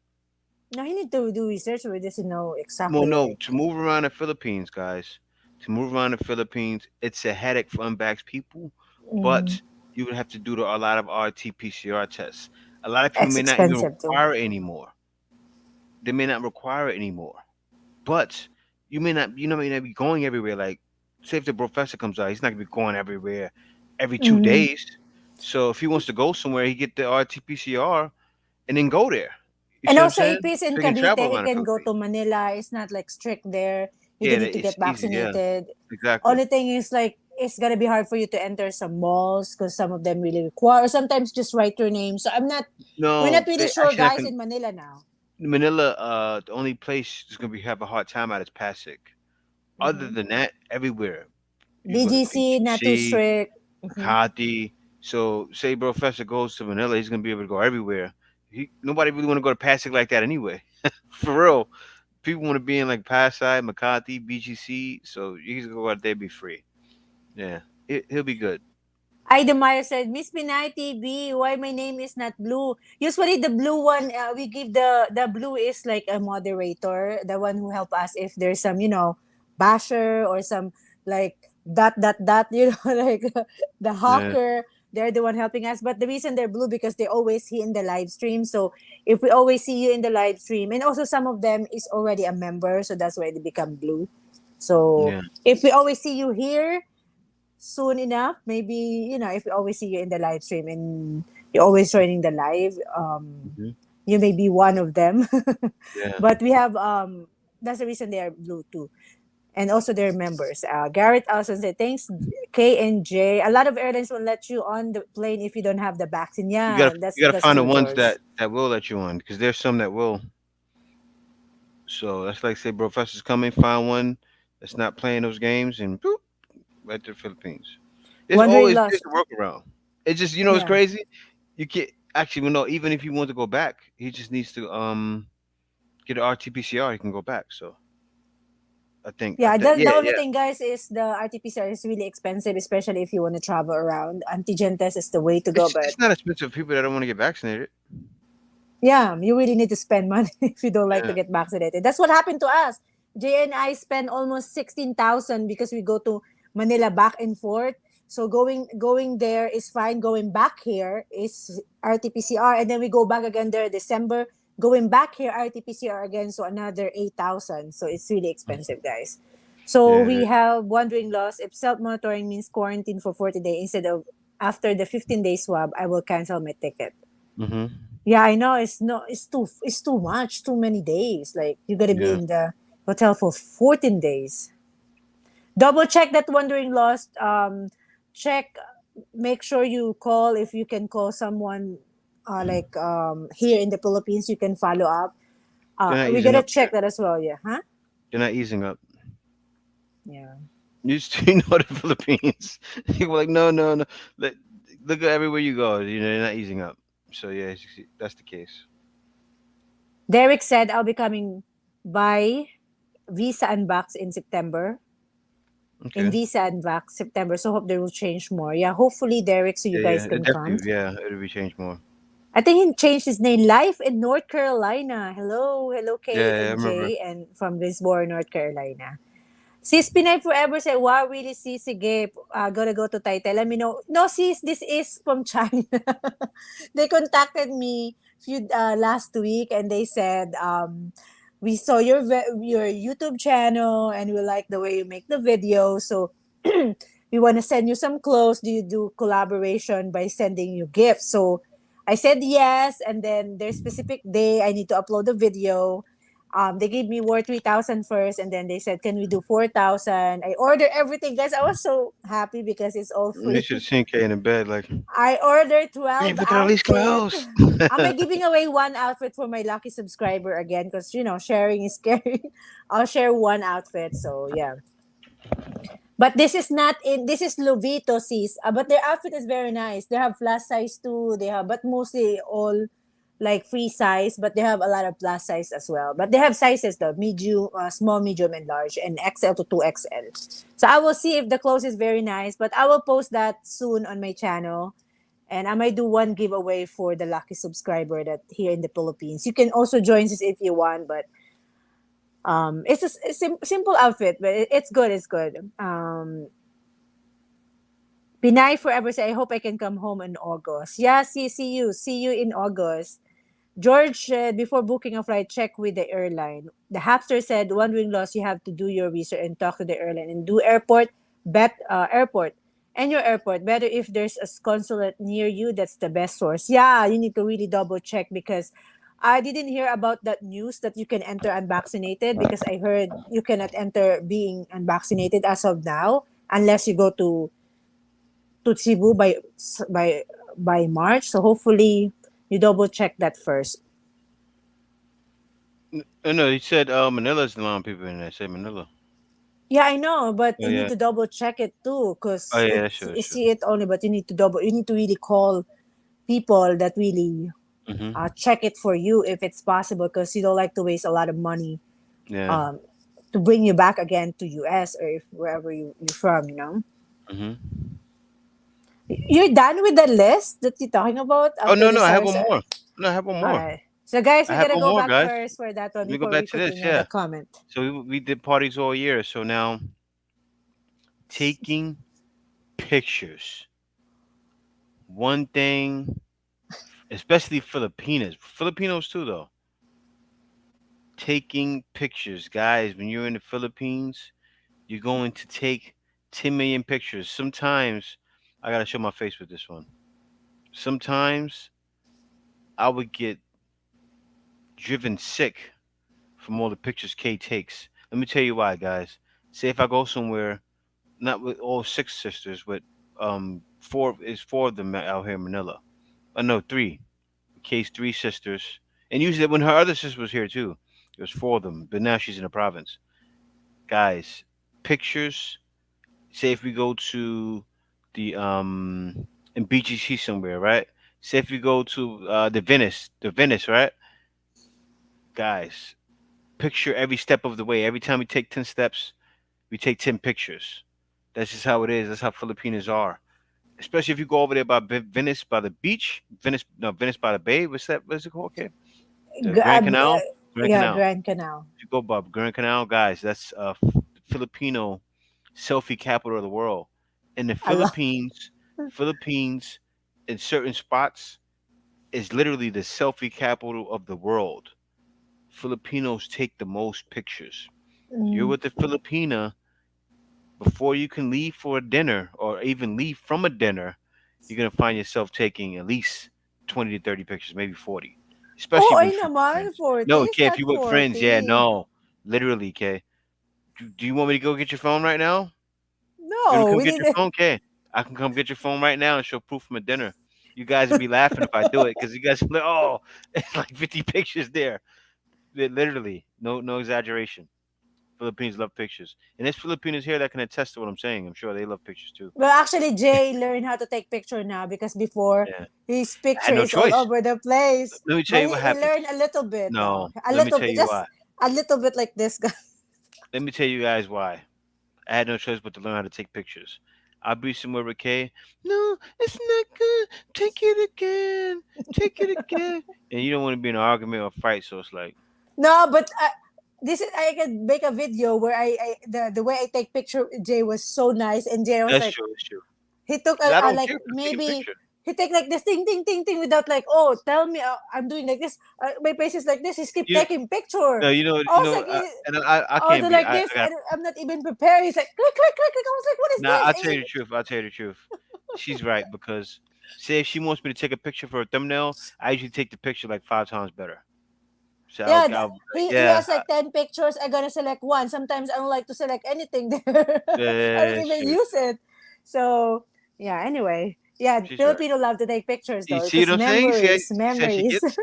No, he need to do research with this to know Well, exactly no, like. to move around the Philippines, guys, to move around the Philippines, it's a headache for unvaxxed people, Mm, but you would have to do a lot of RT-PCR tests. A lot of people it's may not even expensive too. require it anymore. They may not require it anymore, but you may not be going everywhere. Like, say if the professor comes out, he's not gonna be going everywhere every two Mm. days. So if he wants to go somewhere, he get the RT-PCR and then go there. You And see what I'm also, saying? if he's So in he can travel Cavite, he around the can go to Philippines. Manila. It's not like strict there. You Yeah, don't need to it's get easy. Yeah, vaccinated. exactly. Only thing is like it's gonna be hard for you to enter some malls because some of them really require. Or sometimes just write your name. So I'm not. We're not No, really they sure, actually not guys, gonna. in Manila now. Manila, the only place that's gonna be have a hard time at is Pasig. Other Hmm. than that, everywhere you go to BGC not too BGC, strict. Hmm. Makati. So say Professor goes to Manila, he's gonna be able to go everywhere. Nobody really want to go to Pasig like that anyway. For real, people want to be in like Pasay, Makati, BGC. So you can go out there, be free. Yeah, he'll be good. Ida Meyer said, Miss Pinay TV, why my name is not blue? Usually the blue one, we give the blue is like a moderator, the one who help us if there's some, basher or some like dot, like the Yeah, hawker. They're the one helping us. But the reason they're blue because they always see in the live stream. So if we always see you in the live stream, and also some of them is already a member, so that's why they become blue. So yeah. if we always see you here, soon enough, maybe, if we always see you in the live stream and you're always joining the live, Hmm. you may be one of them. Yeah. But we have that's the reason they are blue too. And also their members. Garrett also said, thanks, K and J. A lot of airlines will let you on the plane if you don't have the vaccine. You Yeah, gotta that's you gotta that's find the true, ones George. that will let you on because there's some that will. So that's like say professor's coming, find one that's not playing those games, and boop, right to the Philippines. Wondering There's lost. a workaround. It's just it's Yeah. crazy. You can't actually well, no, even if he wants to go back, he just needs to get an RT-PCR. He can go back. So I Yeah, think the yeah, only yeah. thing, guys, is the RT-PCR is really expensive, especially if you want to travel around. Antigen test is the way to go, but It's not expensive for people that don't want to get vaccinated. yeah, you really need to spend money if you don't like to Yeah. get vaccinated. That's what happened to us. Jay and I spent almost 16,000 because we go to Manila back and forth. So going there is fine. Going back here is RT-PCR, and then we go back again there December. Going back here RT-PCR again, so another 8,000. So it's really expensive, guys. So Yeah, it we is. have wondering loss. If self monitoring means quarantine for 40 days instead of after the 15-day swab, I will cancel my ticket. Mhm. Yeah, I know. It's too much, too many days. Like you gotta be Yeah. in the hotel for 14 days. Double check that wondering lost. Check, make sure you call if you can call someone like here in the Philippines, you can follow up. They're not We easing gotta up check there. that as well, yeah. Huh? They're not easing up. Yeah. You know the Philippines. People like no, no, no. Look, look at everywhere you go. They're not easing up. So yeah, that's the case. Derek said I'll be coming by Visa Unbox in September. In Okay. Visa Unbox September. So hope they will change more. Yeah, hopefully Derek, so you Yeah, guys yeah. can It come. definitely, yeah, it'll be changed more. I think he changed his name. Life in North Carolina. Hello, hello Kay Yeah, yeah, I and remember. Jay, and from Lisbon, North Carolina. Sis Pinay Forever said, wow, really, sis, sige, gotta go to Taitai. Let me know. No, sis, this is from China. They contacted me last week and they said, we saw your YouTube channel and we like the way you make the video. So we want to send you some clothes. Do you do collaboration by sending you gifts? So I said yes. And then there's specific day I need to upload the video. They gave me worth 3,000 first, and then they said, "Can we do 4,000?" I ordered everything, guys. I was so happy because it's all You free. should have seen Kay in the bed, like, I ordered hey, 12 look at all these outfit. clothes. Am I giving away one outfit for my lucky subscriber again? Because sharing is scary. I'll share one outfit. So yeah. But this is not in. This is Lovito, sis. But their outfit is very nice. They have plus size too. They have, but mostly all like free size. But they have a lot of plus size as well. But they have sizes though: medium, small, medium, and large, and XL to 2XL. So I will see if the clothes is very nice. But I will post that soon on my channel. And I might do one giveaway for the lucky subscriber that here in the Philippines. You can also join this if you want, but it's a simple outfit, but it's good. It's good. Pinay forever say, I hope I can come home in August. Yeah, see you in August. George said, before booking a flight, check with the airline. The Hapster said, wondering loss, you have to do your research and talk to the airline and do airport and your airport. Better if there's a consulate near you, that's the best source. Yeah, you need to really double check because I didn't hear about that news that you can enter unvaccinated because I heard you cannot enter being unvaccinated as of now unless you go to Cebu by by March. So hopefully you double check that first. Oh, no, he said Manila's the line people in there. Say Manila. Yeah, I know, but Oh you need yeah. to double check it too, Oh cause yeah, it's sure, you sure. see it only, but you need to really call people that really Mhm. check it for you if it's possible, cause you don't like to waste a lot of money Yeah. um to bring you back again to US or if wherever you're from, you know. Mhm. You're done with the list that you're talking about Oh after no, the no, I have stars. one more. No, I have one All more. right. So guys, I we have gotta one go more, back guys. first for that one Let me go before we back to this. continue the Yeah. comment. So we did parties all year. So now taking pictures. One thing, especially Filipinos too, though. Taking pictures, guys. When you're in the Philippines, you're going to take 10 million pictures. Sometimes I gotta show my face with this one. Sometimes I would get driven sick from all the pictures Kay takes. Let me tell you why, guys. Say if I go somewhere, not with all six sisters, but four of them out here in Manila. No, three. Kay's three sisters, and usually when her other sister was here too, there was four of them. But now she's in the province. Guys, pictures. Say if we go to the in BGC somewhere, right? Say if we go to the Venice, right? Guys, picture every step of the way. Every time we take 10 steps, we take 10 pictures. That's just how it is. That's how Filipinos are. Especially if you go over there by Venice, by the beach, Venice by the bay. What's that? What's it called? Okay, the G- uh, Grand b- Canal. uh, Grand yeah, Canal. Grand Canal. If you go by Grand Canal, guys, that's Filipino selfie capital of the world. In the A lot. Philippines, in certain spots, is literally the selfie capital of the world. Filipinos take the most pictures. You're Mm. with the Filipina before you can leave for a dinner or even leave from a dinner, you're gonna find yourself taking at least 20 to 30 pictures, maybe 40. Oh, Especially ay when you're with naman, friends. 40. No, It's Kay, if not you're with friends, yeah, 40. no. Literally, Kay. Do you want me to go get your phone right now? You wanna No, come we get need your phone, Kay? I can come get your phone right now and show proof from a dinner. You guys would be laughing if I do it because you guys be like, oh, it's like 50 pictures there. Literally, no exaggeration. Philippines love pictures. And there's Filipinos here that can attest to what I'm saying. I'm sure they love pictures too. Well, actually, Jay learned how to take picture now because before Yeah. his I picture had no is all choice. over the place. Let me tell But you what he happens. learned a little bit though. No, A let me little tell bit, you why. just a little bit like this guy. Let me tell you guys why. I had no choice but to learn how to take pictures. I'll be somewhere with Kay. No, it's not good. Take it again. Take it again. And you don't want to be in an argument or fight, so it's like No, but this is I can make a video where I the way I take picture with Jay was so nice, and Jay was that's like true. That's true. he took Because I don't like care if I'm taking a maybe picture. he take like this thing without like, oh, tell me, I'm doing like this, my face is like this, he keep You taking picture. no, I was like and I oh, can't they're be. like I this, got and I'm not even prepared. He's like click click click click. I was like, what is nah. this? I'll And tell you the truth. I'll tell you the truth. She's right because say if she wants me to take a picture for a thumbnail, I usually take the picture like 5 times better. So yeah, I'll be like, he yeah, has like 10 pictures. I gotta select one. Sometimes I don't like to select anything there. I don't yeah, even shoot. use it. So yeah, anyway. Yeah, She's right. Filipino love to take pictures You though, see what because I'm saying? memories, You see how she memories. gets?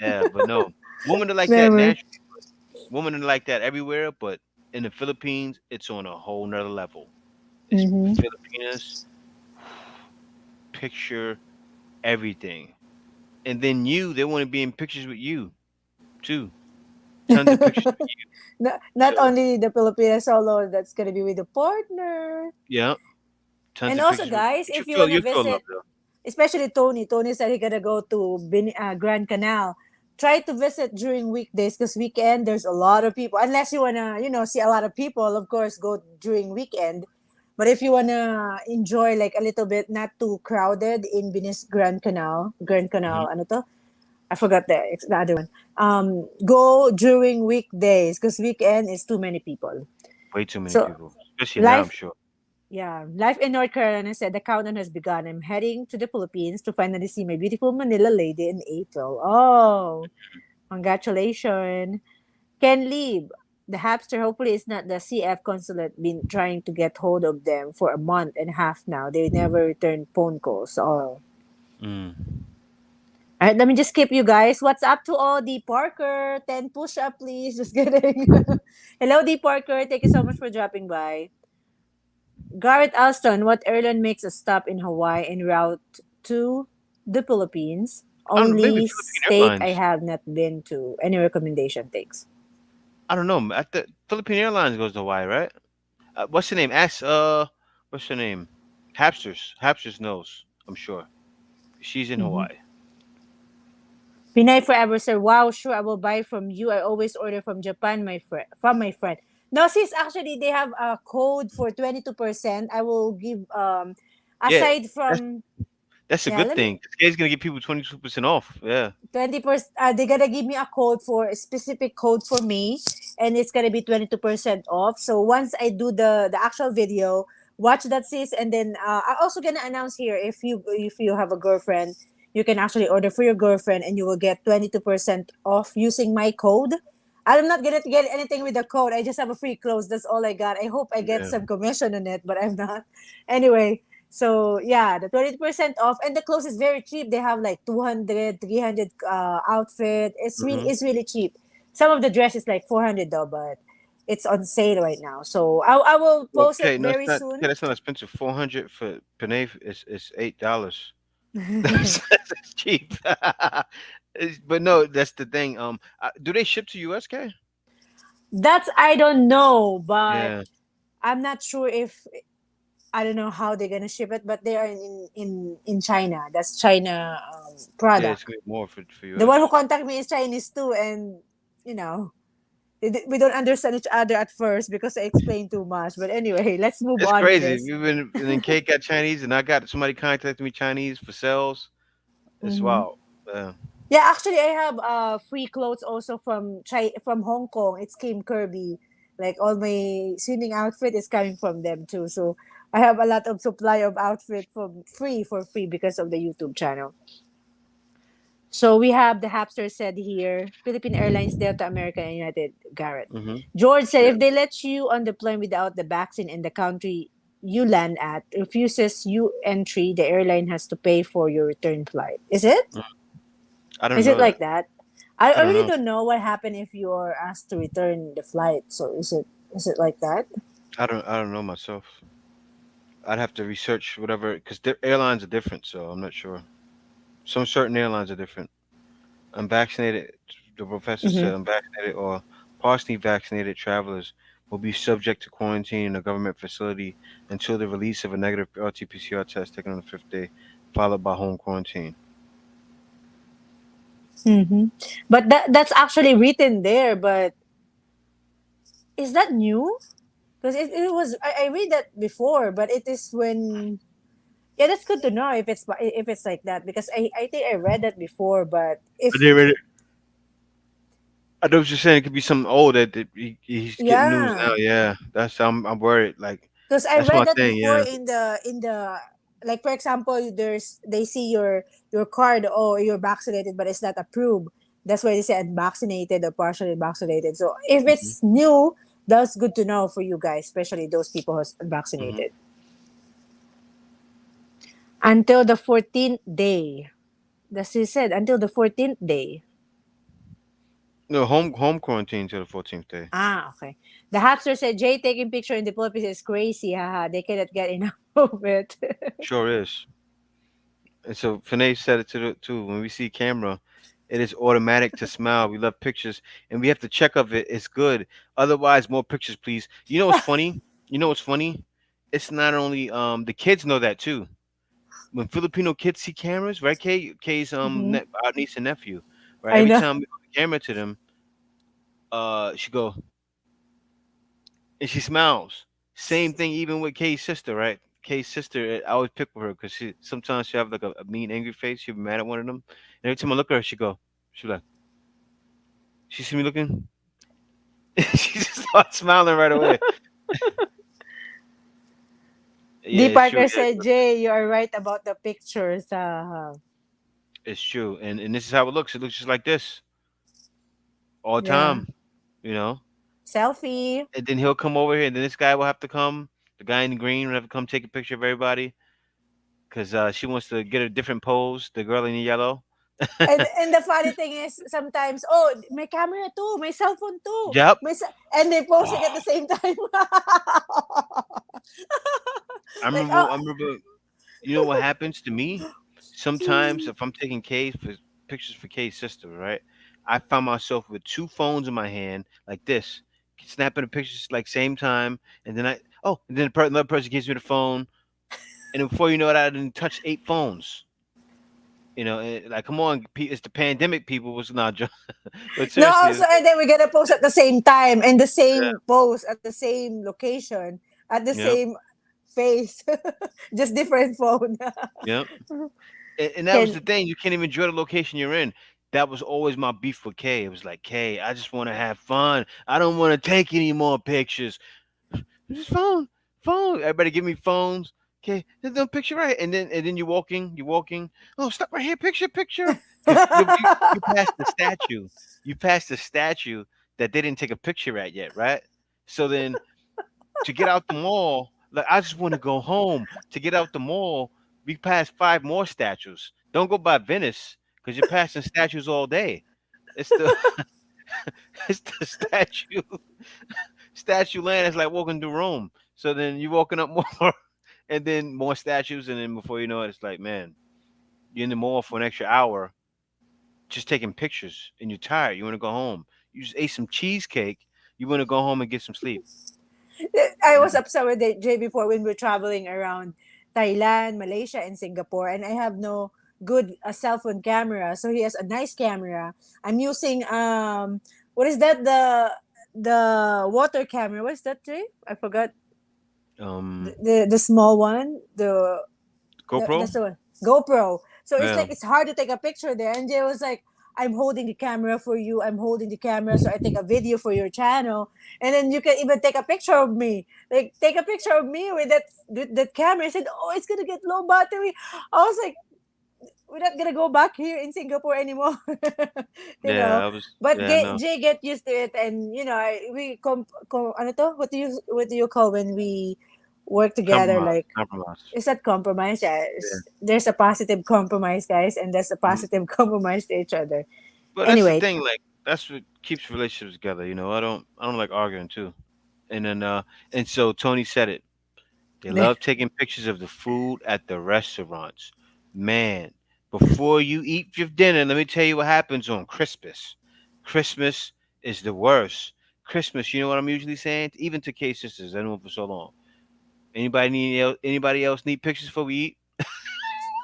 Yeah, but no, women are like that Memory. naturally. Women are like that everywhere, but in the Philippines, it's on a whole nother level. It's Mm-hmm. Filipinas picture everything, and then they want to be in pictures with you too. Tons of pictures with you. Not So only the Filipino solo that's gonna be with the partner. yeah, tons And of also pictures with you. guys, But if you wanna you feel love visit, though. especially Tony. Tony said he gonna go to Grand Canal. Try to visit during weekdays because weekend there's a lot of people. Unless you wanna, see a lot of people, of course, go during weekend. But if you wanna enjoy like a little bit, not too crowded in Grand Hmm. Canal, ano to? I forgot the other one. Go during weekdays because weekend is too many people. Way too many So people, especially now. I'm life sure. yeah, life in North Carolina said the countdown has begun. I'm heading to the Philippines to finally see my beautiful Manila lady in April. Oh, congratulations. Can leave. The hamster hopefully it's not the CF consulate been trying to get hold of them for a month and a half now. They never return phone calls. Oh. Mm. All right, let me just skip you guys. What's up to all D Parker? 10 push up, please. Just kidding. Hello, D Parker. Thank you so much for dropping by. Garrett Alston, what airline makes a stop in Hawaii en route to the Philippines? I don't know. Maybe Only Philippine state I Airlines. have not been to. Any recommendation? Thanks. I don't know. At the Philippine Airlines goes to Hawaii, right? What's the name? What's her name? Hapsters. Hapsters knows. I'm sure. She's in Mm-hmm. Hawaii. Pinay Forever sir, wow, sure, I will buy from you. I always order from Japan, my friend. No, sis, actually, they have a code for 22%. I will give, Yeah, aside that's from, that's a yeah, good let me, thing. This gonna give people 22% off. Yeah. 20%, they're gonna give me a code for a specific code for me, and it's gonna be 22% off. So once I do the actual video, watch that, sis, and then I'm also gonna announce here, if you have a girlfriend, you can actually order for your girlfriend and you will get 22% off using my code. I'm not gonna get anything with the code. I just have a free clothes. That's all I got. I hope I get Yeah. some commission on it, but I'm not. Anyway, so yeah, the 20% off, and the clothes is very cheap. They have like 200, 300 outfit. Hmm. It's really cheap. Some of the dress is like 400 though, but it's on sale right now. So I will post it Okay, no, it's very not. soon. Okay, that's not expensive. 400 for Panay is $8. That's cheap. But no, that's the thing. Do they ship to USK? That's I don't know, but Yeah. I'm not sure if I don't know how they're gonna ship it, but they are in China. That's China Yeah, it's product. gonna be more for The US. one who contact me is Chinese too, and you know we don't understand each other at first because I explained too much. But anyway, let's move It's on with crazy. this. We've been and then Kate got Chinese, and I got somebody contacted me Chinese for sales. It's Mm-hmm. wild. Yeah. Yeah, actually, I have free clothes also from Hong Kong. It's Kim Kirby. Like all my swimming outfit is coming from them too. So I have a lot of supply of outfit for free because of the YouTube channel. So we have the Hapster said here, Philippine Airlines, Delta American, and United Garrett. Hmm. George said Yeah. if they let you on the plane without the vaccine in the country you land at, refuses you entry, the airline has to pay for your return flight. Is it? Mm. I don't Is it know that. like that? I, I I don't really know. don't know what happened if you're asked to return the flight. So is it like that? I don't know myself. I'd have to research whatever because airlines are different, so I'm not sure. Some certain airlines are different. I'm vaccinated. The professor Mm-hmm. said I'm vaccinated or partially vaccinated travelers will be subject to quarantine in a government facility until the release of a negative RT-PCR test taken on the fifth day, followed by home quarantine. Mm-hmm. But that's actually written there. But is that new? Because it was I read that before, but it is when yeah, that's good to know if it's like that because I think I read that before, but I if did read it. I know what you're saying. It could be something old that he's getting news yeah, now. Yeah, that's I'm worried. Like because I that's read my that thing. before Yeah. in the like for example, there's they see your card or you're vaccinated, but it's not approved. That's why they say unvaccinated or partially vaccinated. So if Hmm. it's new, that's good to know for you guys, especially those people who's Hmm. unvaccinated. Until the 14th day. That's he said until the 14th day. No, home quarantine till the 14th day. Ah, okay. The hamster said Jay taking picture in the Philippines is crazy. Haha, they cannot get enough of it. Sure is. And so Finay said it too. When we see camera, it is automatic to smile. We love pictures, and we have to check of it. It's good. Otherwise, more pictures, please. You know what's funny? You know what's funny? It's not only the kids know that too. When Filipino kids see cameras, right? Kay's Hmm. our niece and nephew, right? I Every know. time we hold the camera to them, she go and she smiles. Same thing even with Kay's sister, right? Kay's sister, I always pick with her because she sometimes she have like a mean, angry face. She'll be mad at one of them, and every time I look at her, she like, she see me looking, she just starts smiling right away. D. Yeah, it's true. Parker Yeah, said, Jay, you are right about the pictures. it's true. And this is how it looks. It looks just like this all the Yeah. time, you know. Selfie. And then he'll come over here, and then this guy will have to come. The guy in the green will have to come take a picture of everybody because she wants to get a different pose. The girl in the yellow. And the funny thing is sometimes, oh, my camera too, my cell phone too. Yep. And they posting at the Oh, same time. Like, oh. I remember. You know what happens to me? Sometimes if I'm taking pictures for Kay's sister, right? I find myself with two phones in my hand, like this, snapping the pictures like same time, and then and then another person gives me the phone, and then before you know it, I didn't touch eight phones. Like come on, it's the pandemic. People was not, but No, seriously, also, and then we're gonna post at the same time and the yeah, same post at the same location at the yeah, same face, just different phone. yeah. And that was Can the thing. You can't even enjoy the location you're in. That was always my beef with Kay. It was like, Kay, I just want to have fun. I don't want to take any more pictures. Just phone. Everybody give me phones. Okay, there's no picture right, and then you're walking. Oh, stop right here, picture, because you passed the statue. You passed the statue that they didn't take a picture at yet, right? So then to get out the mall, like I just want to go home. To get out the mall, we passed five more statues. Don't go by Venice because you're passing statues all day. It's the it's the statue land is like walking through Rome. So then you're walking up more, and then more statues, and then before you know it, it's like, man, you're in the mall for an extra hour, just taking pictures, and you're tired. You want to go home. You just ate some cheesecake. You want to go home and get some sleep. I was Mhm. upset with Jay before when we're traveling around Thailand, Malaysia, and Singapore, and I have no good cell phone camera. So he has a nice camera. I'm using what is that the water camera? What's that, Jay? I forgot Um, the small one. GoPro. That's the one. GoPro. So it's Yeah, like it's hard to take a picture there. And Jay was like, I'm holding the camera for you. I'm holding the camera so I take a video for your channel. And then you can even take a picture of me. Like take a picture of me with that camera. I said, oh, it's gonna get low battery. I was like, we're not gonna go back here in Singapore anymore. you know. yeah. I was. But Yeah, no. Jay get used to it, and ano to? What do you call when we work together? Compromise. Like Compromise. is that compromise? Yeah, Yeah. there's a positive compromise, guys, and there's a Mhm. positive compromise to each other. But that's the Anyway, thing. Like that's what keeps relationships together. I don't like arguing too. And then and so Tony said it. They love taking pictures of the food at the restaurants. Man, before you eat your dinner, let me tell you what happens on Christmas. Christmas is the worst. Christmas, you know what I'm usually saying? Even to K sisters, I know for so long. Anybody else need pictures before we eat?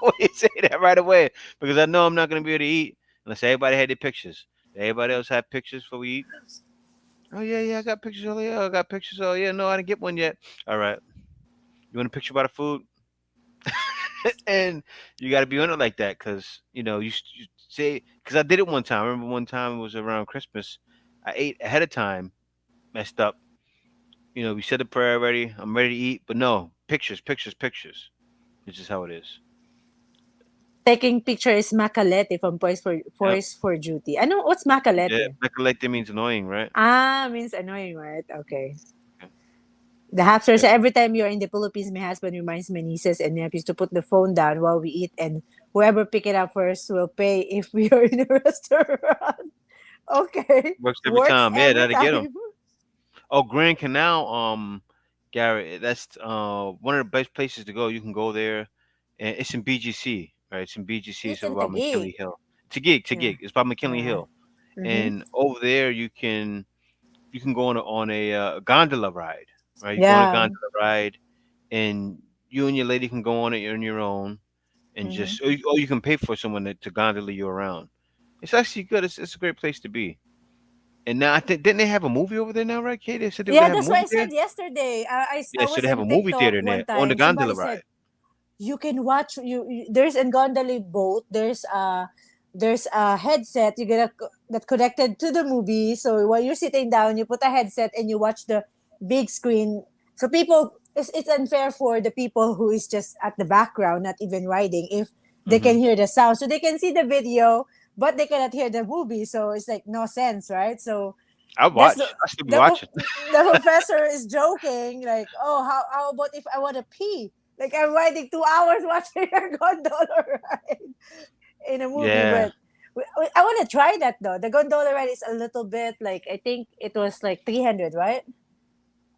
Well, you say that right away because I know I'm not gonna be able to eat unless everybody had their pictures. Everybody else had pictures before we eat. Oh yeah, yeah, I got pictures. Oh yeah, I got pictures. Oh yeah, no, I didn't get one yet. All right, you want a picture about the food? And you got to be on it like that because you say because I did it one time. I remember one time it was around Christmas. I ate ahead of time, messed up. We said the prayer already. I'm ready to eat, but no pictures, pictures, pictures. This is how it is. Taking picture is makalete from Yep. Poise for Duty. I know what's Yeah, makalete. Makalete means annoying, right? Ah, means annoying, right? Okay. Okay. The hamster Yep. said every time you're in the Philippines, my husband reminds my nieces and nephews to put the phone down while we eat, and whoever pick it up first will pay if we are in a restaurant. Okay, Works every works time. Yeah, every that'll get them. time. Oh, Grand Canal, Garrett, that's one of the best places to go. You can go there, and it's in BGC, right? It's in BGC, It's so in about Taguig. McKinley Hill. Taguig, Yeah, Taguig. It's by McKinley yeah. Hill, Mm-hmm. and over there you can go on a gondola ride, right? You go on a Yeah. gondola ride, and you and your lady can go on it on your own, and Mm-hmm. or you can pay for someone to gondola you around. It's actually good. It's a great place to be. And now I think didn't they have a movie over there now, right, Kate? They said they were Yeah, gonna have a that's what movie I there. said yesterday. Yeah, I so was they have in a movie TikTok theater in one there on the time. Somebody gondola said ride. you can watch there's a gondola boat. There's a headset that connected to the movie. So while you're sitting down, you put a headset and you watch the big screen. So it's unfair for the people who is just at the background, not even riding, if they Hmm. can hear the sound. So they can see the video, but they cannot hear the movie. So it's like no sense, right? So I that's the watch. I still be the prof- watching. the professor is joking like, oh, how about if I want to pee, like I'm riding 2 hours watching a gondola ride in a movie. Yeah, But I want to try that though. The gondola ride is a little bit like, I think it was like 300, right?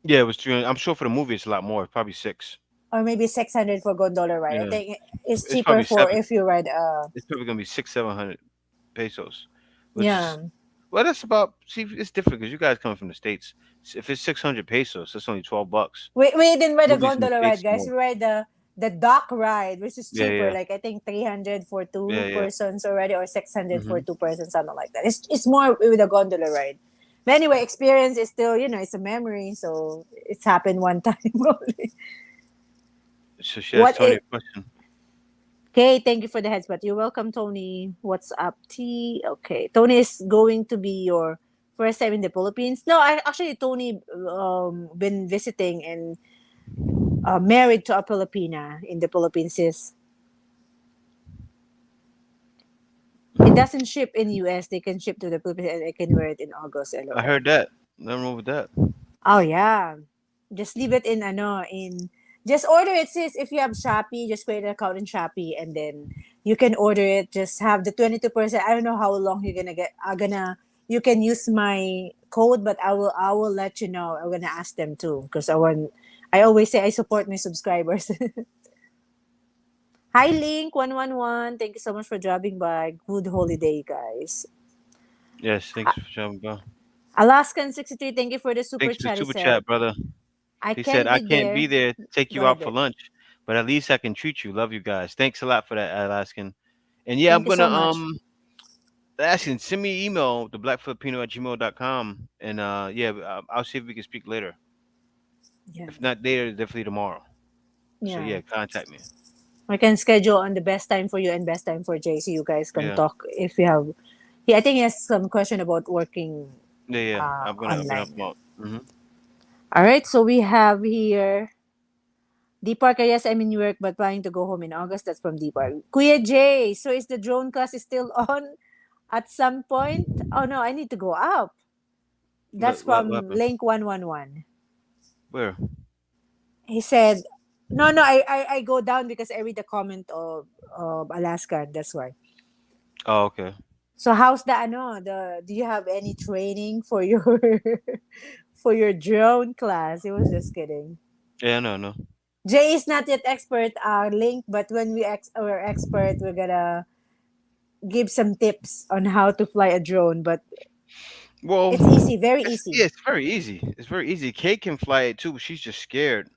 yeah. It was 300. I'm sure for the movie it's a lot more. It's probably six. Or maybe 600 for gondola ride. I Yeah, think it's it's cheaper probably for seven. if you ride It's probably gonna be 600, 700 pesos, which is yeah. well. That's about. See, it's different because you guys come from the states. If it's 600 pesos, that's only $12. We didn't ride the Movies in the gondola ride, states guys. more. We ride the dock ride, which is Yeah, cheaper. yeah, Like I think 300 for yeah, two yeah. persons already, or 600 for Hmm. two persons, something like that. It's more with a gondola ride. But anyway, experience is still, it's a memory, so it's happened one time only. So she asked What Tony it? a question. Okay, thank you for the headset. You're welcome, Tony. What's up, T? Okay, Tony is going to be your first time in the Philippines. No, I actually Tony been visiting and married to a Filipina in the Philippines. Is it doesn't ship in US. They can ship to the Philippines and I can wear it in August. I LOL. heard that. Nothing wrong with that. Oh yeah. Just leave it in just order it, sis. If you have Shopee, just create an account in Shopee and then you can order it. Just have the 22%. I don't know how long you're gonna get. You can use my code, but I will let you know. I'm gonna ask them too because I always say I support my subscribers. Hi Link 111. Thank you so much for dropping by. Good holiday, guys. Yes, thanks for jumping by. Alaskan 63, thank you for the super Thanks for the chat. He super said, chat, brother. I He said can't I be can't be there. there to take Go you ahead, out for babe. lunch, but at least I can treat you. Love you guys. Thanks a lot for that, Alaskan. And yeah, I'm Thank you gonna so much. Alaskan, send me an email, theblackfilipino@gmail.com, and yeah, I'll see if we can speak later. Yeah. If not later, definitely tomorrow. So Yeah. yeah, contact me. I can schedule on the best time for you and best time for Jay so you guys can Yeah, talk if you have. Yeah, I think he has some question about working yeah, yeah. I'm gonna help online. him out. Hmm. All right, so we have here D Parker. Yes, I'm in New York, but planning to go home in August. That's from D Park. Kuya Jay, so is the drone class is still on at some point? Oh no, I need to go up. That's What from happened? Link 111. Where? He said, no, no, I go down because I read the comment of Alaska. That's why. Oh, okay. So how's the do you have any training for your for your drone class? He was just kidding. Yeah, no, no. Jay is not yet expert Link, but when we're expert, we're gonna give some tips on how to fly a drone. But Well, It's easy, very it's easy. yeah, it's very easy. It's very easy. Kate can fly it too, but she's just scared.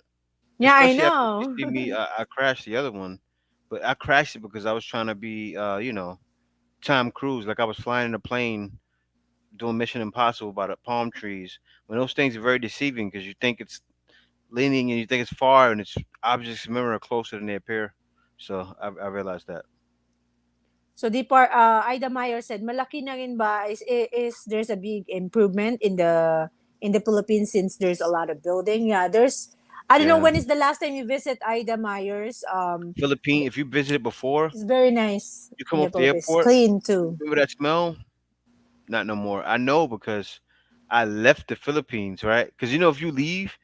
Yeah, I Especially after she know. see me, I crashed the other one, but I crashed it because I was trying to be, Tom Cruise. Like I was flying in a plane doing Mission Impossible by the palm trees. When those things are very deceiving because you think it's leaning and you think it's far, and it's objects remember are closer than they appear. So I realized that. So Ida Meyer said, malaki na rin ba is there's a big improvement in the Philippines since there's a lot of building. Yeah, there's I don't know Yeah, when is the last time you visit Ida Meyer's. Philippine. If you visited before, It's very nice you come in the off the Philippines. airport. Clean too. Remember that smell? Not no more. I know because I left the Philippines, right? Because if you leave,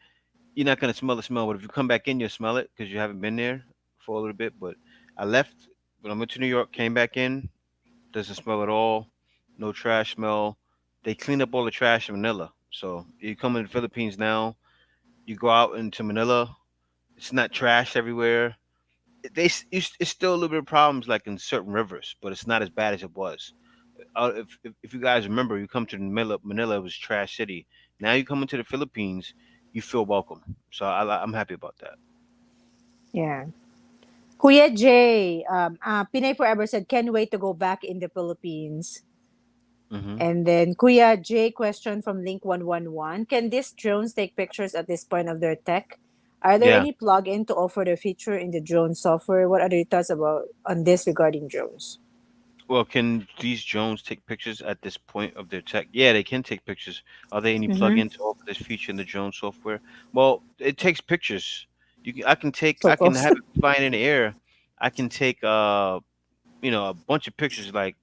you're not gonna smell the smell. But if you come back in, you'll smell it because you haven't been there for a little bit. But I left when I went to New York, came back in, doesn't smell at all, no trash smell. They clean up all the trash in Manila. So you come in the Philippines now, you go out into Manila, it's not trash everywhere. It's still a little bit of problems like in certain rivers, but it's not as bad as it was. If you guys remember, you come to Manila, it was trash city. Now you come into the Philippines, you feel welcome. So I'm happy about that. Yeah. Kuya Jay, Pinay Forever said, can't wait to go back in the Philippines. Hmm. And then Kuya J question from Link 111. Can these drones take pictures at this point of their tech? Are there Yeah. any plugin to offer the feature in the drone software? What are your thoughts about on this regarding drones? Well, can these drones take pictures at this point of their tech? Yeah, they can take pictures. Are there any Mm-hmm. plugins to offer this feature in the drone software? Well, it takes pictures. I can Photos. have it flying in the air. I can take a bunch of pictures like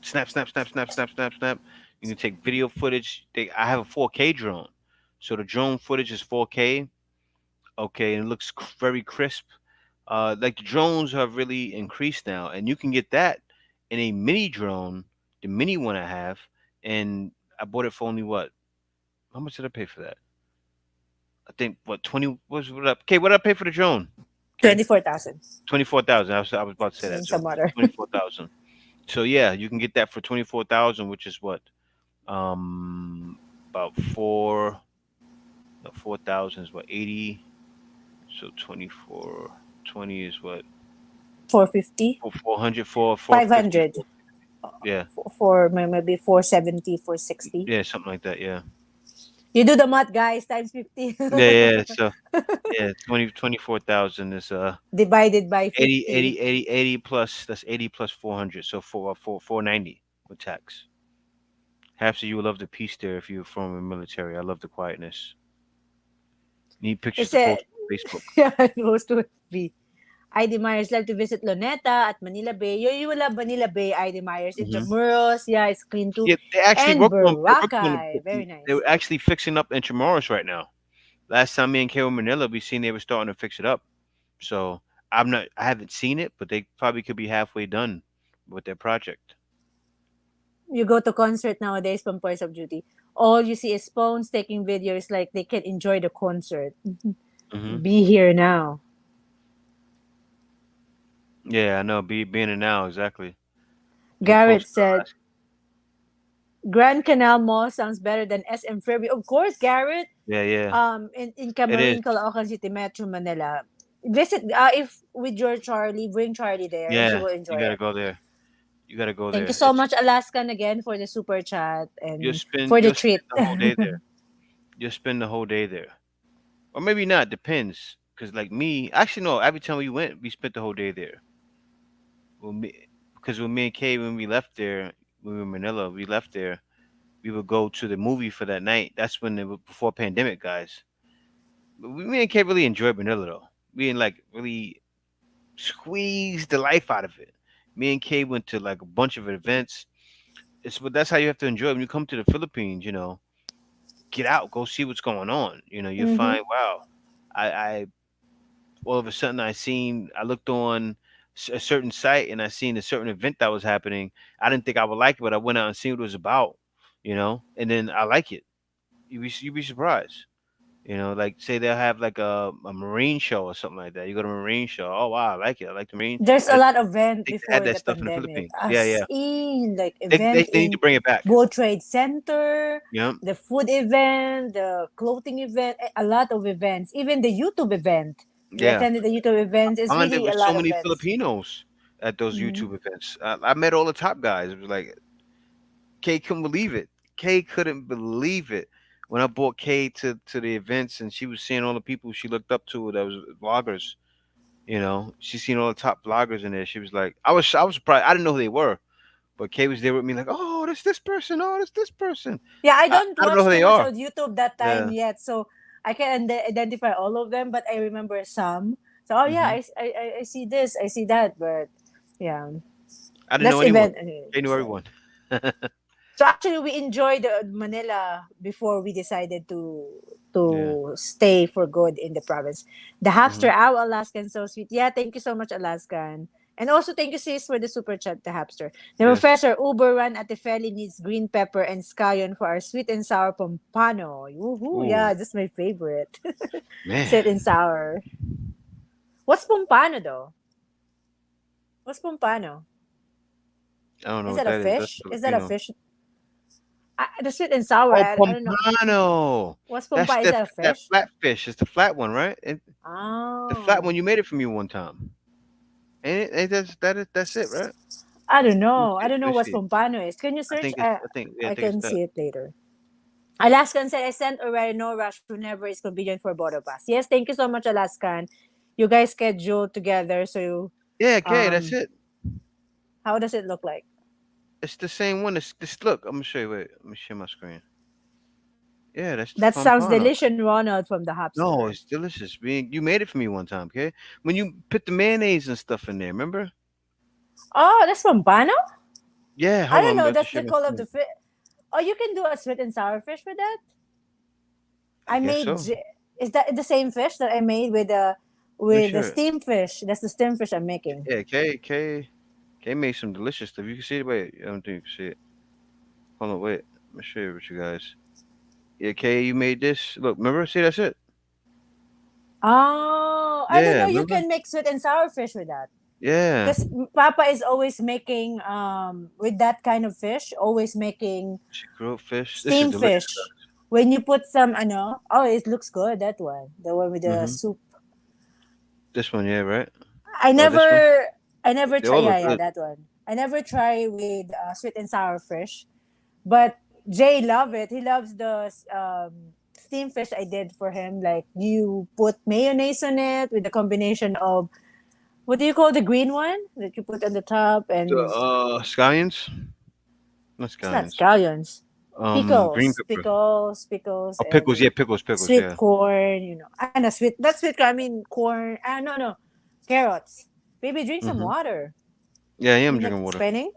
snap, snap, snap, snap, snap, snap, snap. You can take video footage. I have a 4K drone, so the drone footage is 4K. Okay, and it looks very crisp. Like the drones have really increased now, and you can get that in a mini drone, the mini one I have, and I bought it for only what? How much did I pay for that? I think what 20 was what up. Okay, what did I pay for the drone? Okay, 24,000 24,000. I was about to say that. in So some other. 24,000. So yeah, you can get that for 24,000, which is what about 4,000 is what 80. So 24 20 is what 450, 400 450 500, yeah. for maybe 470, 460. Yeah, something like that. Yeah. You do the math, guys, times 50. Yeah, yeah. So yeah, 24,000 is Divided by 80 50. 80 80 80 plus, that's 80 plus 400. So 490 with tax. Half of you would love the peace there if you're from the military. I love the quietness. Need It pictures to said, post on Facebook. yeah, it goes to be. ID Myers love to visit Luneta at Manila Bay. You will love Manila Bay, ID Myers. Hmm. Intramuros, yeah, it's clean too. Yeah, And Boracay, very they were nice. actually fixing up Intramuros right now. Last time me and Kay were in Manila, we seen they were starting to fix it up. So I haven't seen it, but they probably could be halfway done with their project. You go to concert nowadays from Points of Duty. All you see is phones taking videos like they can enjoy the concert. Hmm. Be here now. Yeah, I know. Being it now, exactly. Any Garrett post. said, Grand Canal Mall sounds better than SM Fairview. Of course, Garrett. Yeah, yeah. In It is. Camarines, Caloocan City, Metro Manila. Visit if with your Charlie, bring Charlie there and she Yeah, will you enjoy gotta it. go there. You gotta go Thank you there. so much, Alaskan, again for the super chat and for the You'll treat. spend the whole day there. You'll spend the whole day there, or maybe not. Depends. Cause like me, actually no. Every time we went, we spent the whole day there. Because when me and Kay, when we left there, when we were in Manila, we left there. We would go to the movie for that night. That's when it was before pandemic, guys. But me and Kay really enjoyed Manila though. We didn't like really squeeze the life out of it. Me and Kay went to like a bunch of events. But that's how you have to enjoy it. When you come to the Philippines, get out, go see what's going on. You Mm-hmm. find wow, I all of a sudden I looked on a certain site and I seen a certain event that was happening. I didn't think I would like it, but I went out and seen what it was about. And then I like it. You'd be surprised. Like say they'll have like a marine show or something like that. You go to a marine show. Oh wow, I like it. I like the marine. There's I a lot of event think they had before that the stuff in the pandemic. Philippines. Yeah, As yeah. in like They event they need to in bring it back. World Trade Center, Yeah, the food event, the clothing event, a lot of events. Even the YouTube event. We yeah. attended the YouTube events. It's And there really a was so lot of many events. Filipinos at those Hmm. YouTube events. I met all the top guys. It was like Kay couldn't believe it. Kay couldn't believe it when I brought Kay to the events and she was seeing all the people she looked up to that was vloggers. She seen all the top vloggers in there. She was like, I was surprised. I didn't know who they were, but Kay was there with me, like, oh, that's this person. Oh, that's this person. Yeah, I I, don't I don't know watch who too they much are. on YouTube that time Yeah. yet, so I can identify all of them, but I remember some. So, oh yeah, hmm I see this, I see that, but yeah, I didn't know that's anyone. event. Kay knew So, everyone. so actually, we enjoyed Manila before we decided Yeah. to stay for good in the province. The hmm hamster, our Alaskan, so sweet. Yeah, thank you so much, Alaskan. And also, thank you, sis, for the super chat, the hamster. The Yes. professor, Uber run at the Feli needs green pepper and scallion for our sweet and sour pompano. Woohoo, Ooh, yeah, that's my favorite. Sweet man. and sour. What's pompano, though? What's pompano? I don't know Is what that a that is. That's fish? Is that a Filipino. fish? The sweet and sour, Oh, I don't know. pompano. What's That's pompano? Is the that a that fish? flat fish. It's the flat one, right? The flat one Oh, you made it for me one time. Ain't it? Ain't that's it, right? I don't Let me know. see I it. don't Let know me what see it. pompano is. Can you I search? think it's. I think. Yeah, I I think it's can that. see it later. Alaskan said, I sent already, no rush whenever it's convenient for both of us. Yes, thank you so much, Alaskan. You guys schedule together. So, Yeah, okay, that's um, it. how does it look like? It's the same one. It's this. Look, I'm gonna show you. Wait, let me share my screen. Yeah, that's the That sounds pompano. delicious, Ronald from the No, Hopster. it's delicious. You made it for me one time, okay? When you put the mayonnaise and stuff in there, remember? Oh, that's pompano? Yeah, I hold on, don't I'm know. about to That's share the my call of screen. the fish. Oh, you can do a sweet and sour fish with that? I I guess made. so. Is that the same fish that I made Let me with the share it. steam fish? That's the steam fish I'm making. Yeah, Kay made some delicious stuff. You can see it. Wait, I don't think you can see it. Hold on, wait. Let me share it with you guys. Yeah, Kay, you made this. Look, remember? See, that's it. Oh, I don't Yeah, know. You remember? can make sweet and sour fish with that. Yeah. Because Papa is always making with that kind of fish, always making She grilled fish. This is steam delicious, fish. guys. When you put some, ano, oh, it looks good. That one, the one with the Mm-hmm. soup. This one, yeah, right? I Or this one? never, I never They try. all Yeah, look yeah, good. that one. I never try with sweet and sour fish, but Jay love it. He loves the steam fish I did for him. Like you put mayonnaise on it with a combination of what do you call the green one that you put on the top The and scallions? Not it's not scallions. scallions. Green Pickles, pepper. pickles, pickles, Oh, pickles. and Yeah, pickles. sweet Yeah. corn. And a sweet. That's sweet corn. I mean corn. No, no, carrots. Baby, drink some Mm-hmm. water. Yeah, I am You're not drinking water. explaining.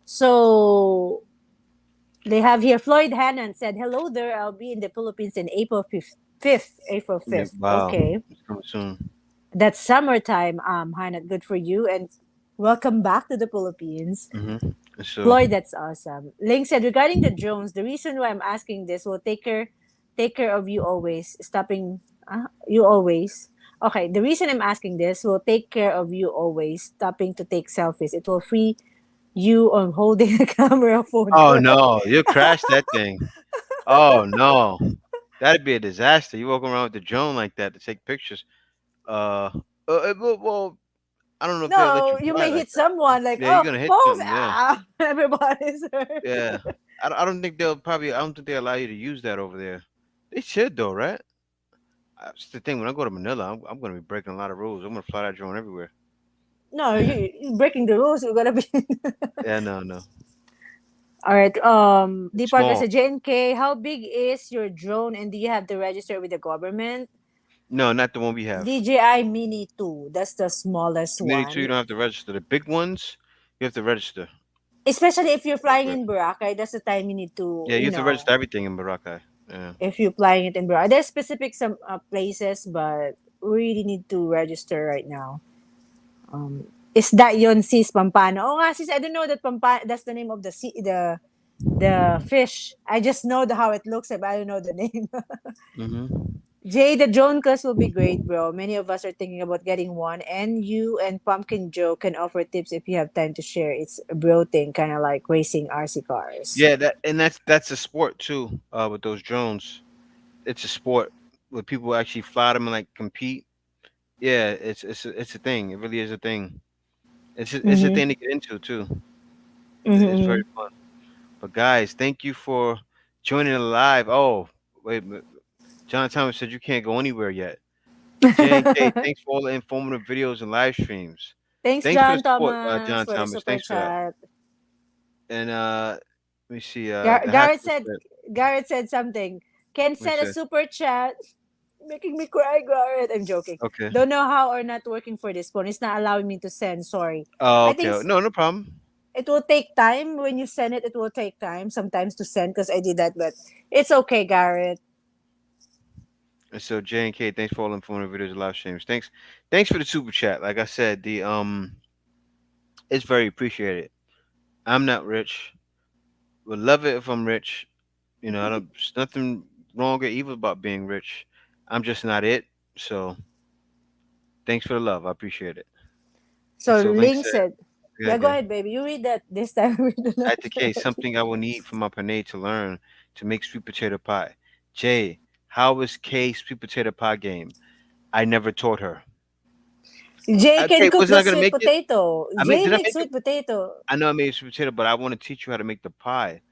So they have here. Floyd Hannan said, "Hello there. I'll be in the Philippines in April 5th. April Yeah, 5th. wow. Okay, It's coming soon. that's summertime. Hannan, good for you and welcome back to the Philippines." Mm-hmm. So, Floyd, that's awesome. Ling said, regarding the drones, the reason why I'm asking this will take care of you always. Stopping you always. Okay, the reason I'm asking this will take care of you always. Stopping to take selfies. It will free you on holding a camera phone. oh Correct. no, you crashed that thing. Oh no, that'd be a disaster. You walk around with the drone like that to take pictures. Uh, well, I don't know if they'll let No, you you fly may like hit that. someone like, Yeah, you're oh, gonna hit pose. something. Yeah, Everybody's hurt. yeah. I don't think they'll probably. I don't think they allow you to use that over there. They should though, right? That's the thing. When I go to Manila, I'm gonna be breaking a lot of rules. I'm gonna fly that drone everywhere. No, you breaking the rules. You're gonna be. Yeah, no, no. All right. D It's Parker small. said, JNK, how big is your drone and do you have to register with the government? No, not the one we have. DJI Mini 2. That's the smallest Mini two, you one. don't have to register. The big ones, you have to register. Especially if you're flying Separate. in Boracay, that's the time you need to, Yeah, you have to register everything in Boracay. Yeah. if you're flying it in Boracay. There's specific some places, but we really need to register right now. Is that yon sis Pampano? Oh nga sis, I don't know that Pampano, that's the name of the the fish. I just know how it looks like, but I don't know the name. Mm-hmm. Jay, the drone class will be great, bro. Many of us are thinking about getting one, and you and Pumpkin Joe can offer tips if you have time to share. It's a bro thing, kind of like racing RC cars. Yeah, that's a sport too. With those drones, it's a sport where people actually fly them and like compete. Yeah, it's a thing. It really is a thing. It's a Mm-hmm. thing to get into too. It's very Mm-hmm. fun. But guys, thank you for joining the live. Oh, wait, John Thomas said you can't go anywhere yet. J and K, thanks for all the informative videos and live streams. Thanks, Thanks for the John support, Thomas, John for the Thomas. super Thanks for that. chat. And let me see. The Garrett Haskell said said, Garrett said something. Can let me send a see. super chat, making me cry, Garrett. I'm joking. Okay. Don't know how or not working for this phone. It's not allowing me to send. Sorry. Oh, I okay. think No, no problem. it will take time when you send it. It will take time sometimes to send because I did that, but it's okay, Garrett. And so J and K, thanks for all the informative videos and live streams. Thanks for the super chat. Like I said, the it's very appreciated. I'm not rich. Would love it if I'm rich. You know, I don't. There's nothing wrong or evil about being rich. I'm just not it. So thanks for the love. I appreciate it. And So so Link Ling said, said, "Yeah, "Yeah, go dear. ahead, baby. You read that this time. Read the At the next case, one." something I will need for my panay to learn to make sweet potato pie. Jay, how is Kay sweet potato pie game? I never taught her. Jay can Okay, cook wasn't the I gonna sweet make it? potato. I mean, Jay did I makes make it? sweet potato. I know I made sweet potato, but I want to teach you how to make the pie.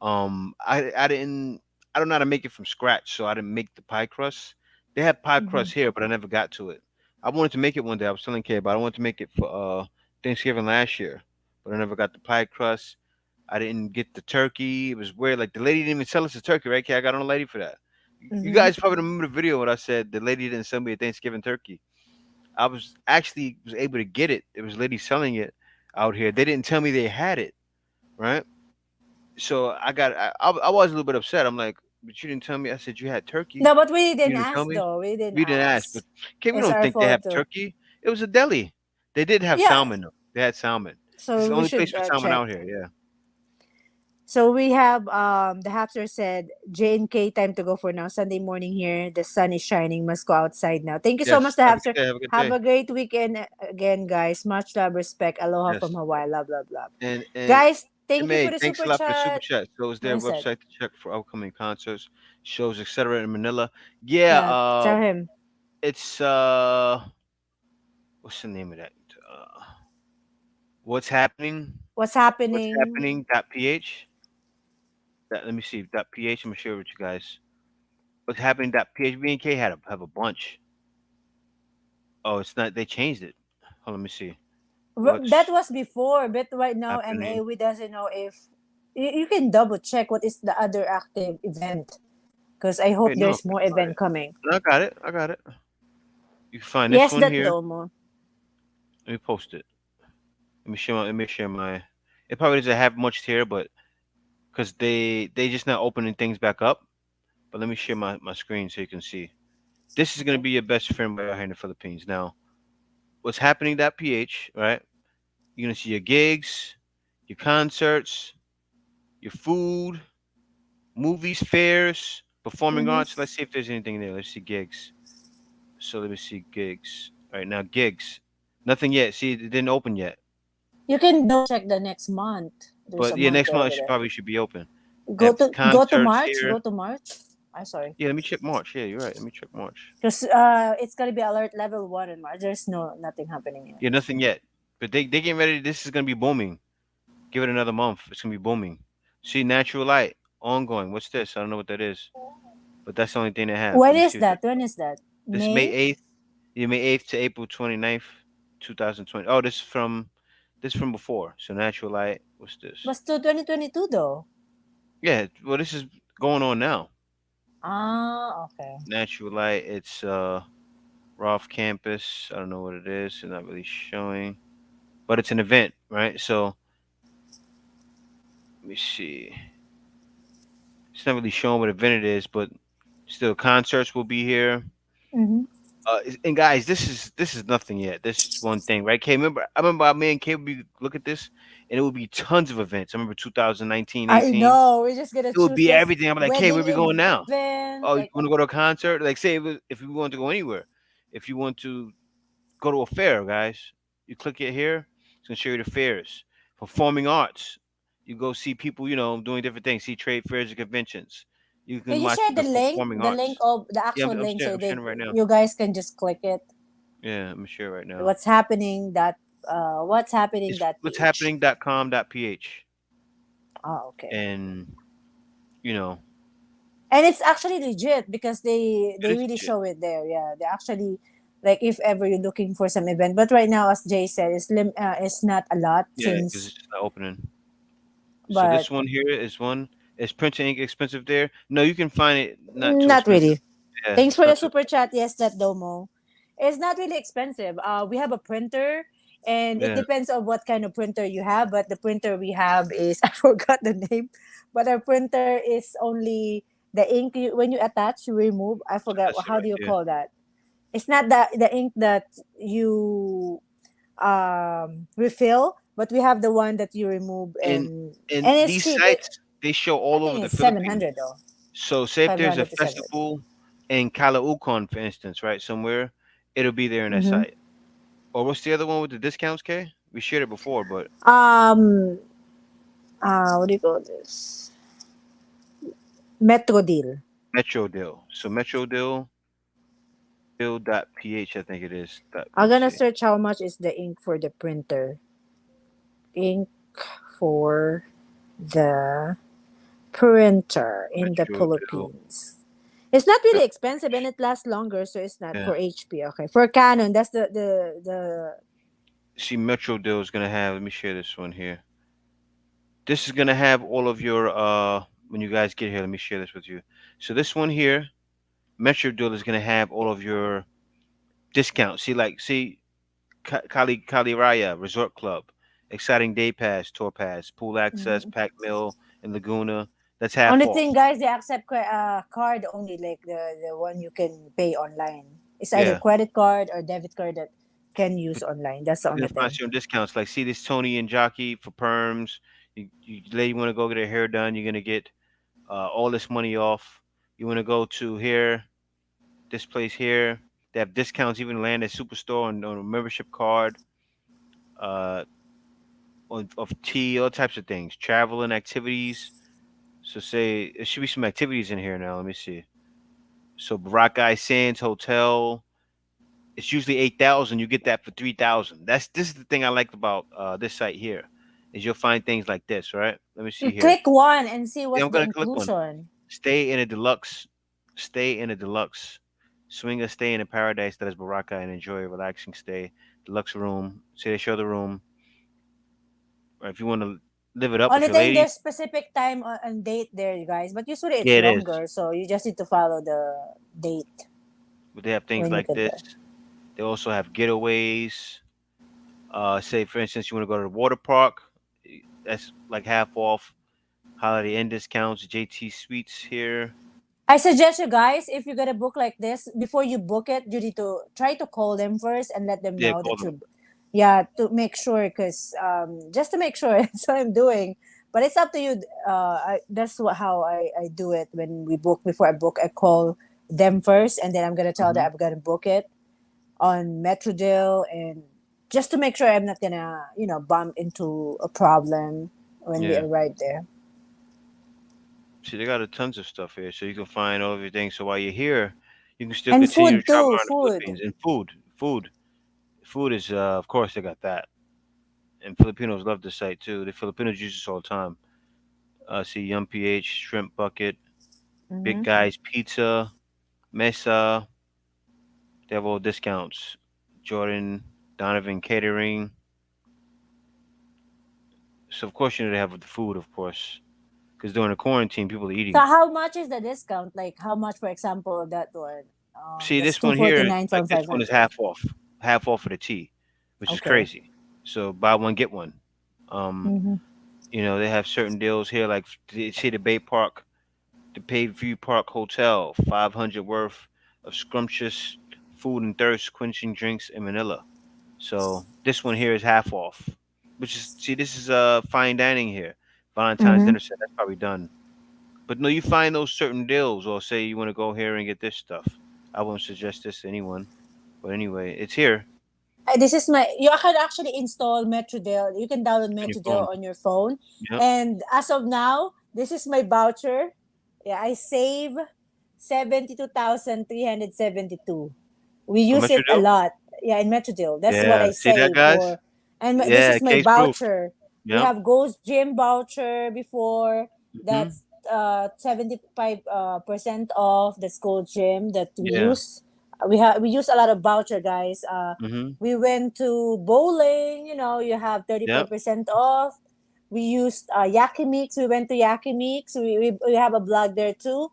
I didn't I don't know how to make it from scratch, so I didn't make the pie crust. They have pie Mhm. crust here, but I never got to it. I wanted to make it one day. I was telling Kay, but I wanted to make it for Thanksgiving last year, but I never got the pie crust. I didn't get the turkey. It was weird. Like the lady didn't even sell us the turkey, right? Kay, I got on a lady for that. You Mhm. guys probably remember the video when I said the lady didn't sell me a Thanksgiving turkey. I was actually was able to get it. There was a lady selling it out here. They didn't tell me they had it, right? So I was a little bit upset. I'm like, but you didn't tell me. I said you had turkey. No, but we You didn't didn't tell ask me. though. We didn't We didn't ask, ask. but okay, we It's don't our think they fault have too. turkey. It was a deli. They did have Yeah. salmon though. They had salmon. This is So the we only place should for salmon check. out here. Yeah. So we have the Hapster said J and K time to go for now. Sunday morning here. The sun is shining. Must go outside now. Thank you so Yes. much, the Have a good Hapster. day. Have a good Have day. a great weekend again, guys. Much love, respect. Aloha from Yes. Hawaii. Love, love, love. And Guys, thank you for MA, the thanks a super lot for the super chat. chat. So is What their is that? website to check for upcoming concerts, shows, etc. in Manila. Yeah. Yeah, tell him It's what's the name of that? Uh, what's happening? what's What's happening. happening? .ph. Let me see. .ph. I'm gonna share it with you guys. What's happening? .ph. B and K have a bunch. Oh, it's not. They changed it. Hold on, let me see. That What's was before, but right now, happening? MA, we doesn't know if you can double check what is the other active event because I hope Wait, no. there's more event coming. No, I got it. I got it. You can find this Yes, one that here. Domo. Let me post it. Let me share my. Let me share my. It probably doesn't have much here, but because they just not opening things back up. But let me share my screen so you can see. This is gonna be your best friend right out here in the Philippines. Now, what's happening? .ph, right? You're gonna see your gigs, your concerts, your food, movies, fairs, performing Mm-hmm. arts. Let's see if there's anything there. Let's see gigs. So let me see gigs. All right, now gigs. Nothing yet. See, it didn't open yet. You can double check the next month. There's But a yeah, month next month over should there. probably should be open. They Go have to go to concerts March. here. Go to March. I'm sorry, Yeah, let me check March. Yeah, you're right. Let me check March. because it's gonna be alert level 1 in March. There's nothing happening yet. Yeah, nothing yet. But they getting ready. This is gonna be booming. Give it another month. It's gonna be booming. See, natural light ongoing. What's this? I don't know what that is. But that's the only thing they have. When Let me is see what that? When is that? this May May 8th. Yeah, May 8th to April 29th, 2020. Oh, this from before. So natural light. What's this? was to 2022 though. Yeah, well, this is going on now. Ah, okay. Natural light. It's Roth campus. I don't know what it is. It's not really showing, but it's an event, right? So let me see. It's not really showing what event it is, but still concerts will be here. Mm-hmm. And guys, this is nothing yet. This is one thing, right? K, remember? I remember me and K would be look at this, and it would be tons of events. I remember 2019, I 18. know. We're just gonna It would choose be just everything. I'm like, K, wedding where we going now? event. Oh, you Like want to go to a concert? Like, say if you want to go anywhere, if you want to go to a fair, guys, you click it here. It's gonna show you the fairs. Performing arts, you go see people, doing different things. See trade fairs and conventions. You can can you watch share the performing the link arts. of the Yeah, actual I'm link sharing. so I'm that sharing right now. you guys can just click it. Yeah, I'm sharing right now. What's happening that what's happening It's that what's page. happening.com.ph, Oh, okay. and you know And it's actually legit because it they is really legit. show it there. Yeah, they actually like if ever you're looking for some event. But right now, as Jay said, it's not a lot Yeah, because since. it's just not opening. So But this one here is one. Is printing ink expensive there? No, you can find it not too not expensive. really. Yeah, Thanks it's for the not too super expensive. chat. Yes, that Domo. It's not really expensive. We have a printer, and it Yeah, depends on what kind of printer you have. But the printer we have is I forgot the name, but our printer is only the ink. When you attach, you remove. I forgot that's it how do right you there. call that. It's not the ink that you refill, but we have the one that you remove, And and it's these cheap. sites they show I all over think the it's seven Philippines. hundred though, So say if five there's a hundred to 700. festival in Calaucon, for instance, right somewhere, it'll be there in that Mm-hmm. site. Or what's the other one with the discounts, K? We shared it before, but Um, what do you call this? Metro deal. Metro Deal. So Metro Deal, deal.ph, I think it is. Let I'm me gonna see. search how much is the ink for the printer. Ink for the printer in the Metro Deal. Philippines. It's not really expensive and it lasts longer, so it's not Yeah. for HP. Okay, for Canon, that's the See, Metro Deal is gonna have. Let me share this one here. This is gonna have all of your when you guys get here. Let me share this with you. So this one here, Metro Deal is gonna have all of your discounts. See, Kali Raya Resort Club, exciting day pass, tour pass, pool access, Mhm. pack mill in Laguna. That's half Only off. thing, guys, they accept card only, like the one you can pay online. It's either Yeah, credit card or debit card that can use online. That's the you're only gonna find thing. some discounts. Like see this Tony and Jockey for perms. You lady want to go get her hair done. You're gonna get all this money off. You want to go to here, this place here. They have discounts even land at Superstore on a membership card. Uh, of tea, all types of things, travel and activities. So say there should be some activities in here now. Let me see. So Baraka Sands Hotel, it's usually 8,000. You get that for 3,000. This is the thing I like about this site here, is you'll find things like this, right? Let me You see here. click one and see Yeah, what's I'm the gonna click one. inclusion. Stay in a deluxe. Stay in a deluxe. Swing a stay in a paradise that is Baraka and enjoy a relaxing stay. Deluxe room. Say they show the room. Or if you want to live it up with Only your thing, lady, there's specific time and date there, you guys. But usually it's yeah, it is. longer, so you just need to follow the date But they have things when you like can this. go. They also have getaways. Say for instance, you want to go to the water park. That's like half off. Holiday Inn discounts. JT Suites here. I suggest you guys, if you're gonna book like this, before you book it, you need to try to call them first and let them Yeah, know call that them. you, yeah, to make sure, because just to make sure, that's what I'm doing. But it's up to you. That's how I do it when we book. Before I book, I call them first, and then I'm gonna tell them Hmm. I'm gonna book it on Metrodeal, and just to make sure I'm not gonna, bump into a problem when we Yeah. arrive there. See, they got a tons of stuff here, so you can find all of your things. So while you're here, you can still And continue to food travel too, around the food. Philippines. And food is, of course, they got that. And Filipinos love this site too. The Filipinos use this all the time. See, Yum PH, Shrimp Bucket, Big Mm-hmm. Guys Pizza, Mesa. They have all discounts. Jordan, Donovan Catering. So of course you know they have the food, of course, because during the quarantine, people are So eating. how much is the discount? Like how much, for example, that one? See, That's this two one forty here, nine like from this five one is hundred. half off for the tea, which is Okay. crazy. So buy one get one. Um, Mm-hmm. they have certain deals here, like see the Bay Park, the Bayview Park Hotel, 500 worth of scrumptious food and thirst quenching drinks in Manila. So this one here is half off. Which is see, this is fine dining here. Valentine's Mm-hmm. dinner set, that's probably done. But no, you find those certain deals, or say you want to go here and get this stuff. I won't suggest this to anyone. But anyway, it's here This is my. You can actually install MetroDeal. You can download on your MetroDeal phone. on your phone, Yep. and as of now, this is my voucher. Yeah, I save 72,372. We On use Metro it a Deal? lot. Yeah, in MetroDeal. That's what Yeah. I See that, save guys? for. And this Yeah, is my case proof. voucher. We Yep. have Ghost Gym voucher before. Hmm. That's 75% off. That's Gold Gym that we Yeah. use. We use a lot of voucher, guys. Hmm. We went to bowling. You have Yep. 35% off. We used Yakimix. We went to Yakimix. We have a blog there too.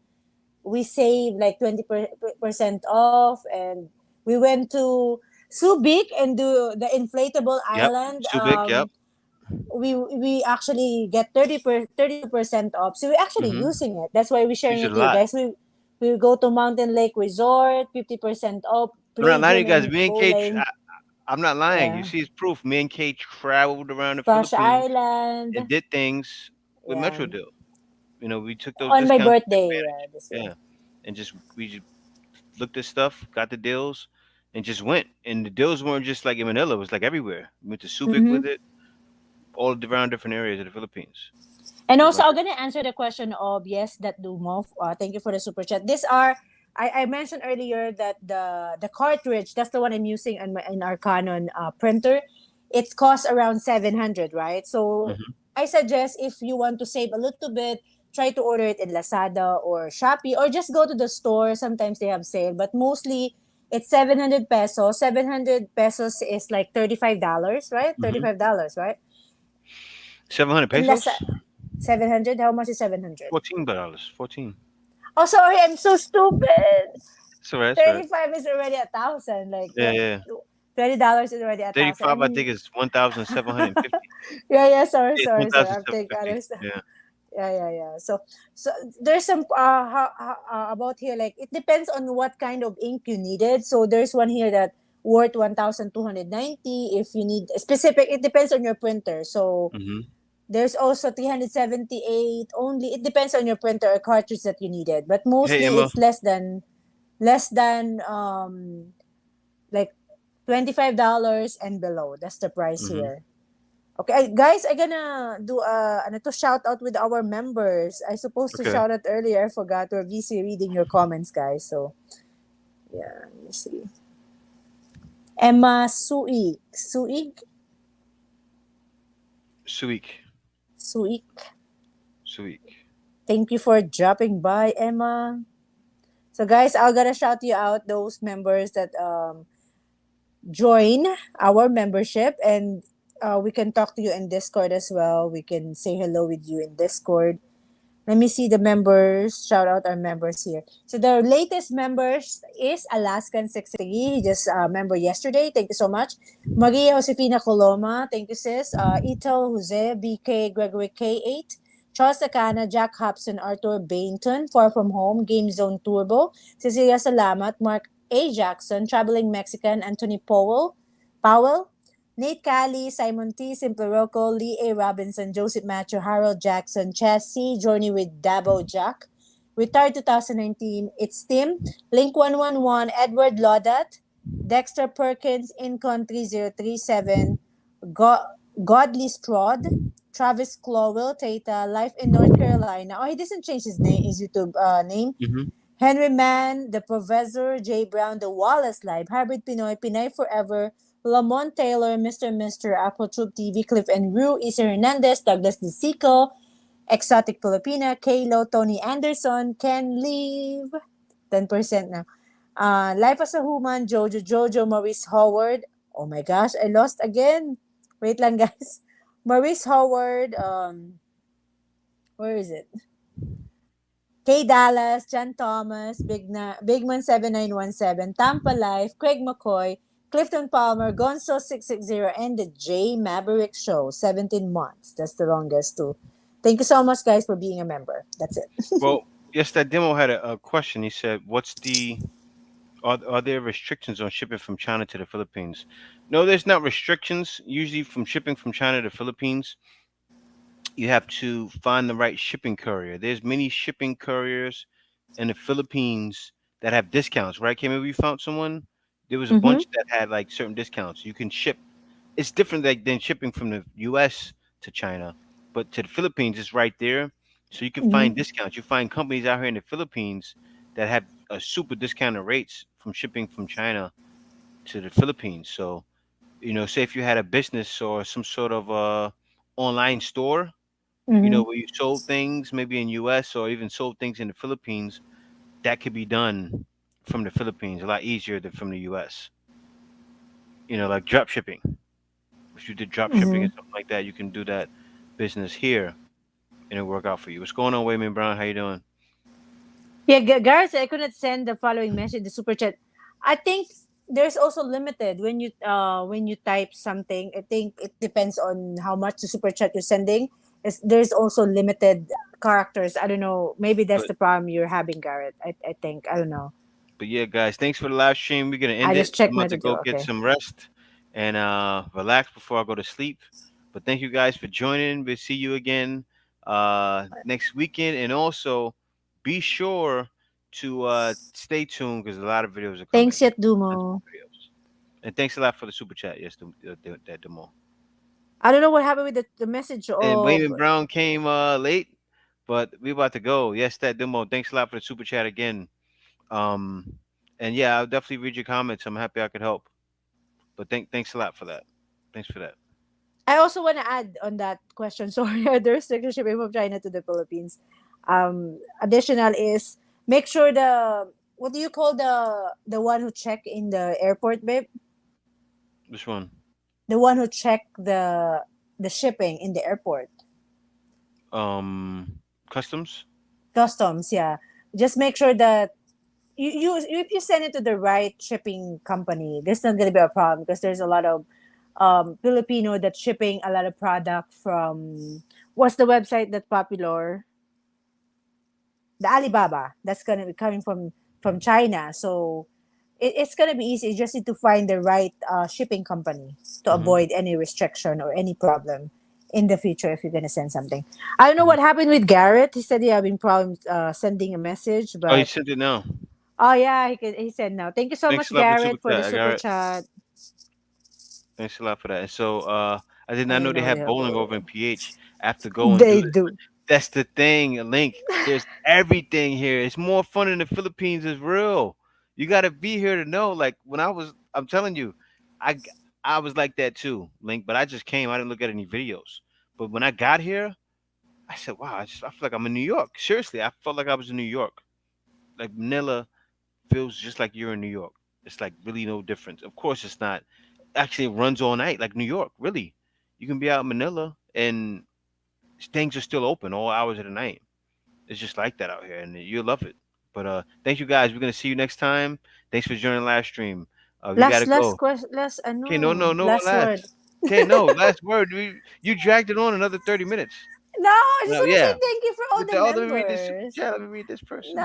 We saved like 20% off, and we went to Subic and do the inflatable Yep. island. Subic. Yep. We actually get 32% off, so we're actually Hmm. using it. That's why we're sharing Use it it a to you lot. guys. We go to Mountain Lake Resort, 50% off, I'm not play lying to gym you guys. and Me and Kate, bowling. I'm not lying. You Yeah, see, it's proof. Me and Kate traveled around the Splash Philippines Island. and did things with Yeah, Metro Deal. We took those on my discounts and took birthday. Yeah, advantage. this way. Yeah, and just we just looked at stuff, got the deals, and just went. And the deals weren't just like in Manila; it was like everywhere. We went to Subic Mm-hmm. with it, all around different areas of the Philippines And with also, I'm Metro. gonna answer the question of yes, that do move. Thank you for the super chat. These are I mentioned earlier that the cartridge, that's the one I'm using in our Canon printer. It costs around 700, right? So Hmm. I suggest if you want to save a little bit, try to order it in Lazada or Shopee, or just go to the store. Sometimes they have sale, but mostly it's 700 pesos. 700 pesos is like $35, right? Hmm. $35, right? 700 In pesos, 700. How much is 700? $14. 14. Oh, sorry, I'm so stupid. That's all right. That's all right. 35 is already 1,000. Like Yeah, yeah. $20 is already 1,000. I 35, I mean, think is 1,750. yeah, yeah. Sorry, Yeah, it's sorry, sorry. I'm taking 1,750. other stuff. Yeah. Yeah, yeah, yeah. So there's some about here. Like it depends on what kind of ink you needed. So there's one here that worth 1,290. If you need specific, it depends on your printer. So Hmm. there's also 378 only. It depends on your printer or cartridge that you needed. But Hey, mostly Emma. it's less than like $25 and below. That's the price Hmm. here. Okay, guys, I gonna do ano to shout out with our members. I supposed to Okay. shout out earlier. I forgot. We're busy reading your comments, guys. So yeah, let me see. Emma Suig, Suik. Suik. Suik. Thank you for dropping by, Emma. So guys, I'm gonna shout you out those members that join our membership, and we can talk to you in Discord as well. We can say hello with you in Discord. Let me see the members. Shout out our members here. So the latest members is Alaskan63. He just member yesterday. Thank you so much. Maria Josefina Coloma. Thank you, sis. Ito Jose, BK Gregory K8. Charles Sakana, Jack Hobson, Arthur Bainton, Far From Home, Game Zone Turbo, Cecilia Salamat, Mark A. Jackson, Traveling Mexican, Anthony Powell, Nate Cali, Simon T, Simple Rocco, Lee A. Robinson, Joseph Matthew, Harold Jackson, Chassis, Journey with Dabo Jack. Retired 2019, it's Tim, Link 111, Edward Lodat, Dexter Perkins, Incon 3037, Godly Strod, Travis Clowell, Tata, Life in North Carolina. Oh, he doesn't change his YouTube name. Hmm. Henry Mann, The Professor, Jay Brown, The Wallace Live, Hybrid Pinoy, Pinay Forever, Lamont Taylor, Mr. Apple Troop TV, Cliff and Rue, Isa Hernandez, Douglas DeSico, Exotic Filipina, Kalo, Tony Anderson, Ken Leave, 10% now. Life as a Human, Jojo, Maurice Howard. Oh my gosh, I lost again. Wait lang, guys. Maurice Howard, where is it? Kay Dallas, John Thomas, Bigman 7917, Tampa Life, Craig McCoy, Clifton Palmer, Gonzo 660, and the J Maverick Show, 17 months. That's the longest too. Thank you so much, guys, for being a member. That's it. Well, yes, that demo had a question. He said, "What's the Are there restrictions on shipping from China to the Philippines? No, there's not restrictions. Usually, from shipping from China to the Philippines, you have to find the right shipping courier. There's many shipping couriers in the Philippines that have discounts, right? Kim, maybe you found someone. There was a Mm-hmm. bunch that had like certain discounts. You can ship. It's different like than shipping from the U.S. to China, but to the Philippines, it's right there. So you can Mm-hmm. find discounts. You find companies out here in the Philippines that have super discounted rates from shipping from China to the Philippines. So say if you had a business or some sort of online store, Mm-hmm. where you sold things maybe in US or even sold things in the Philippines, that could be done from the Philippines a lot easier than from the US. Like drop shipping. If you did drop shipping Mm-hmm. or something like that, you can do that business here and it'll work out for you. What's going on, Wayman Brown? How you doing? Yeah, Gareth, I couldn't send the following message, the super chat. I think there's also limited when you type something. I think it depends on how much the super chat you're sending. There's also limited characters. I don't know. Maybe that's But the problem you're having, Garrett. I think. I don't know. but yeah, guys, thanks for the live stream. We're gonna I end it. just checked I'm about to message. go get Okay. some rest and relax before I go to sleep. But thank you guys for joining. We'll see you again next weekend, and also be sure to stay tuned because a lot of videos are Thanks, coming. Yet Tons Dumo. more videos. And thanks a lot for the super chat. Yes, that demo. I don't know what happened with the message And of. Wayman Brown came late, but we about to go. Yes, that demo. Thanks a lot for the super chat again. Um, and yeah, I'll definitely read your comments. I'm happy I could help. But thanks a lot for that. Thanks for that. I also want to add on that question. Sorry, the restriction shipping from China to the Philippines. Additional is make sure the what do you call the one who check in the airport, babe? Which one? The one who check the shipping in the airport. Customs. Customs, yeah. Just make sure that you if you send it to the right shipping company, there's not gonna be a problem because there's a lot of Filipino that's shipping a lot of product from what's the website that popular? The Alibaba. That's gonna be coming from China. So it's gonna be easy. You just need to find the right shipping company to Hmm. avoid any restriction or any problem in the future if you're gonna send something. I don't know Hmm. what happened with Garrett. He said he having problems sending a message, Oh, he but sent it now. oh yeah, he said no. Thank you so Thanks much, a lot for the super Garrett, for the chat. I got super it. chat. Thanks a lot for that. And so I did I not know don't they know. had bowling over in PH. I have to go and do They this. do. That's the thing, Link. There's everything here. It's more fun in the Philippines. It's real. You got to be here to know. Like when I'm telling you, I g- I was like that too, Link. But I just came. I didn't look at any videos. But when I got here, I said, "Wow, I feel like I'm in New York." Seriously, I felt like I was in New York. Like Manila feels just like you're in New York. It's like really no difference. Of course, it's not. Actually, it runs all night like New York. Really, you can be out in Manila and things are still open all hours of the night. It's just like that out here, and you'll love it. But thank you guys. We're gonna see you next time. Thanks for joining the live stream. We gotta Last go. question. Last Okay, no, no, no more last word. last. Okay, no last word. You dragged it on another 30 minutes. No, I just No, want to say yeah. thank you for all With the the, oh, let me read this super members. chat. Let me read this No, person.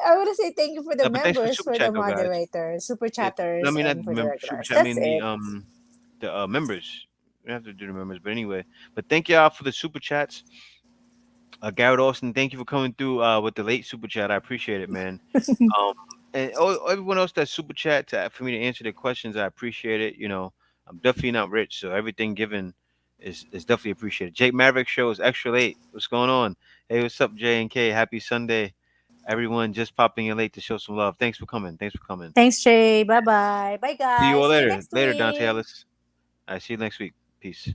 I want to say thank you for the No, but thanks for members, super for the chat though, guys. moderators, super It, I chatters, mean, not and for the super regulars. chat. I That's mean it. the members. We don't have to do the members, but anyway. But thank y'all for the super chats. Garrett Austin, thank you for coming through with the late super chat. I appreciate it, man. Um, and everyone else that super chat for me to answer their questions, I appreciate it. I'm definitely not rich, so everything given is definitely appreciated. Jake Maverick show is extra late. What's going on? Hey, what's up, J and K? Happy Sunday, everyone. Just popping in late to show some love. Thanks for coming. Thanks for coming. Thanks, Shay. Bye bye. Bye, See you guys. all See you later. next Later, Dante week. Ellis. I see you next week. Peace.